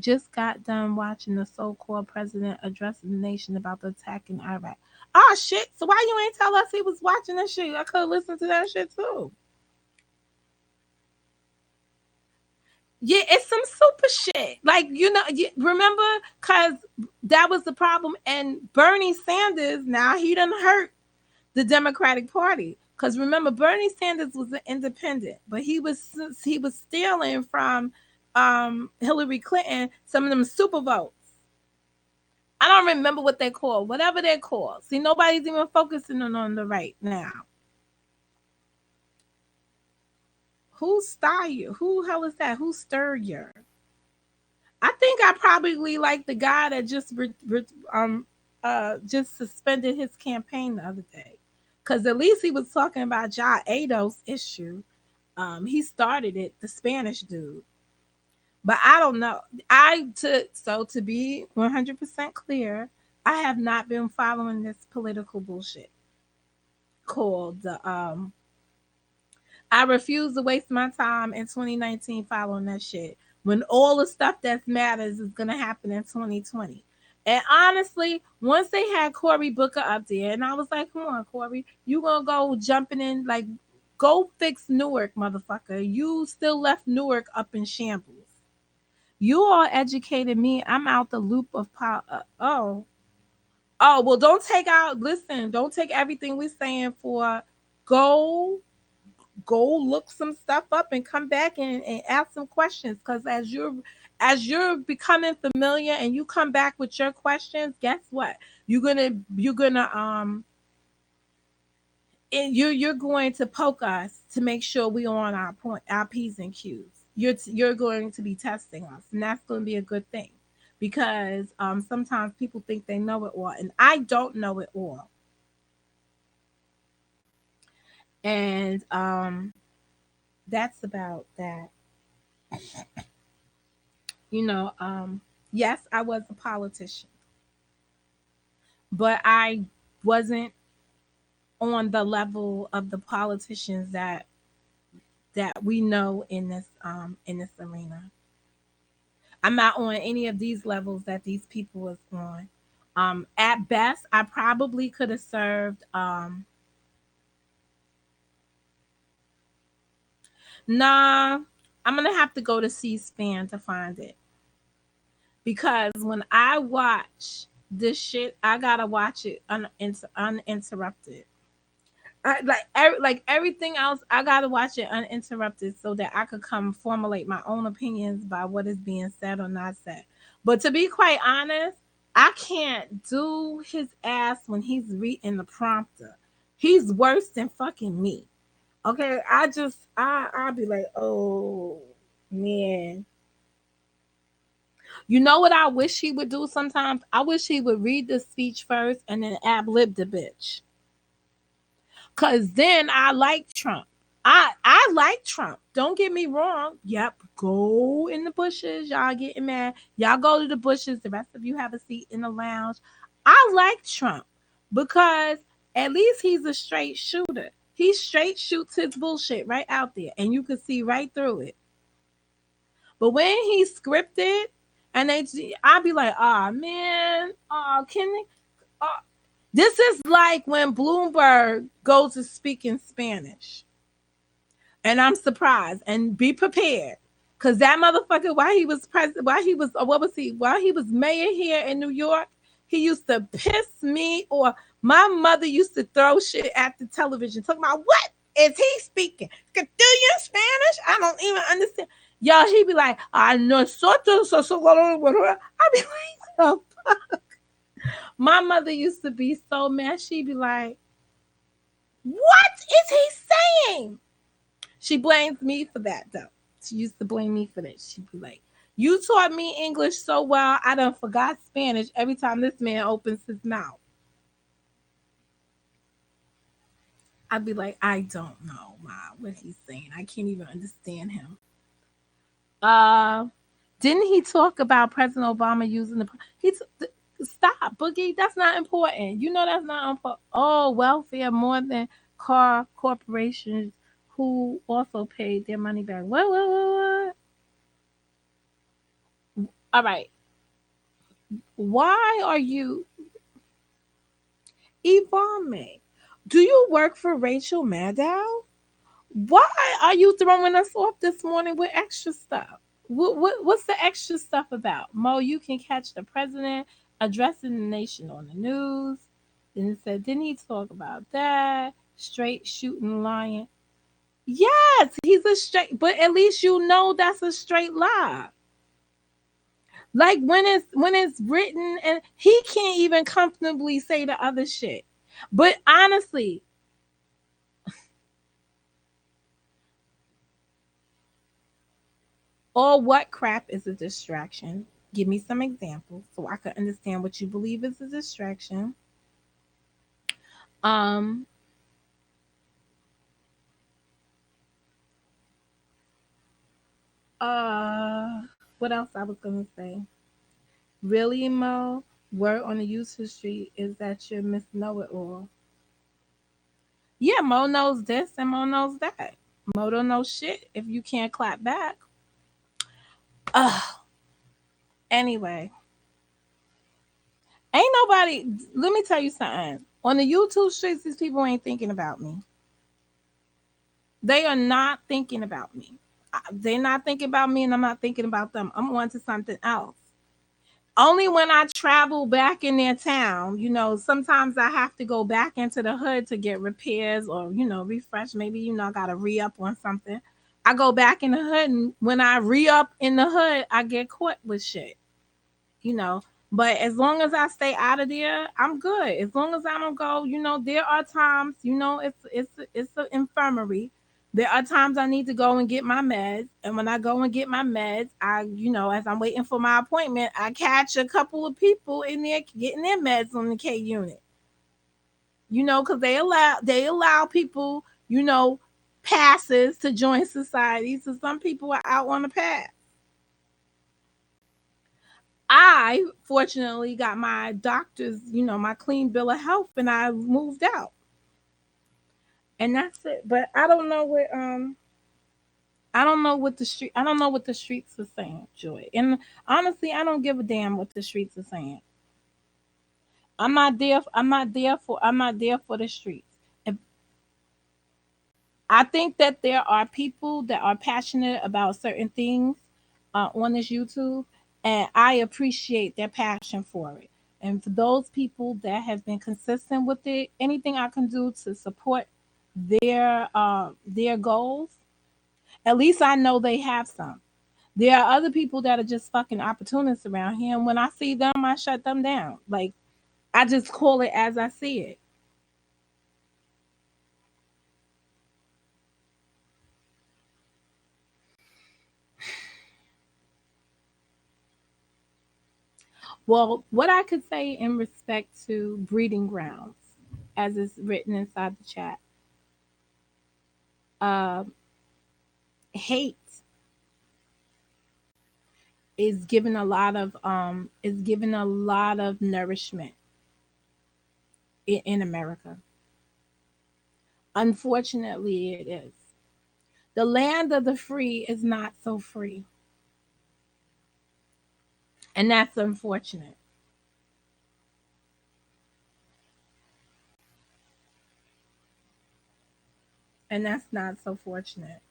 A: just got done watching the so-called president addressing the nation about the attack in Iraq. Oh shit! So why you ain't tell us he was watching that shit? I could have listened to that shit too. Yeah, it's some super shit. Like remember, cause that was the problem. And Bernie Sanders now he done hurt the Democratic Party. Cause remember, Bernie Sanders was an independent, but he was stealing from Hillary Clinton some of them super votes. I don't remember what they call, whatever they're called. See, nobody's even focusing on the right now. Who star you? Who hell is that? Who stir you? I think I probably like the guy that just suspended his campaign the other day, because at least he was talking about Ja Ado's issue. He started it, the Spanish dude. But I don't know. To be 100% clear, I have not been following this political bullshit called the I refuse to waste my time in 2019 following that shit when all the stuff that matters is gonna happen in 2020. And honestly, once they had Cory Booker up there, and I was like, "Come on, Cory, you gonna go jumping in like, go fix Newark, motherfucker. You still left Newark up in shambles. You all educated me. I'm out the loop of power. Oh, well, don't take out. Listen, don't take everything we're saying for. Go go look some stuff up and come back and ask some questions, because as you're becoming familiar and you come back with your questions, guess what, you're gonna you're going to poke us to make sure we on our point, our p's and q's. You're going to be testing us, and that's going to be a good thing, because sometimes people think they know it all, and I don't know it all. And that's about that. Yes, I was a politician, but I wasn't on the level of the politicians that we know in this arena. I'm not on any of these levels that these people was on. At best, I probably could have served. Nah, I'm gonna have to go to C-SPAN to find it, because when I watch this shit, I gotta watch it uninterrupted. Like everything else, I gotta watch it uninterrupted so that I could come formulate my own opinions by what is being said or not said. But to be quite honest, I can't do his ass when he's reading the prompter. He's worse than fucking me. Okay, I'll be like, oh man. You know what I wish he would do sometimes? I wish he would read the speech first and then ad lib the bitch. Cause then I like Trump. I like Trump. Don't get me wrong. Yep, go in the bushes. Y'all getting mad. Y'all go to the bushes. The rest of you have a seat in the lounge. I like Trump because at least he's a straight shooter. He straight shoots his bullshit right out there, and you can see right through it. But when he's scripted, and I'll be like, oh man, oh can they? Oh. This is like when Bloomberg goes to speak in Spanish. And I'm surprised. And be prepared. Cause that motherfucker, while he was president, while he was what was he? While he was mayor here in New York, he used to piss me or my mother used to throw shit at the television, talking about what is he speaking? Do you Spanish? I don't even understand. Y'all, he be like, I know so I be like, oh. My mother used to be so mad. She'd be like, what is he saying? She blames me for that though. She used to blame me for that. She'd be like, you taught me English so well, I done forgot Spanish every time this man opens his mouth. I'd be like, I don't know, Ma, what he's saying. I can't even understand him. Uh didn't he talk about President Obama using the stop, Boogie? That's not important. You know that's not important. Oh, welfare more than car corporations who also paid their money back. What? All right. Why are you Ivame? Do you work for Rachel Maddow? Why are you throwing us off this morning with extra stuff? What's the extra stuff about? Mo, you can catch the president addressing the nation on the news. Then it said, didn't he talk about that? Straight shooting lion. Yes, he's a straight, but at least you know that's a straight lie. Like when it's written, and he can't even comfortably say the other shit. But honestly, all what crap is a distraction? Give me some examples so I can understand what you believe is a distraction. Um, What else I was gonna say? Really, Mo? Word on the YouTube street is that you're Miss Know It All. Yeah, Mo knows this and Mo knows that. Mo don't know shit if you can't clap back. Ugh. Anyway, ain't nobody. Let me tell you something. On the YouTube streets, these people ain't thinking about me. They are not thinking about me. They're not thinking about me, and I'm not thinking about them. I'm on to something else. Only when I travel back in their town, sometimes I have to go back into the hood to get repairs or, refresh. Maybe, I got to re up on something. I go back in the hood, and when I re up in the hood, I get caught with shit, you know. But as long as I stay out of there, I'm good. As long as I don't go, there are times, it's an infirmary. There are times I need to go and get my meds, and when I go and get my meds, as I'm waiting for my appointment, I catch a couple of people in there getting their meds on the K unit. Because they allow people, passes to join society. So some people are out on the pass. I fortunately got my doctor's, my clean bill of health, and I moved out. And that's it. But I don't know what the streets are saying, Joy. And honestly, I don't give a damn what the streets are saying. I'm not there for the streets. If, I think that there are people that are passionate about certain things on this YouTube, and I appreciate their passion for it. And for those people that have been consistent with it, anything I can do to support their goals, at least I know they have some. There are other people that are just fucking opportunists around here, and when I see them, I shut them down. Like I just call it as I see it. Well, what I could say in respect to breeding grounds, as is written inside the chat, uh, hate is given a lot of nourishment in America. Unfortunately, it is. The land of the free is not so free, and that's unfortunate. And that's not so fortunate.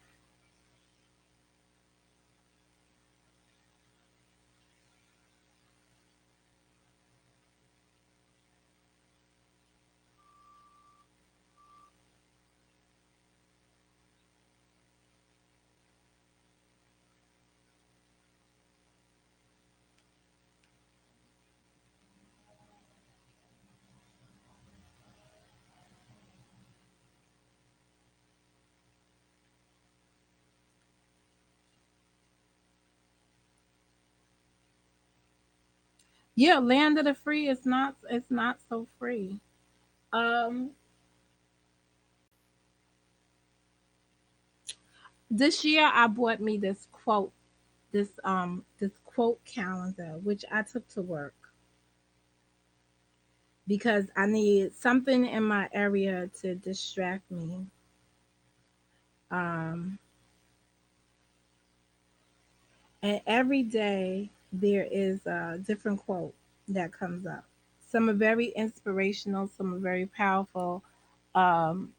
A: Yeah, land of the free is not. It's not so free. Um, this year I bought me this quote calendar, which I took to work because I needed something in my area to distract me. Um, and every day there is a different quote that comes up. Some are very inspirational, some are very powerful, um,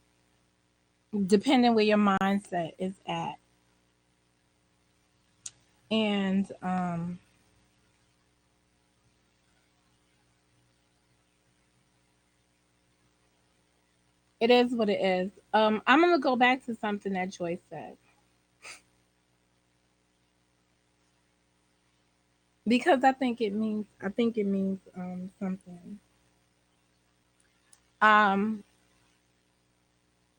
A: depending where your mindset is at. And it is what it is. I'm gonna go back to something that Joyce said because I think it means something. Um,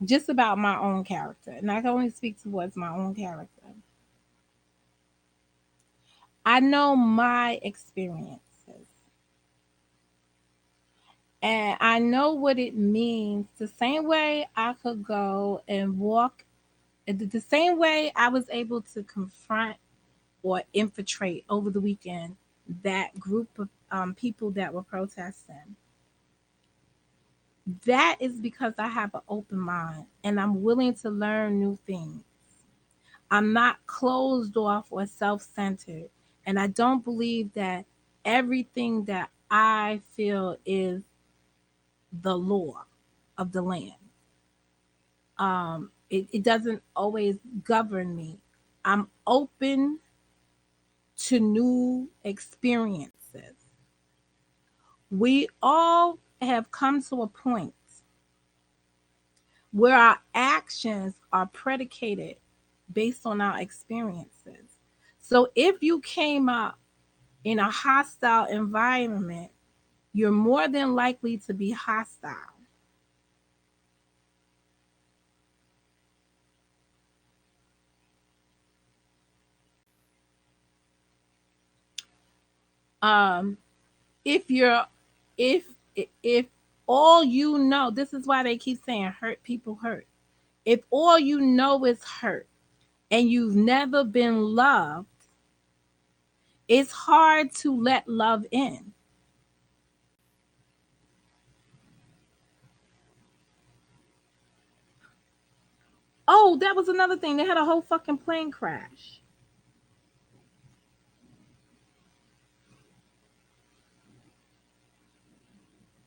A: just about my own character, and I can only speak towards my own character. I know my experiences, and I know what it means. The same way I could go and walk, the same way I was able to confront. or infiltrate over the weekend that group of people that were protesting. That is because I have an open mind and I'm willing to learn new things. I'm not closed off or self centered. And I don't believe that everything that I feel is the law of the land. It doesn't always govern me. I'm open to new experiences. We all have come to a point where our actions are predicated based on our experiences. So if you came up in a hostile environment, you're more than likely to be hostile. Um, if you're if if all you know, this is why they keep saying hurt people hurt. If all you know is hurt and you've never been loved, it's hard to let love in. Oh, that was another thing. They had a whole fucking plane crash.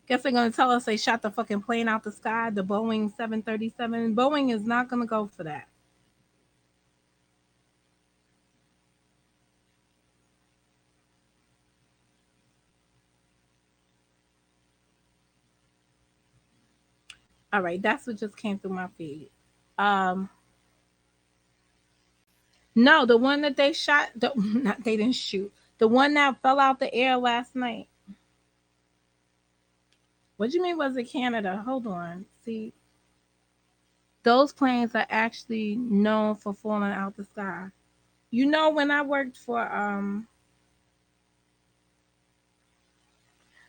A: Guess they're gonna tell us they shot the fucking plane out the sky, the Boeing 737. Boeing is not gonna go for that. All right, that's what just came through my feed. Um, no, the one that they shot, not they didn't shoot. The one that fell out the air last night. What do you mean was it Canada? Hold on. See, those planes are actually known for falling out the sky. You know, when I worked for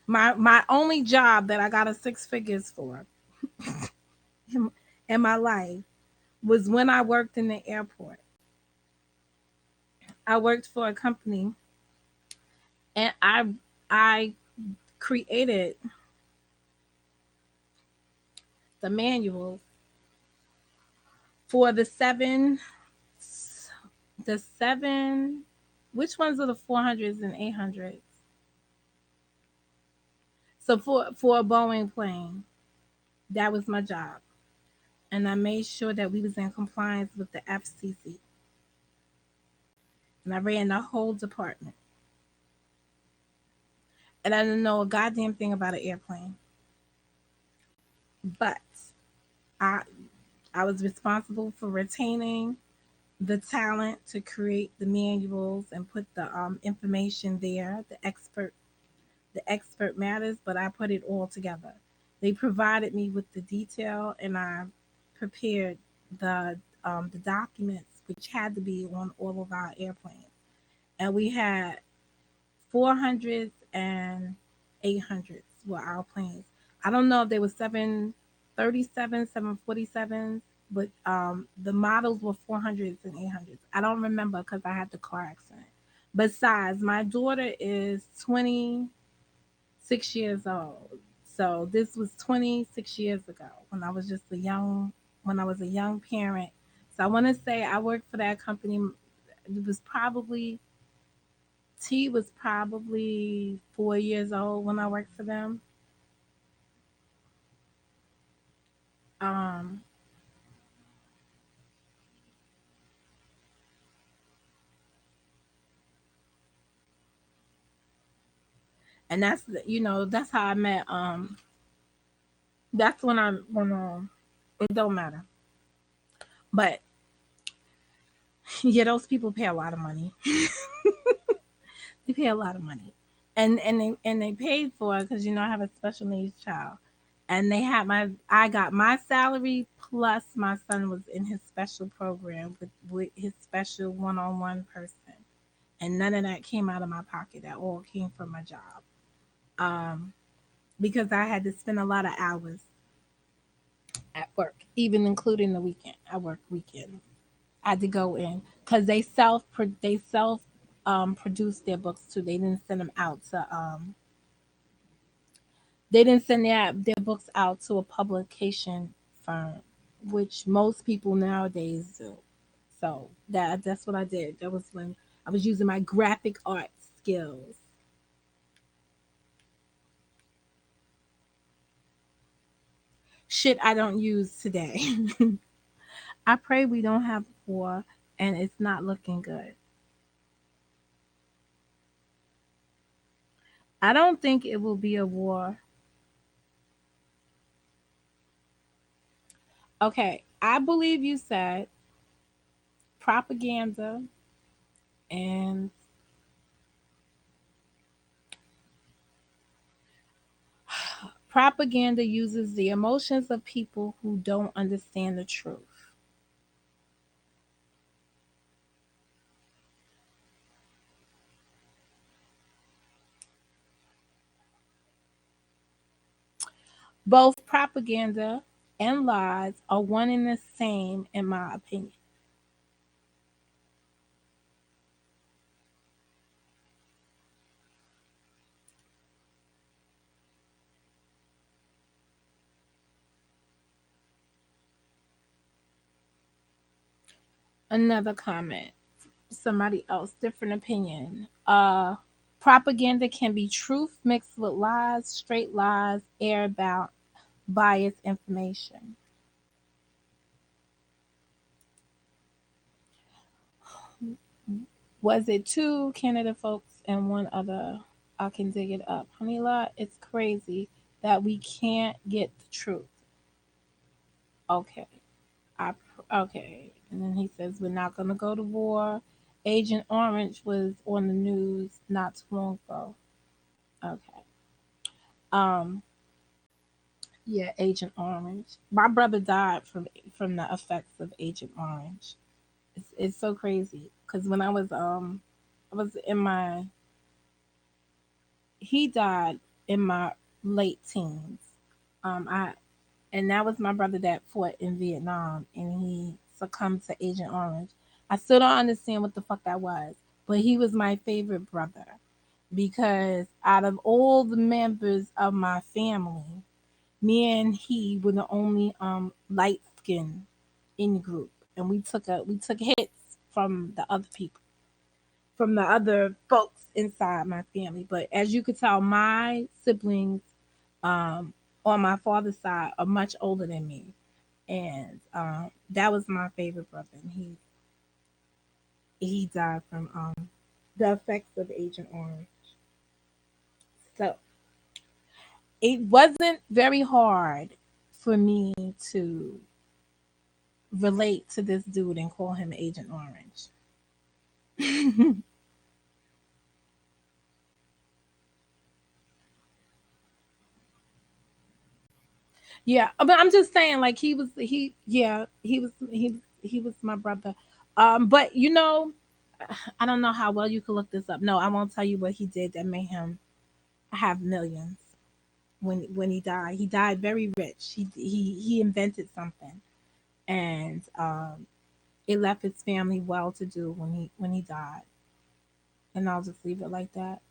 A: my only job that I got a six figures for in my life was when I worked in the airport. I worked for a company and I created the manuals for the seven which ones are the 400s and 800s. So for a Boeing plane, that was my job. And I made sure that we was in compliance with the FCC. And I ran the whole department. And I didn't know a goddamn thing about an airplane. But I I was responsible for retaining the talent to create the manuals and put the information there, the expert matters, but I put it all together. They provided me with the detail, and I prepared the documents, which had to be on all of our airplanes. And we had 400s and 800s were our planes. I don't know if they were 737, 747s, but the models were 400s and 800s. I don't remember because I had the car accident. Besides, my daughter is 26 years old. So this was 26 years ago when I was a young parent. So I want to say I worked for that company. It was probably T was probably 4 years old when I worked for them. Um, and that's how I met. That's when it don't matter, but yeah, those people pay a lot of money. They pay a lot of money, and they paid for it because I have a special needs child, and I got my salary plus my son was in his special program with his special one-on-one person, and none of that came out of my pocket. That all came from my job, um, because I had to spend a lot of hours at work, even including the weekend. I work weekends. I had to go in because they self produced their books too. They didn't send them out to they didn't send their books out to a publication firm, which most people nowadays do. So that's what I did. That was when I was using my graphic art skills. Shit I don't use today. I pray we don't have war and it's not looking good. I don't think it will be a war. Okay, I believe you said propaganda and propaganda uses the emotions of people who don't understand the truth. Both propaganda and lies are one and the same, in my opinion. Another comment, somebody else, different opinion. Propaganda can be truth mixed with lies, straight lies, air about biased information. Was it two Canada folks and one other? I can dig it up. Honey lot, it's crazy that we can't get the truth. Okay. I okay. And then he says we're not gonna go to war. Agent Orange was on the news not too long ago. Okay. Um, yeah, Agent Orange. My brother died from the effects of Agent Orange. It's so crazy because when I was in my he died in my late teens. I and that was my brother that fought in Vietnam and he succumbed to Agent Orange. I still don't understand what the fuck that was, but he was my favorite brother because out of all the members of my family, me and he were the only light skin in the group, and we took hits from the other people, from the other folks inside my family. But as you could tell, my siblings um, on my father's side are much older than me, and that was my favorite brother. And he died from the effects of Agent Orange. So it wasn't very hard for me to relate to this dude and call him Agent Orange. Yeah, but I'm just saying, like he was my brother. But I don't know how well you could look this up. No, I won't tell you what he did that made him have millions when he died. He died very rich. He invented something, and it left his family well to do when he died. And I'll just leave it like that.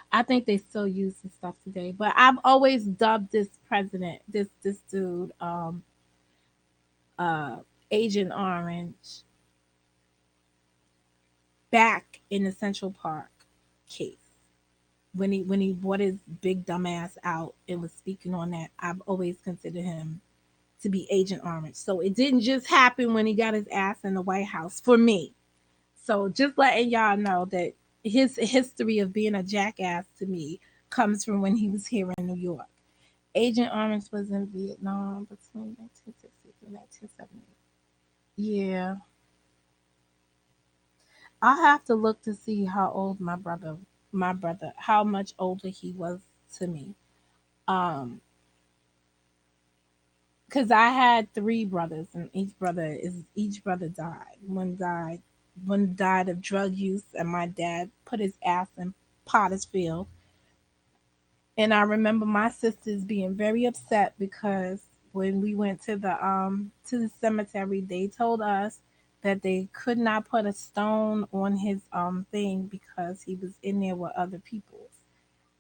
A: I think they still use this stuff today, but I've always dubbed this president, this dude, uh, Agent Orange, back in the Central Park case when he brought his big dumbass out and was speaking on that. I've always considered him to be Agent Orange. So it didn't just happen when he got his ass in the White House for me. So just letting y'all know that his history of being a jackass to me comes from when he was here in New York. Agent Orange was in Vietnam between 1960 and 1970. Yeah, I'll have to look to see how old my brother, how much older he was to me. Um, because I had three brothers, and each brother died. One died of drug use, and my dad put his ass in Pottersfield. And I remember my sisters being very upset because when we went to the cemetery, they told us that they could not put a stone on his thing because he was in there with other people.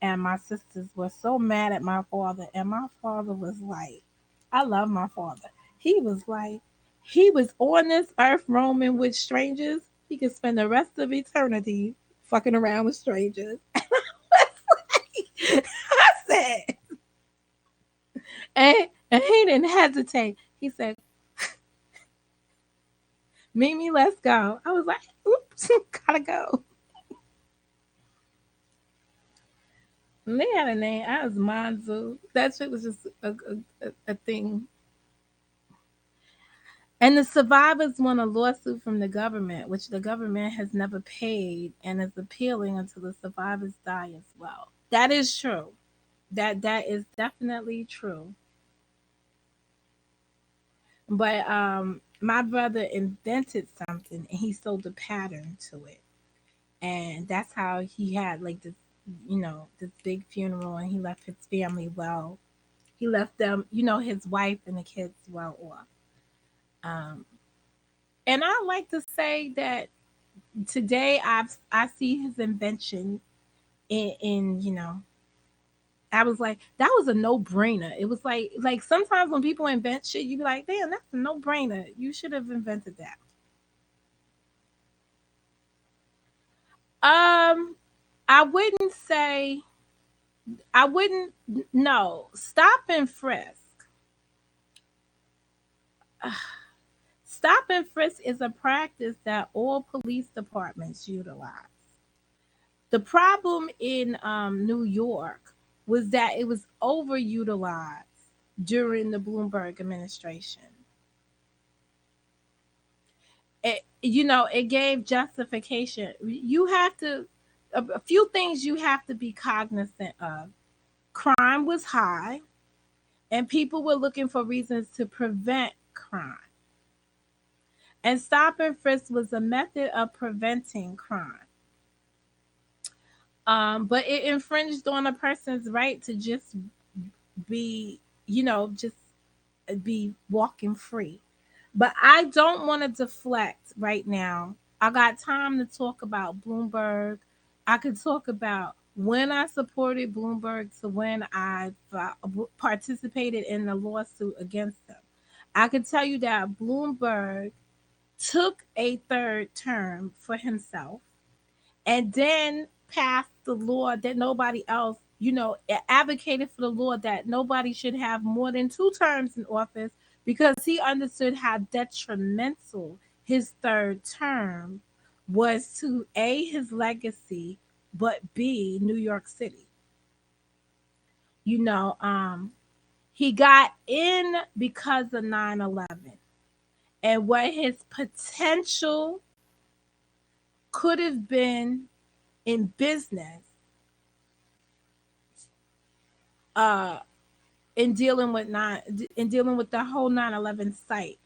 A: And my sisters were so mad at my father, and my father was like, I love my father. He was like, he was on this earth roaming with strangers. He could spend the rest of eternity fucking around with strangers. I said, and, and he didn't hesitate. He said, Mimi, let's go. I was like, oops, gotta go. And they had a name. I was Manzu. That shit was just a thing. And the survivors won a lawsuit from the government, which the government has never paid and is appealing until the survivors die as well. That is true. That is definitely true. But my brother invented something and he sold the pattern to it. And that's how he had like this, this big funeral, and he left his family well. He left them, his wife and the kids well off. Um, and I like to say that today I see his invention in I was like, that was a no brainer. It was like sometimes when people invent shit, you be like, damn, that's a no brainer. You should have invented that. I wouldn't say I wouldn't no stop and frisk. Stop and frisk is a practice that all police departments utilize. The problem in New York was that it was overutilized during the Bloomberg administration. It gave justification. You have to, a few things you have to be cognizant of. Crime was high, and people were looking for reasons to prevent crime. And stop and frisk was a method of preventing crime. But it infringed on a person's right to just be, just be walking free. But I don't want to deflect right now. I got time to talk about Bloomberg. I could talk about when I supported Bloomberg to when I participated in the lawsuit against them. I could tell you that Bloomberg took a third term for himself and then passed the law that nobody else, advocated for the law that nobody should have more than 2 terms in office because he understood how detrimental his third term was to A, his legacy, but B, New York City. You know, he got in because of 9/11 and what his potential could have been in business uh in dealing with the whole 9/11 site.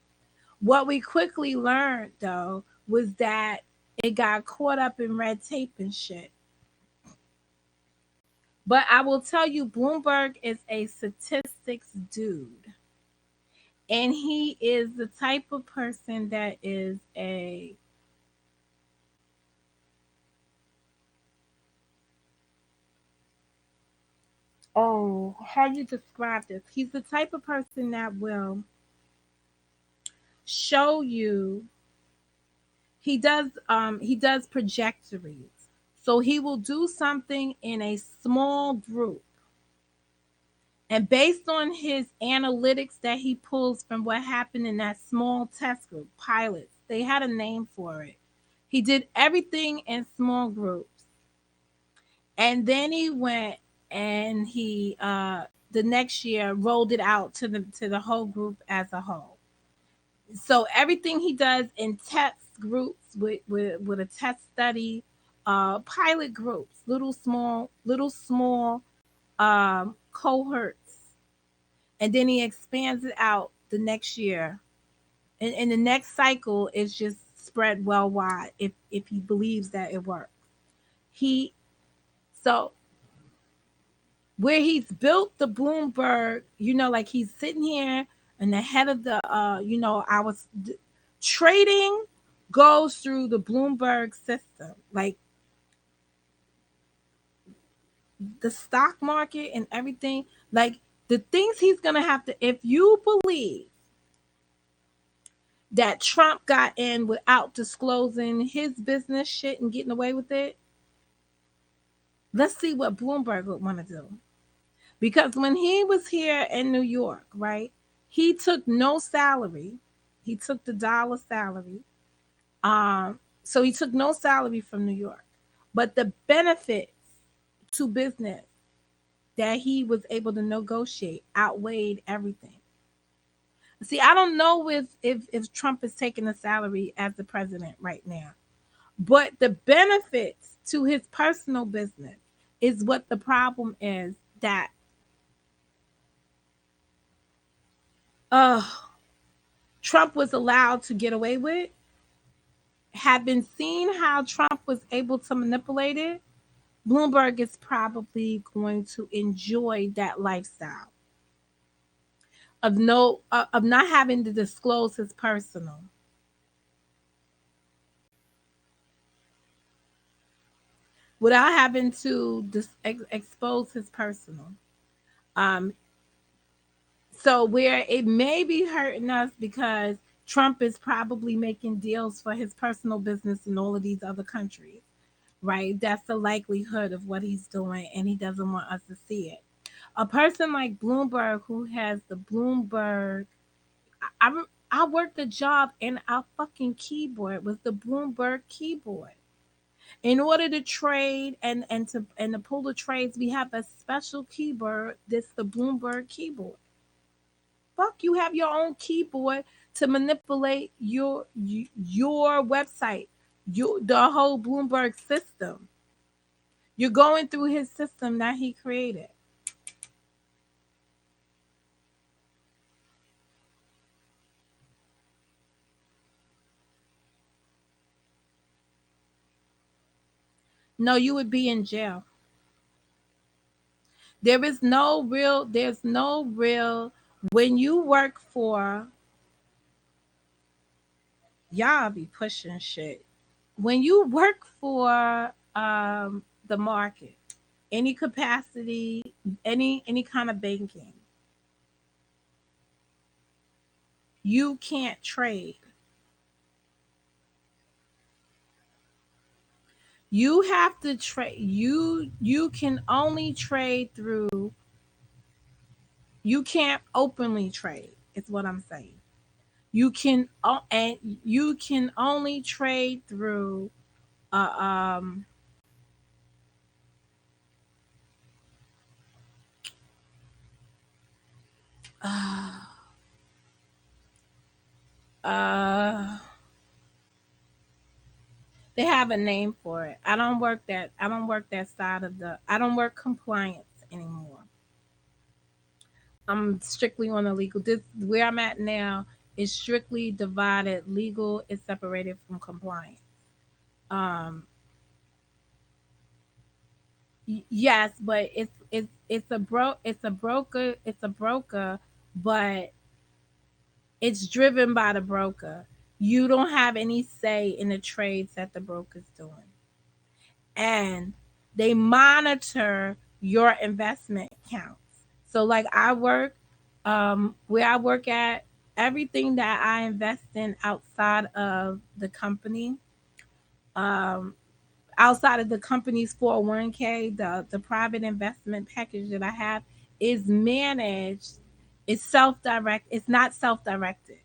A: What we quickly learned though was that it got caught up in red tape and shit. But I will tell you, Bloomberg is a statistics dude. And he is the type of person that is a oh, how do you describe this? He's the type of person that will show you he does trajectories. So he will do something in a small group. And based on his analytics that he pulls from what happened in that small test group, pilots, they had a name for it. He did everything in small groups. And then he went and he the next year rolled it out to the whole group as a whole. So everything he does in test groups with a test study, pilot groups, little small cohorts, and then he expands it out the next year, and the next cycle is just spread worldwide if he believes that it works. He so where he's built the Bloomberg, like he's sitting here and the head of the, I was trading goes through the Bloomberg system. Like the stock market and everything, like the things he's going to have to, if you believe that Trump got in without disclosing his business shit and getting away with it, let's see what Bloomberg would want to do. Because when he was here in New York, right, he took no salary. He took the dollar salary. So he took no salary from New York. But the benefits to business that he was able to negotiate outweighed everything. See, I don't know if Trump is taking a salary as the president right now, but the benefits to his personal business is what the problem is that uh Trump was allowed to get away with. Having seen how Trump was able to manipulate it, Bloomberg is probably going to enjoy that lifestyle of of not having to disclose his personal, without having to expose his personal. Um, so where it may be hurting us because Trump is probably making deals for his personal business in all of these other countries, right? That's the likelihood of what he's doing, and he doesn't want us to see it. A person like Bloomberg, who has the Bloomberg, I, I worked a job and our fucking keyboard was the Bloomberg keyboard. In order to trade and to pull the trades, we have a special keyboard. This the Bloomberg keyboard. Fuck, you have your own keyboard to manipulate your website, the whole Bloomberg system. You're going through his system that he created. No, you would be in jail. There's no real, when you work for, y'all be pushing shit. When you work for the market, any capacity, any kind of banking, you can't trade. You have to trade. You can only trade through, you can't openly trade. Is what I'm saying. And you can only trade through uh, um uh they have a name for it. I don't work that side of the, I don't work compliance anymore. I'm strictly on the legal. This where I'm at now is strictly divided. Legal is separated from compliance. Um yes, but it's a broker, but it's driven by the broker. You don't have any say in the trades that the broker's doing. And they monitor your investment accounts. So like I work where I work at, everything that I invest in um outside of the company's 401k, the private investment package that I have is managed, it's self-direct, it's not self-directed.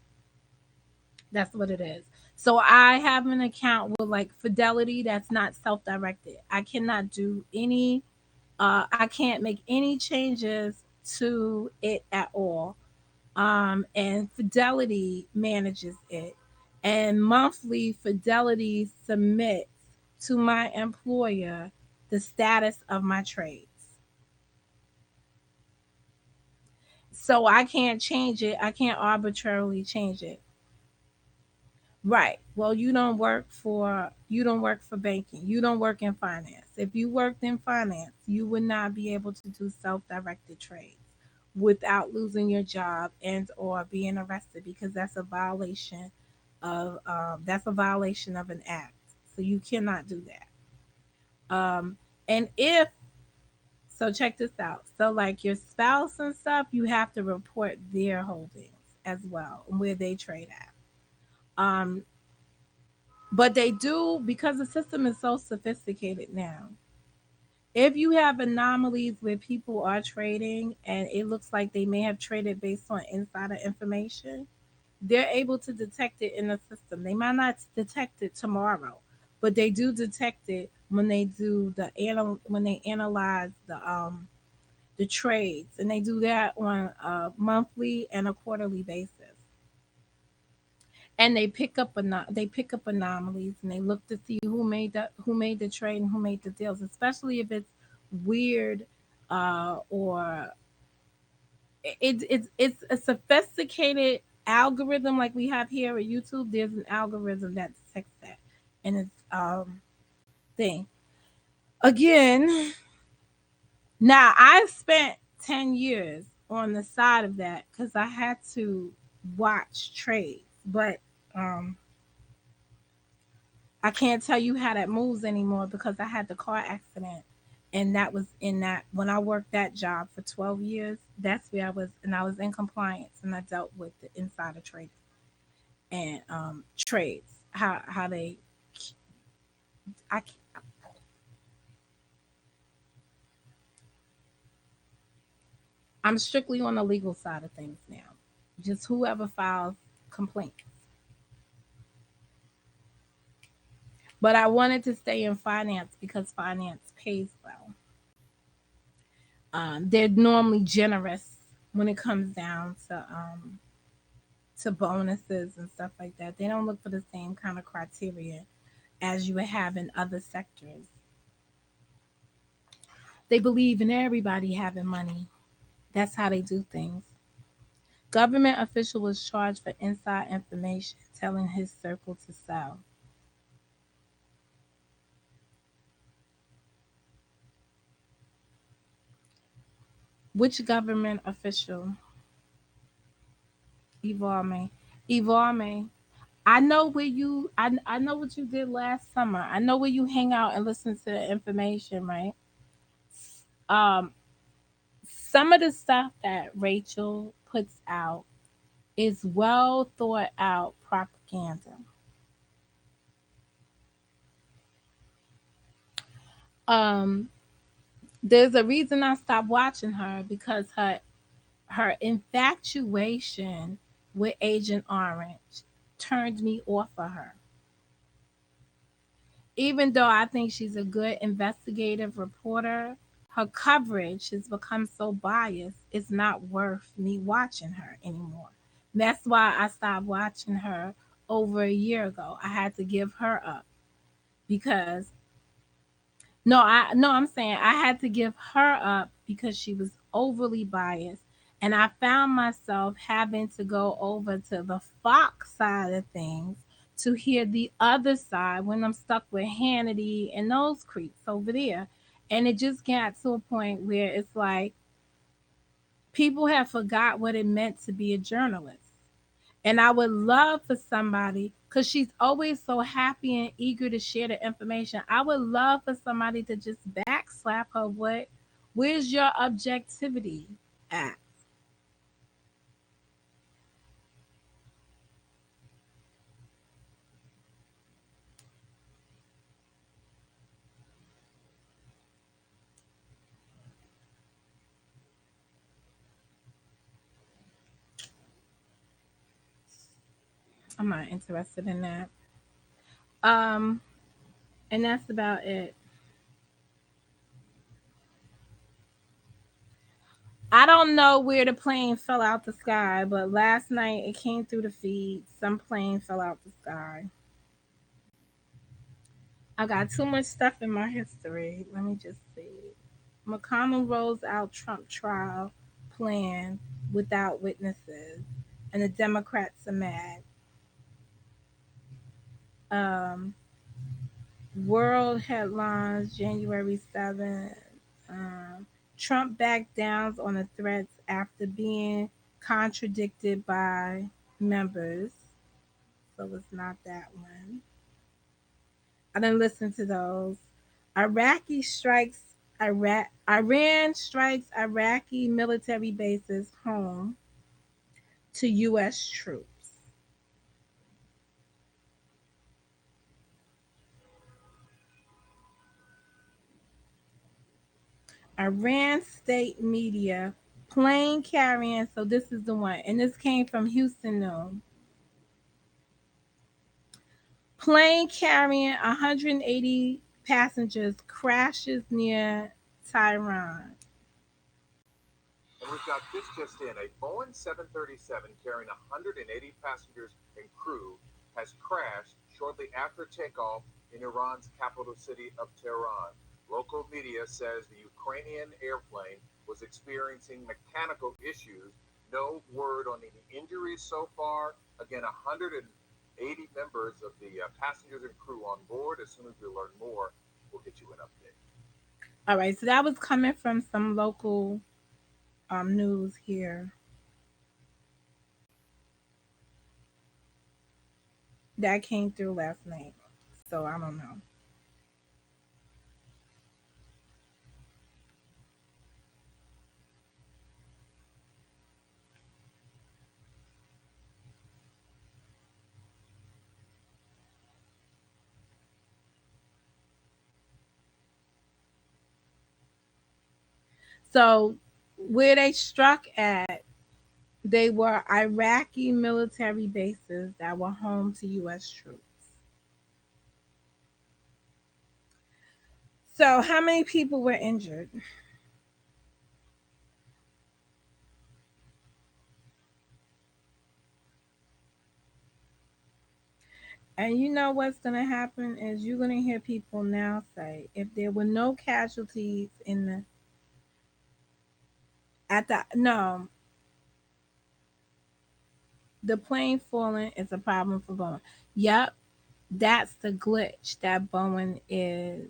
A: That's what it is. So I have an account with like Fidelity that's not self-directed. I cannot do any I can't make any changes to it at all. And Fidelity manages it. And monthly Fidelity submits to my employer the status of my trades. So I can't change it. I can't arbitrarily change it. Right. Well, you don't work for banking. You don't work in finance. If you worked in finance, you would not be able to do self-directed trades without losing your job and or being arrested because that's a violation of that's a violation of an act. So you cannot do that. And if so, check this out. So, like your spouse and stuff, you have to report their holdings as well, where they trade at. But they do, because the system is so sophisticated now. If you have anomalies where people are trading and it looks like they may have traded based on insider information, they're able to detect it in the system. They might not detect it tomorrow, but they do detect it when they do when they analyze the trades, and they do that on a monthly and a quarterly basis. And they pick up anomalies, and they look to see who made the trade and who made the deals, especially if it's weird, or it's a sophisticated algorithm like we have here at YouTube. There's an algorithm that detects that, and it's thing again. Now I spent 10 years on the side of that because I had to watch trades, but um I can't tell you how that moves anymore because I had the car accident. And that was in that when I worked that job for 12 years, that's where I was, and I was in compliance, and I dealt with the insider trading and trades. How they I I'm strictly on the legal side of things now. Just whoever files complaints. But I wanted to stay in finance because finance pays well. They're normally generous when it comes down to bonuses and stuff like that. They don't look for the same kind of criteria as you would have in other sectors. They believe in everybody having money. That's how they do things. Government official was charged for inside information, telling his circle to sell. Which government official? Evolme. Evolme. I know where I know what you did last summer. I know where you hang out and listen to the information, right? Um, some of the stuff that Rachel puts out is well thought out propaganda. Um, there's a reason I stopped watching her because her infatuation with Agent Orange turned me off of her. Even though I think she's a good investigative reporter, her coverage has become so biased, it's not worth me watching her anymore. That's why I stopped watching her over a year ago. I had to give her up because I'm saying I had to give her up because she was overly biased. And I found myself having to go over to the Fox side of things to hear the other side when I'm stuck with Hannity and those creeps over there. And it just got to a point where it's like people have forgot what it meant to be a journalist. And I would love for somebody, because she's always so happy and eager to share the information. I would love for somebody to just backslap her. Where's your objectivity at? I'm not interested in that. Um, and that's about it. I don't know where the plane fell out the sky, but last night it came through the feed. Some plane fell out the sky. I got too much stuff in my history. Let me just see. McConnell rolls out Trump trial plan without witnesses, and the Democrats are mad. Um, World headlines, January 7th. Trump backed down on the threats after being contradicted by members. so it's not that one. I didn't listen to those. Iraqi strikes Iran strikes Iraqi military bases home to U.S. troops. Iran state media plane carrying. So this is the one, and this came from Houston News. Plane carrying 180 passengers crashes near Tehran.
B: And we've got this just in. A Boeing 737 carrying 180 passengers and crew has crashed shortly after takeoff in Iran's capital city of Tehran. Local media says the Ukrainian airplane was experiencing mechanical issues. No word on any injuries so far. Again, 180 members of the passengers and crew on board. As soon as we learn more, we'll get you an update.
A: All right, so that was coming from some local news here that came through last night. So I don't know. So where they struck at, they were Iraqi military bases that were home to U.S. troops. So how many people were injured? And you know what's going to happen is you're going to hear people now say if there were no casualties in the at the no, the plane falling is a problem for Boeing. Yep, that's the glitch that Boeing is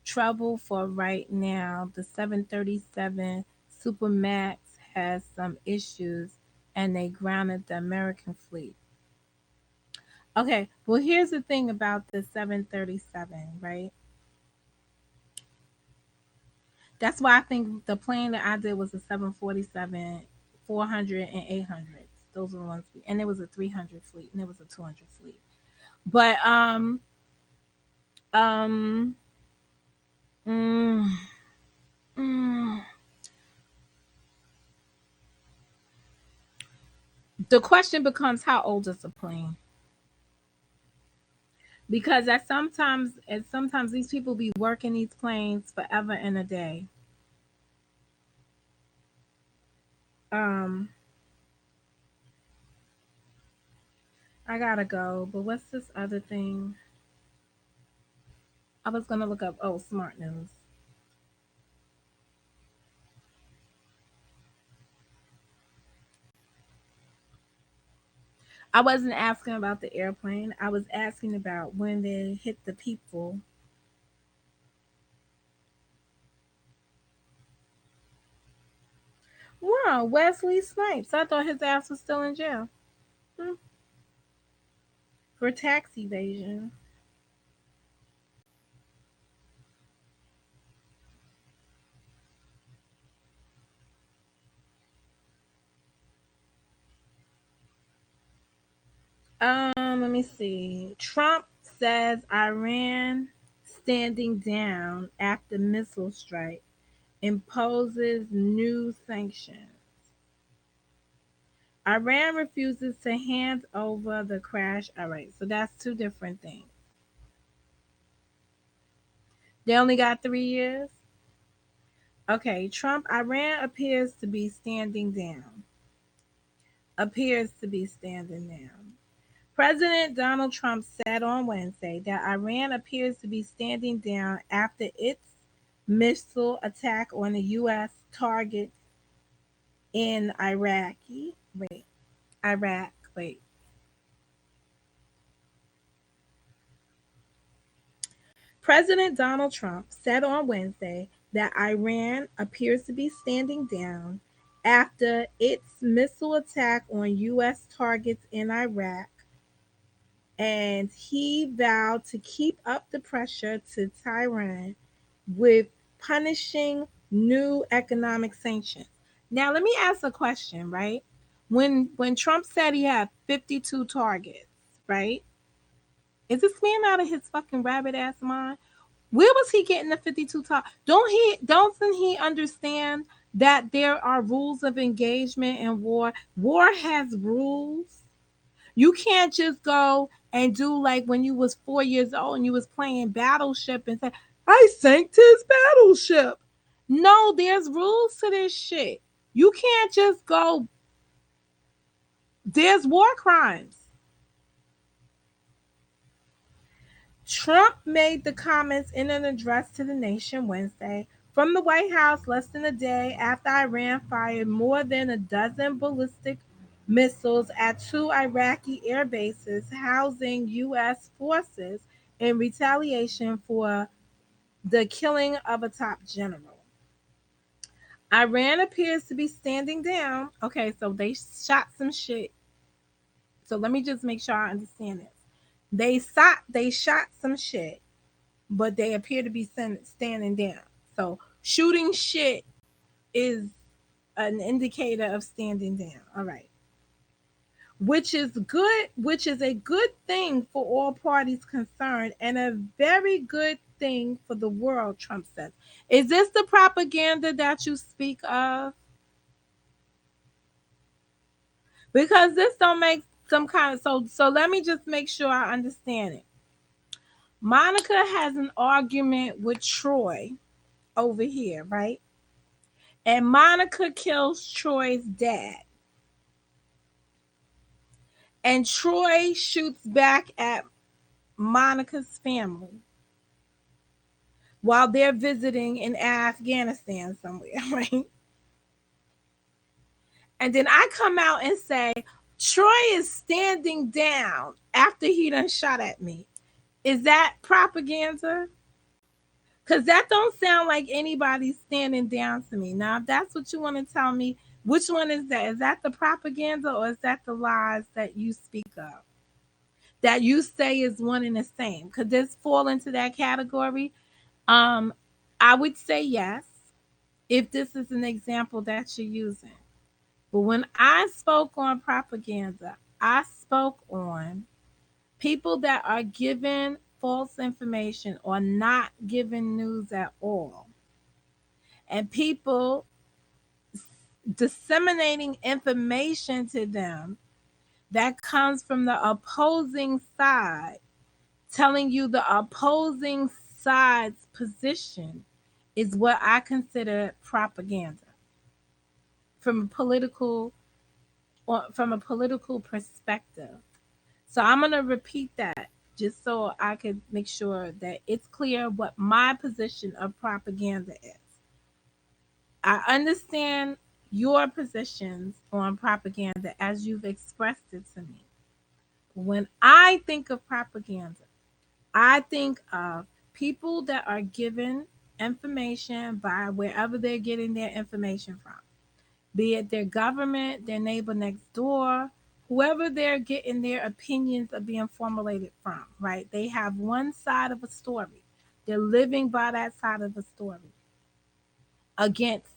A: trouble for right now. The 737 Supermax has some issues and they grounded the American fleet. Okay, well here's the thing about the 737, right? That's why I think the plane that I did was a 747, 400 and 800. Those are the ones, and there was a 300 fleet and there was a 200 fleet. But um, mm, mm, the question becomes how old is the plane? Because at sometimes these people be working these planes forever and a day. Um, I gotta go. But what's this other thing? I was gonna look up. Oh, smart news. I wasn't asking about the airplane. I was asking about when they hit the people. Wow, Wesley Snipes. I thought his ass was still in jail. Hmm. For tax evasion. Let me see. Trump says Iran standing down after missile strike imposes new sanctions. Iran refuses to hand over the crash. All right, so that's two different things. They only got 3 years. Okay, Trump, Iran appears to be standing down. Appears to be standing down. President Donald Trump said on Wednesday that Iran appears to be standing down after its missile attack on a U.S. target in Iraq. Wait. President Donald Trump said on Wednesday that Iran appears to be standing down after its missile attack on U.S. targets in Iraq and he vowed to keep up the pressure to Tehran with punishing new economic sanctions. Now, let me ask a question, right? When Trump said he had 52 targets, right? Is this man out of his fucking rabbit ass mind? Where was he getting the 52 targets? Doesn't he understand that there are rules of engagement in war? War has rules. You can't just go and do like when you was 4 years old and you was playing Battleship and say, I sank his battleship. No, there's rules to this shit. You can't just go, there's war crimes. Trump made the comments in an address to the nation Wednesday from the White House less than a day after Iran fired more than a dozen ballistic missiles at two Iraqi air bases housing U.S. forces in retaliation for the killing of a top general. Iran appears to be standing down. Okay, so they shot some shit. So let me just make sure I understand this. They shot some shit, but they appear to be standing down. So shooting shit is an indicator of standing down. All right. Which is good, which is a good thing for all parties concerned and a very good thing for the world, Trump says. Is this the propaganda that you speak of? Because this don't make some kind of so let me just make sure I understand it. Monica has an argument with Troy over here, right? And Monica kills Troy's dad. And Troy shoots back at Monica's family while they're visiting in Afghanistan somewhere, right? And then I come out and say, Troy is standing down after he done shot at me. Is that propaganda? Because that don't sound like anybody standing down to me. Now, if that's what you want to tell me, which one is that? Is that the propaganda or is that the lies that you speak of? That you say is one and the same? Could this fall into that category? Um, I would say yes, if this is an example that you're using. But when I spoke on propaganda, I spoke on people that are given false information or not given news at all, and people disseminating information to them that comes from the opposing side, telling you the opposing side's position is what I consider propaganda from a political or from a political perspective. So I'm going to repeat that just so I could make sure that it's clear what my position of propaganda is. I understand your positions on propaganda as you've expressed it to me. When I think of propaganda, I think of people that are given information by wherever they're getting their information from, be it their government, their neighbor next door, whoever they're getting their opinions are being formulated from, right? They have one side of a story. They're living by that side of the story against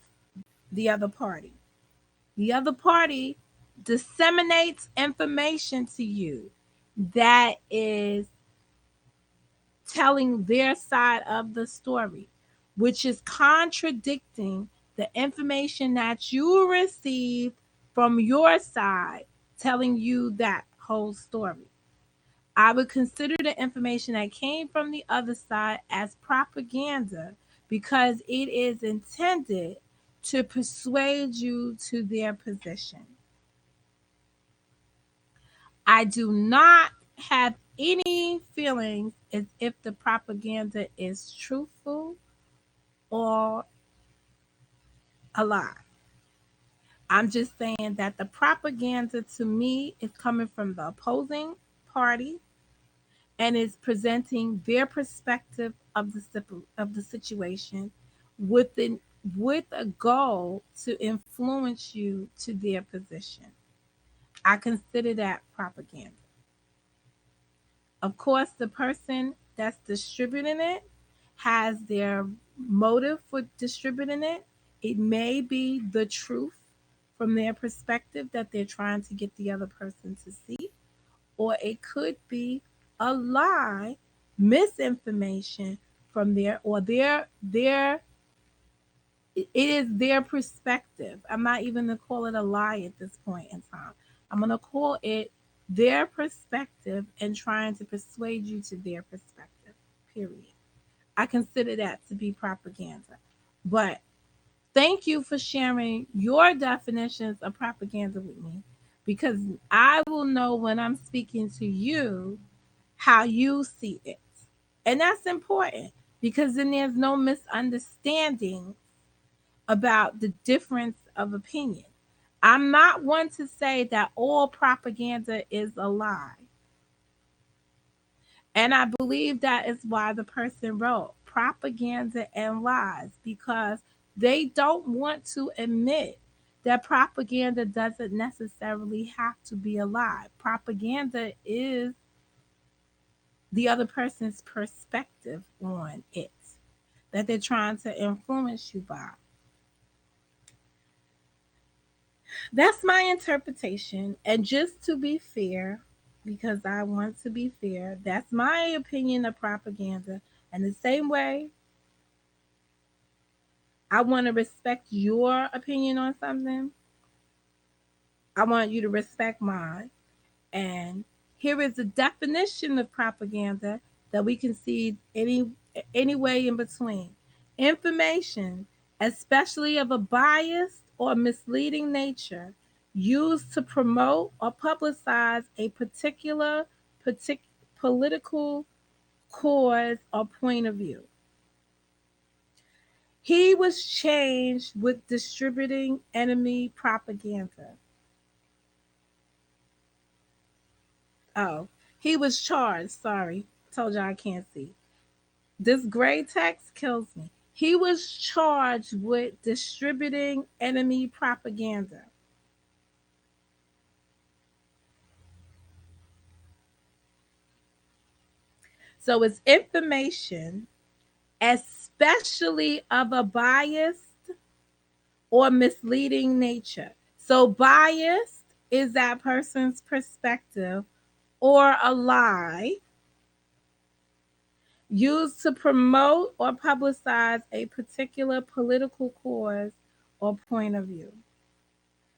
A: the other party. The other party disseminates information to you that is telling their side of the story, which is contradicting the information that you received from your side, telling you that whole story. I would consider the information that came from the other side as propaganda because it is intended to persuade you to their position. I do not have any feelings as if the propaganda is truthful or a lie. I'm just saying that the propaganda to me is coming from the opposing party and is presenting their perspective of the situation with the, with a goal to influence you to their position. I consider that propaganda. Of course, the person that's distributing it has their motive for distributing it. It may be the truth from their perspective that they're trying to get the other person to see, or it could be a lie, misinformation from it is their perspective. I'm not even going to call it a lie at this point in time. I'm going to call it their perspective and trying to persuade you to their perspective, period. I consider that to be propaganda. But thank you for sharing your definitions of propaganda with me, because I will know when I'm speaking to you how you see it. And that's important because then there's no misunderstanding about the difference of opinion. I'm not one to say that all propaganda is a lie. And I believe that is why the person wrote propaganda and lies, because they don't want to admit that propaganda doesn't necessarily have to be a lie. Propaganda is the other person's perspective on it that they're trying to influence you by. That's my interpretation. And just to be fair, because I want to be fair, that's my opinion of propaganda. And the same way I want to respect your opinion on something, I want you to respect mine. And here is the definition of propaganda that we can see any way in between. Information, especially of a biased or misleading nature, used to promote or publicize a partic- political cause or point of view. He was charged with distributing enemy propaganda. Oh, he was charged. Sorry. Told you I can't see. This gray text kills me. He was charged with distributing enemy propaganda. So it's information, especially of a biased or misleading nature. So biased is that person's perspective or a lie used to promote or publicize a particular political cause or point of view.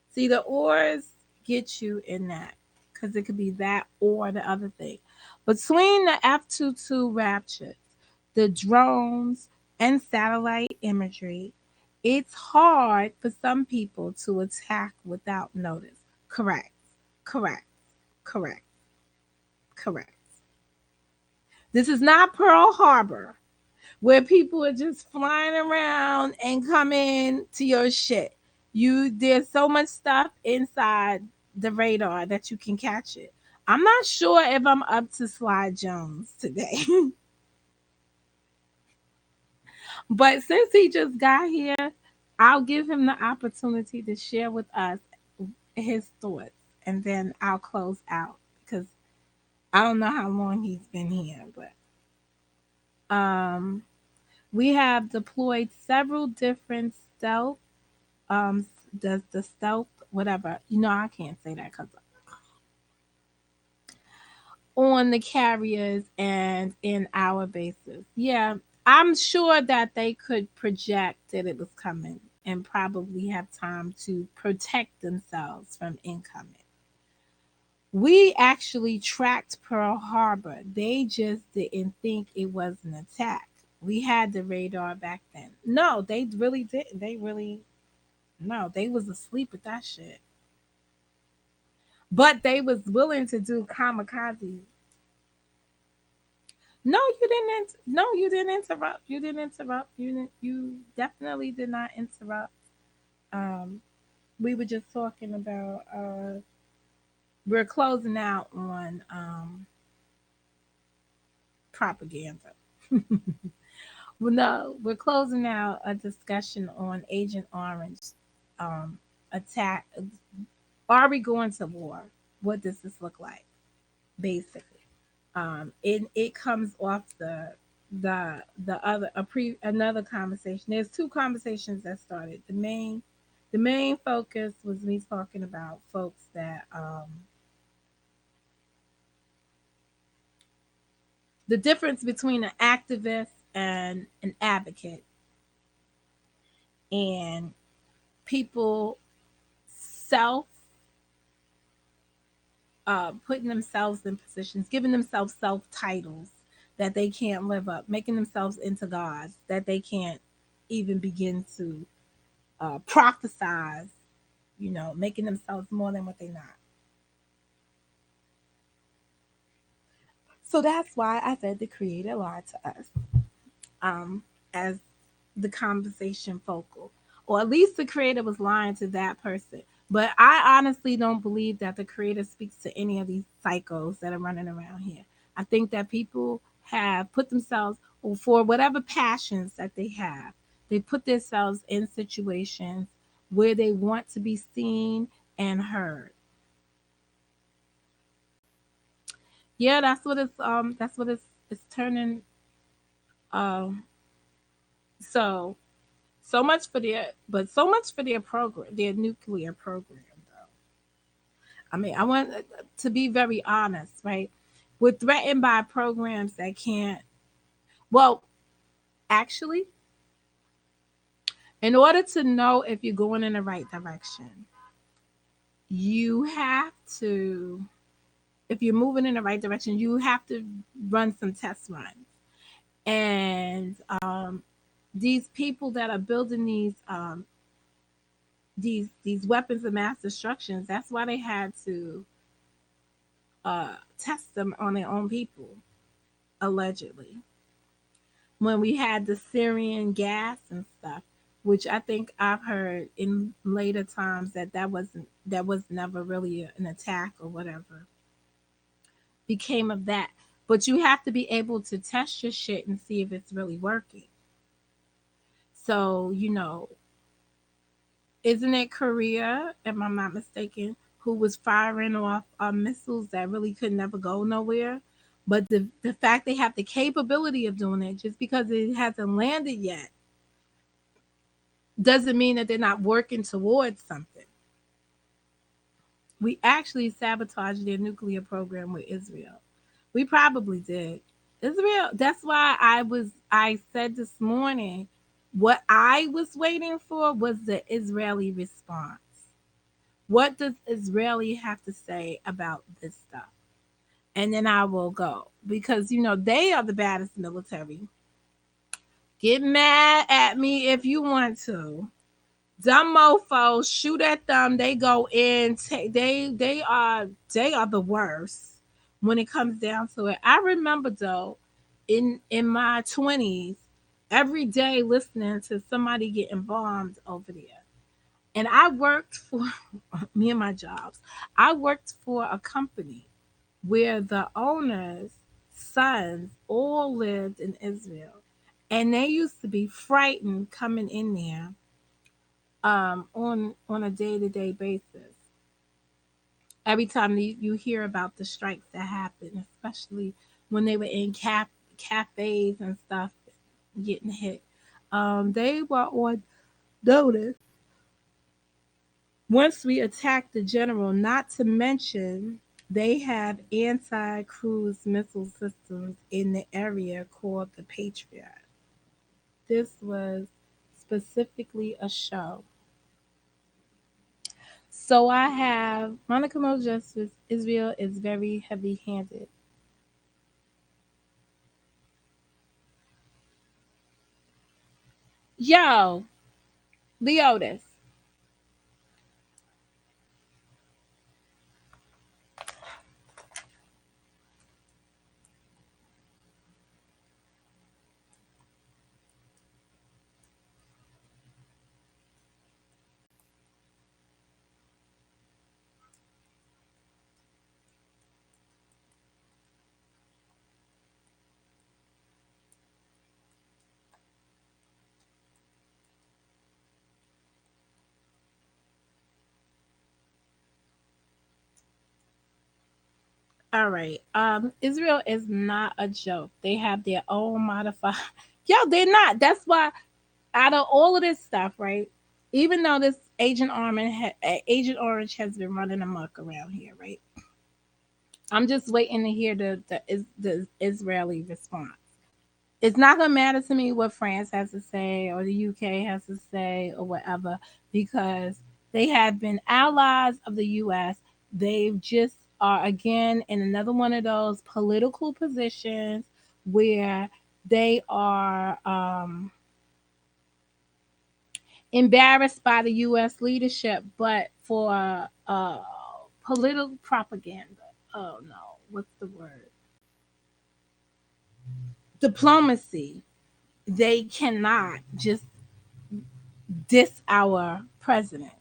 A: See, the ors get you in that because it could be that or the other thing. Between the F-22 Raptors, the drones, and satellite imagery, it's hard for some people to attack without notice. Correct, correct, correct, correct. This is not Pearl Harbor where people are just flying around and coming to your shit. There's so much stuff inside the radar that you can catch it. I'm not sure if I'm up to Sly Jones today. But since he just got here, I'll give him the opportunity to share with us his thoughts and then I'll close out because I don't know how long he's been here, but we have deployed several different stealth um the stealth whatever, I can't say that because on the carriers and in our bases, yeah, I'm sure that they could project that it was coming and probably have time to protect themselves from incoming. We actually tracked Pearl Harbor. They just didn't think it was an attack. We had the radar back then. No, they really didn't. They really, no, they was asleep at that shit. But they was willing to do kamikaze. No, you didn't. No, you didn't interrupt. You didn't interrupt. You definitely did not interrupt. Um, we were just talking about. We're closing out on propaganda. Well, no, we're closing out a discussion on Agent Orange um, attack. Are we going to war? What does this look like, basically? It comes off the other another conversation. There's two conversations that started. The main focus was me talking about folks that the difference between an activist and an advocate, and people self putting themselves in positions, giving themselves self titles that they can't live up, making themselves into gods that they can't even begin to prophesize, making themselves more than what they're not. So that's why I said the creator lied to us, as the conversation focal, or at least the creator was lying to that person. But I honestly don't believe that the creator speaks to any of these psychos that are running around here. I think that people have put themselves, or for whatever passions that they have, they put themselves in situations where they want to be seen and heard. Yeah, that's what it's turning. Um, so so much for their program, their nuclear program. Though I mean, I want to be very honest, right? We're threatened by programs that can't. Well, actually, in order to know if you're going in the right direction, you have to. If you're moving in the right direction, you have to run some test runs. And these people that are building these weapons of mass destruction, that's why they had to test them on their own people, allegedly. When we had the Syrian gas and stuff, which I think I've heard in later times that was never really an attack or whatever became of that. But you have to be able to test your shit and see if it's really working. So, isn't it Korea, if I'm not mistaken, who was firing off missiles that really could never go nowhere? But the fact they have the capability of doing it, just because it hasn't landed yet, doesn't mean that they're not working towards something. We actually sabotaged their nuclear program with Israel. We probably did. Israel, that's why I said this morning, what I was waiting for was the Israeli response. What does Israeli have to say about this stuff? And then I will go, because they are the baddest military. Get mad at me if you want to. Dumb mofos, shoot at them. They go in. They are the worst when it comes down to it. I remember though, in my 20s, every day listening to somebody getting bombed over there. And I worked for me and my jobs. I worked for a company where the owners' sons all lived in Israel, and they used to be frightened coming in there on a day to day basis. Every time you hear about the strikes that happen, especially when they were in cafes and stuff getting hit, they were on notice once we attacked the general. Not to mention, they have anti cruise missile systems in the area called the Patriot. This was specifically a show. So I have Monica Mo Justice. Israel is very heavy handed. Yo, Leotis. All right. Israel is not a joke. They have their own modified. Yo, they're not. That's why out of all of this stuff, right? Even though this Agent Orange has been running amok around here, right? I'm just waiting to hear the Israeli response. It's not gonna matter to me what France has to say or the UK has to say or whatever, because they have been allies of the US. They've just are again in another one of those political positions where they are embarrassed by the US leadership, but for political propaganda. Oh no, what's the word? Diplomacy. They cannot just diss our president,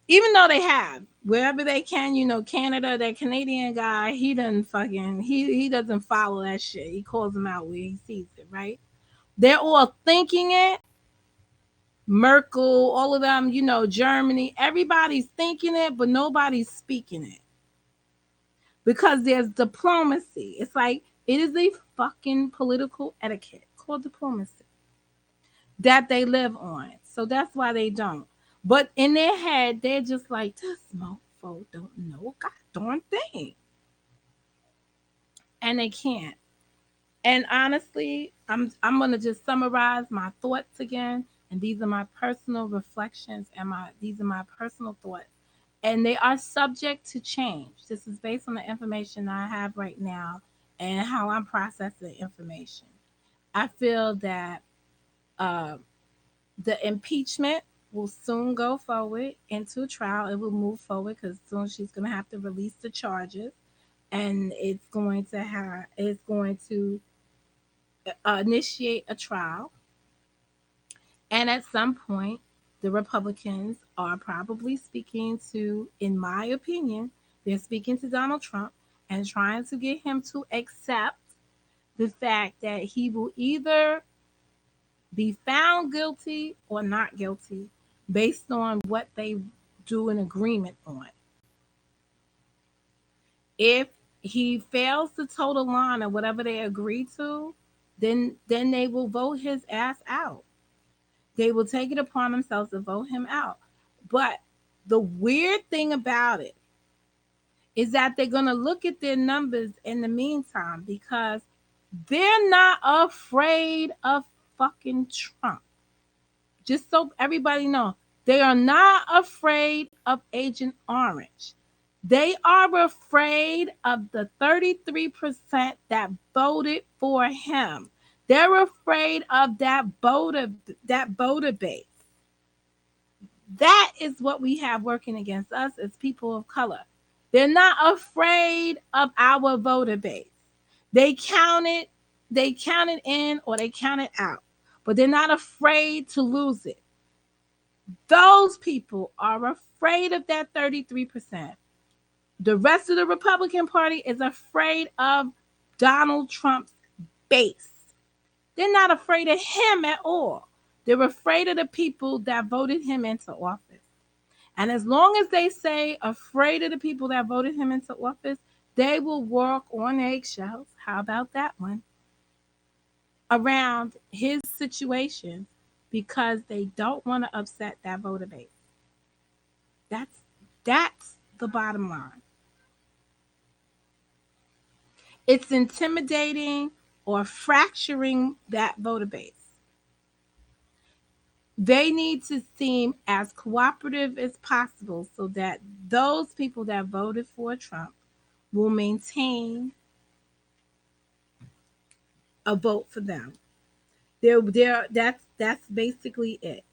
A: even though they have wherever they can. Canada, that Canadian guy, he doesn't fucking he doesn't follow that shit. He calls them out where he sees it. Right? They're all thinking it. Merkel, all of them, Germany, everybody's thinking it, but nobody's speaking it because there's diplomacy. It's like it is a fucking political etiquette called diplomacy that they live on. So that's why they don't. But in their head, they're just like, this mofo don't know god darn thing. And they can't. And honestly, I'm gonna just summarize my thoughts again. And these are my personal reflections and these are my personal thoughts. And they are subject to change. This is based on the information I have right now and how I'm processing information. I feel that uh, the impeachment will soon go forward into trial. It will move forward because soon she's going to have to release the charges, and it's going to initiate a trial. And at some point, the Republicans are probably speaking to, in my opinion, they're speaking to Donald Trump and trying to get him to accept the fact that he will either be found guilty or not guilty based on what they do an agreement on. If he fails to toe the line or whatever they agree to, then they will vote his ass out. They will take it upon themselves to vote him out. But the weird thing about it is that they're going to look at their numbers in the meantime because they're not afraid of fucking Trump. Just so everybody know, they are not afraid of Agent Orange. They are afraid of the 33% that voted for him. They're afraid of that voter base. That is what we have working against us as people of color. They're not afraid of our voter base. They count it, they count it in or they count it out, but they're not afraid to lose it. Those people are afraid of that 33%. The rest of the Republican Party is afraid of Donald Trump's base. They're not afraid of him at all. They're afraid of the people that voted him into office. And as long as they say afraid of the people that voted him into office, they will walk on eggshells. How about that one? Around his situation because they don't want to upset that voter base. That's that's the bottom line. It's intimidating or fracturing that voter base. They need to seem as cooperative as possible so that those people that voted for Trump will maintain a vote for them. That's basically it.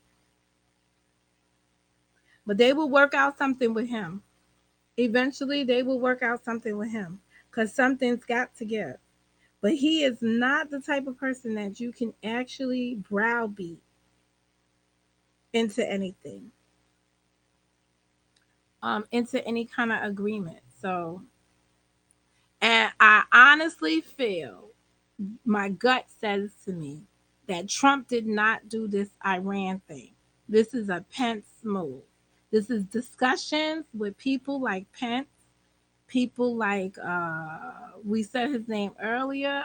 A: But they will work out something with him. Eventually, they will work out something with him because something's got to give. But he is not the type of person that you can actually browbeat into anything, into any kind of agreement. So, and I honestly feel my gut says to me that Trump did not do this Iran thing. This is a Pence move. This is discussions with people like Pence, people like we said his name earlier,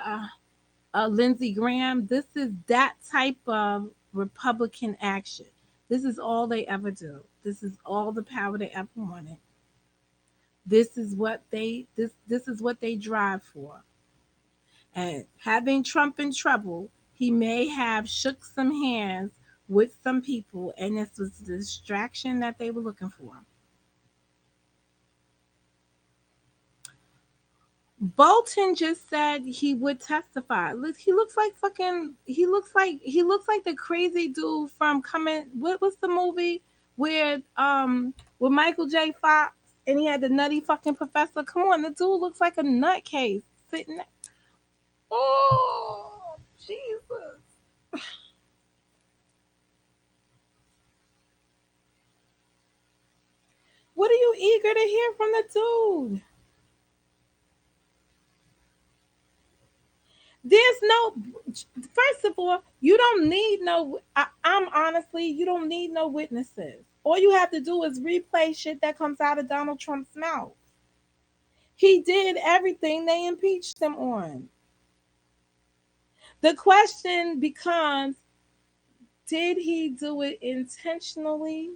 A: Lindsey Graham. This is that type of Republican action. This is all they ever do. This is all the power they ever wanted. This is what they drive for. And having Trump in trouble, he may have shook some hands with some people, and this was the distraction that they were looking for. Bolton just said he would testify. Look, he looks like fucking. He looks like the crazy dude from coming. What was the movie with Michael J. Fox and he had the nutty fucking professor? Come on, the dude looks like a nutcase sitting. Oh, Jesus! What are you eager to hear from the dude? There's no. First of all, you don't need no. I'm honestly, you don't need no witnesses. All you have to do is replay shit that comes out of Donald Trump's mouth. He did everything they impeached him on. The question becomes, did he do it intentionally,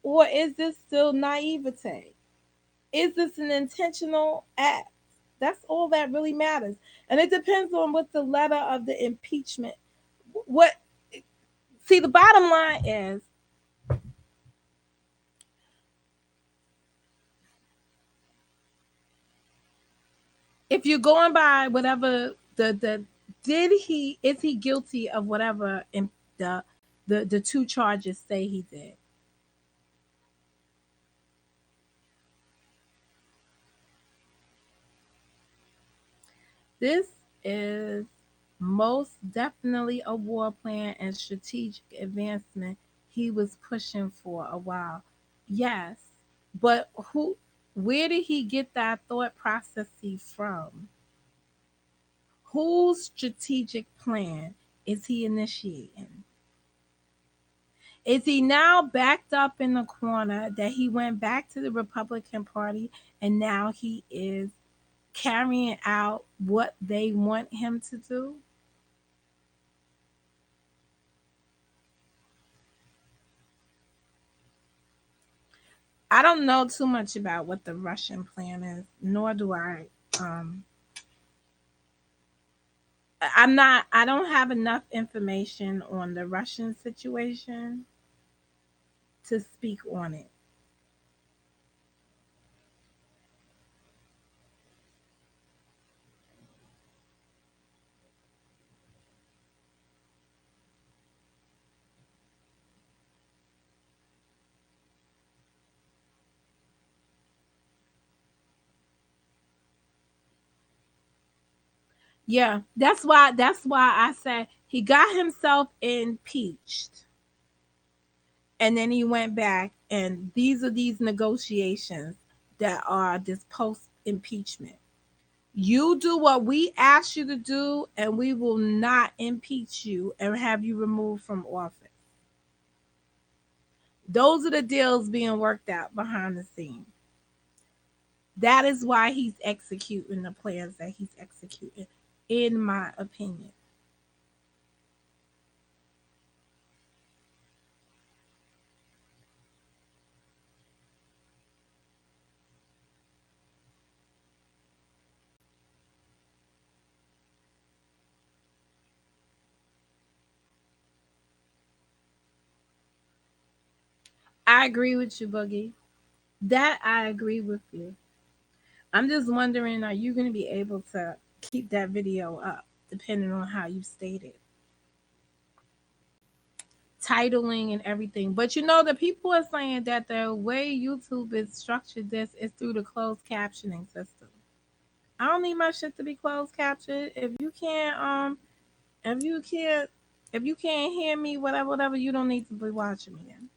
A: or is this still naivete? Is this an intentional act? That's all that really matters. And it depends on what the letter of the impeachment. What See, the bottom line is, if you're going by whatever the did he is he guilty of whatever in the two charges say he did. This is most definitely a war plan and strategic advancement he was pushing for a while. Yes, but where did he get that thought processes from? Whose strategic plan is he initiating? Is he now backed up in the corner that he went back to the Republican Party and now he is carrying out what they want him to do? I don't know too much about what the Russian plan is, nor do I. Um, I don't have enough information on the Russian situation to speak on it. Yeah, that's why I said he got himself impeached and then he went back and these are these negotiations that are this post impeachment. You do what we ask you to do and we will not impeach you and have you removed from office. Those are the deals being worked out behind the scenes. That is why he's executing the plans that he's executing, in my opinion. I agree with you, Boogie. That I agree with you. I'm just wondering, are you going to be able to keep that video up, depending on how you state it? Titling and everything. But you know, the people are saying that the way YouTube is structured this is through the closed captioning system. I don't need my shit to be closed captioned. If you can't if you can't hear me, whatever, you don't need to be watching me then.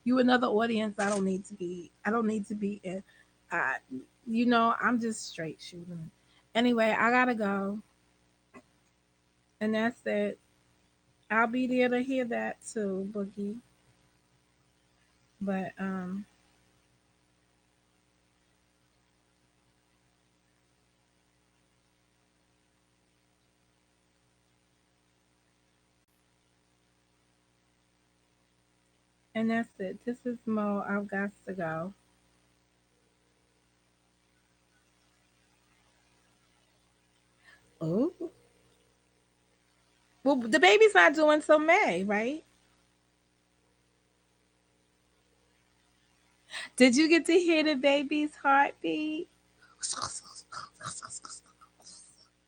A: You another audience I don't need to be in. I'm just straight shooting. Anyway, I gotta go. And that's it. I'll be there to hear that too, Boogie. But and that's it. This is Mo. I've got to go. Oh, well, the baby's not doing till May, right? Did you get to hear the baby's heartbeat?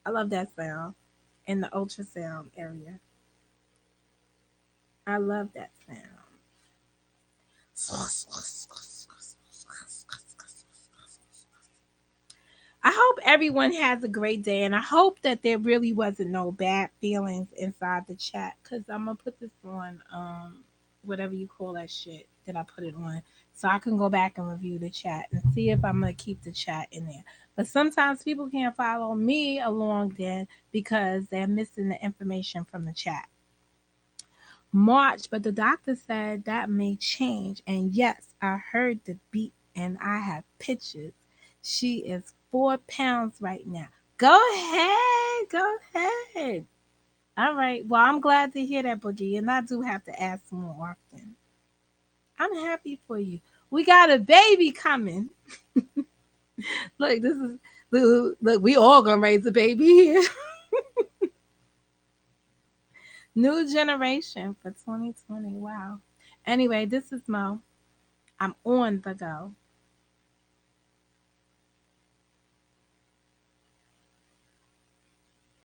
A: I love that sound in the ultrasound area. I love that sound. I hope everyone has a great day, and I hope that there really wasn't no bad feelings inside the chat. Cause I'm gonna put this on whatever you call that shit that I put it on, so I can go back and review the chat and see if I'm gonna keep the chat in there. But sometimes people can't follow me along then because they're missing the information from the chat. March, but the doctor said that may change. And yes, I heard the beat and I have pictures. She is 4 pounds right now. Go ahead. Go ahead. All right. Well, I'm glad to hear that, Boogie. And I do have to ask more often. I'm happy for you. We got a baby coming. Look, this is look, we all gonna raise a baby here. New generation for 2020. Wow. Anyway, this is Mo. I'm on the go.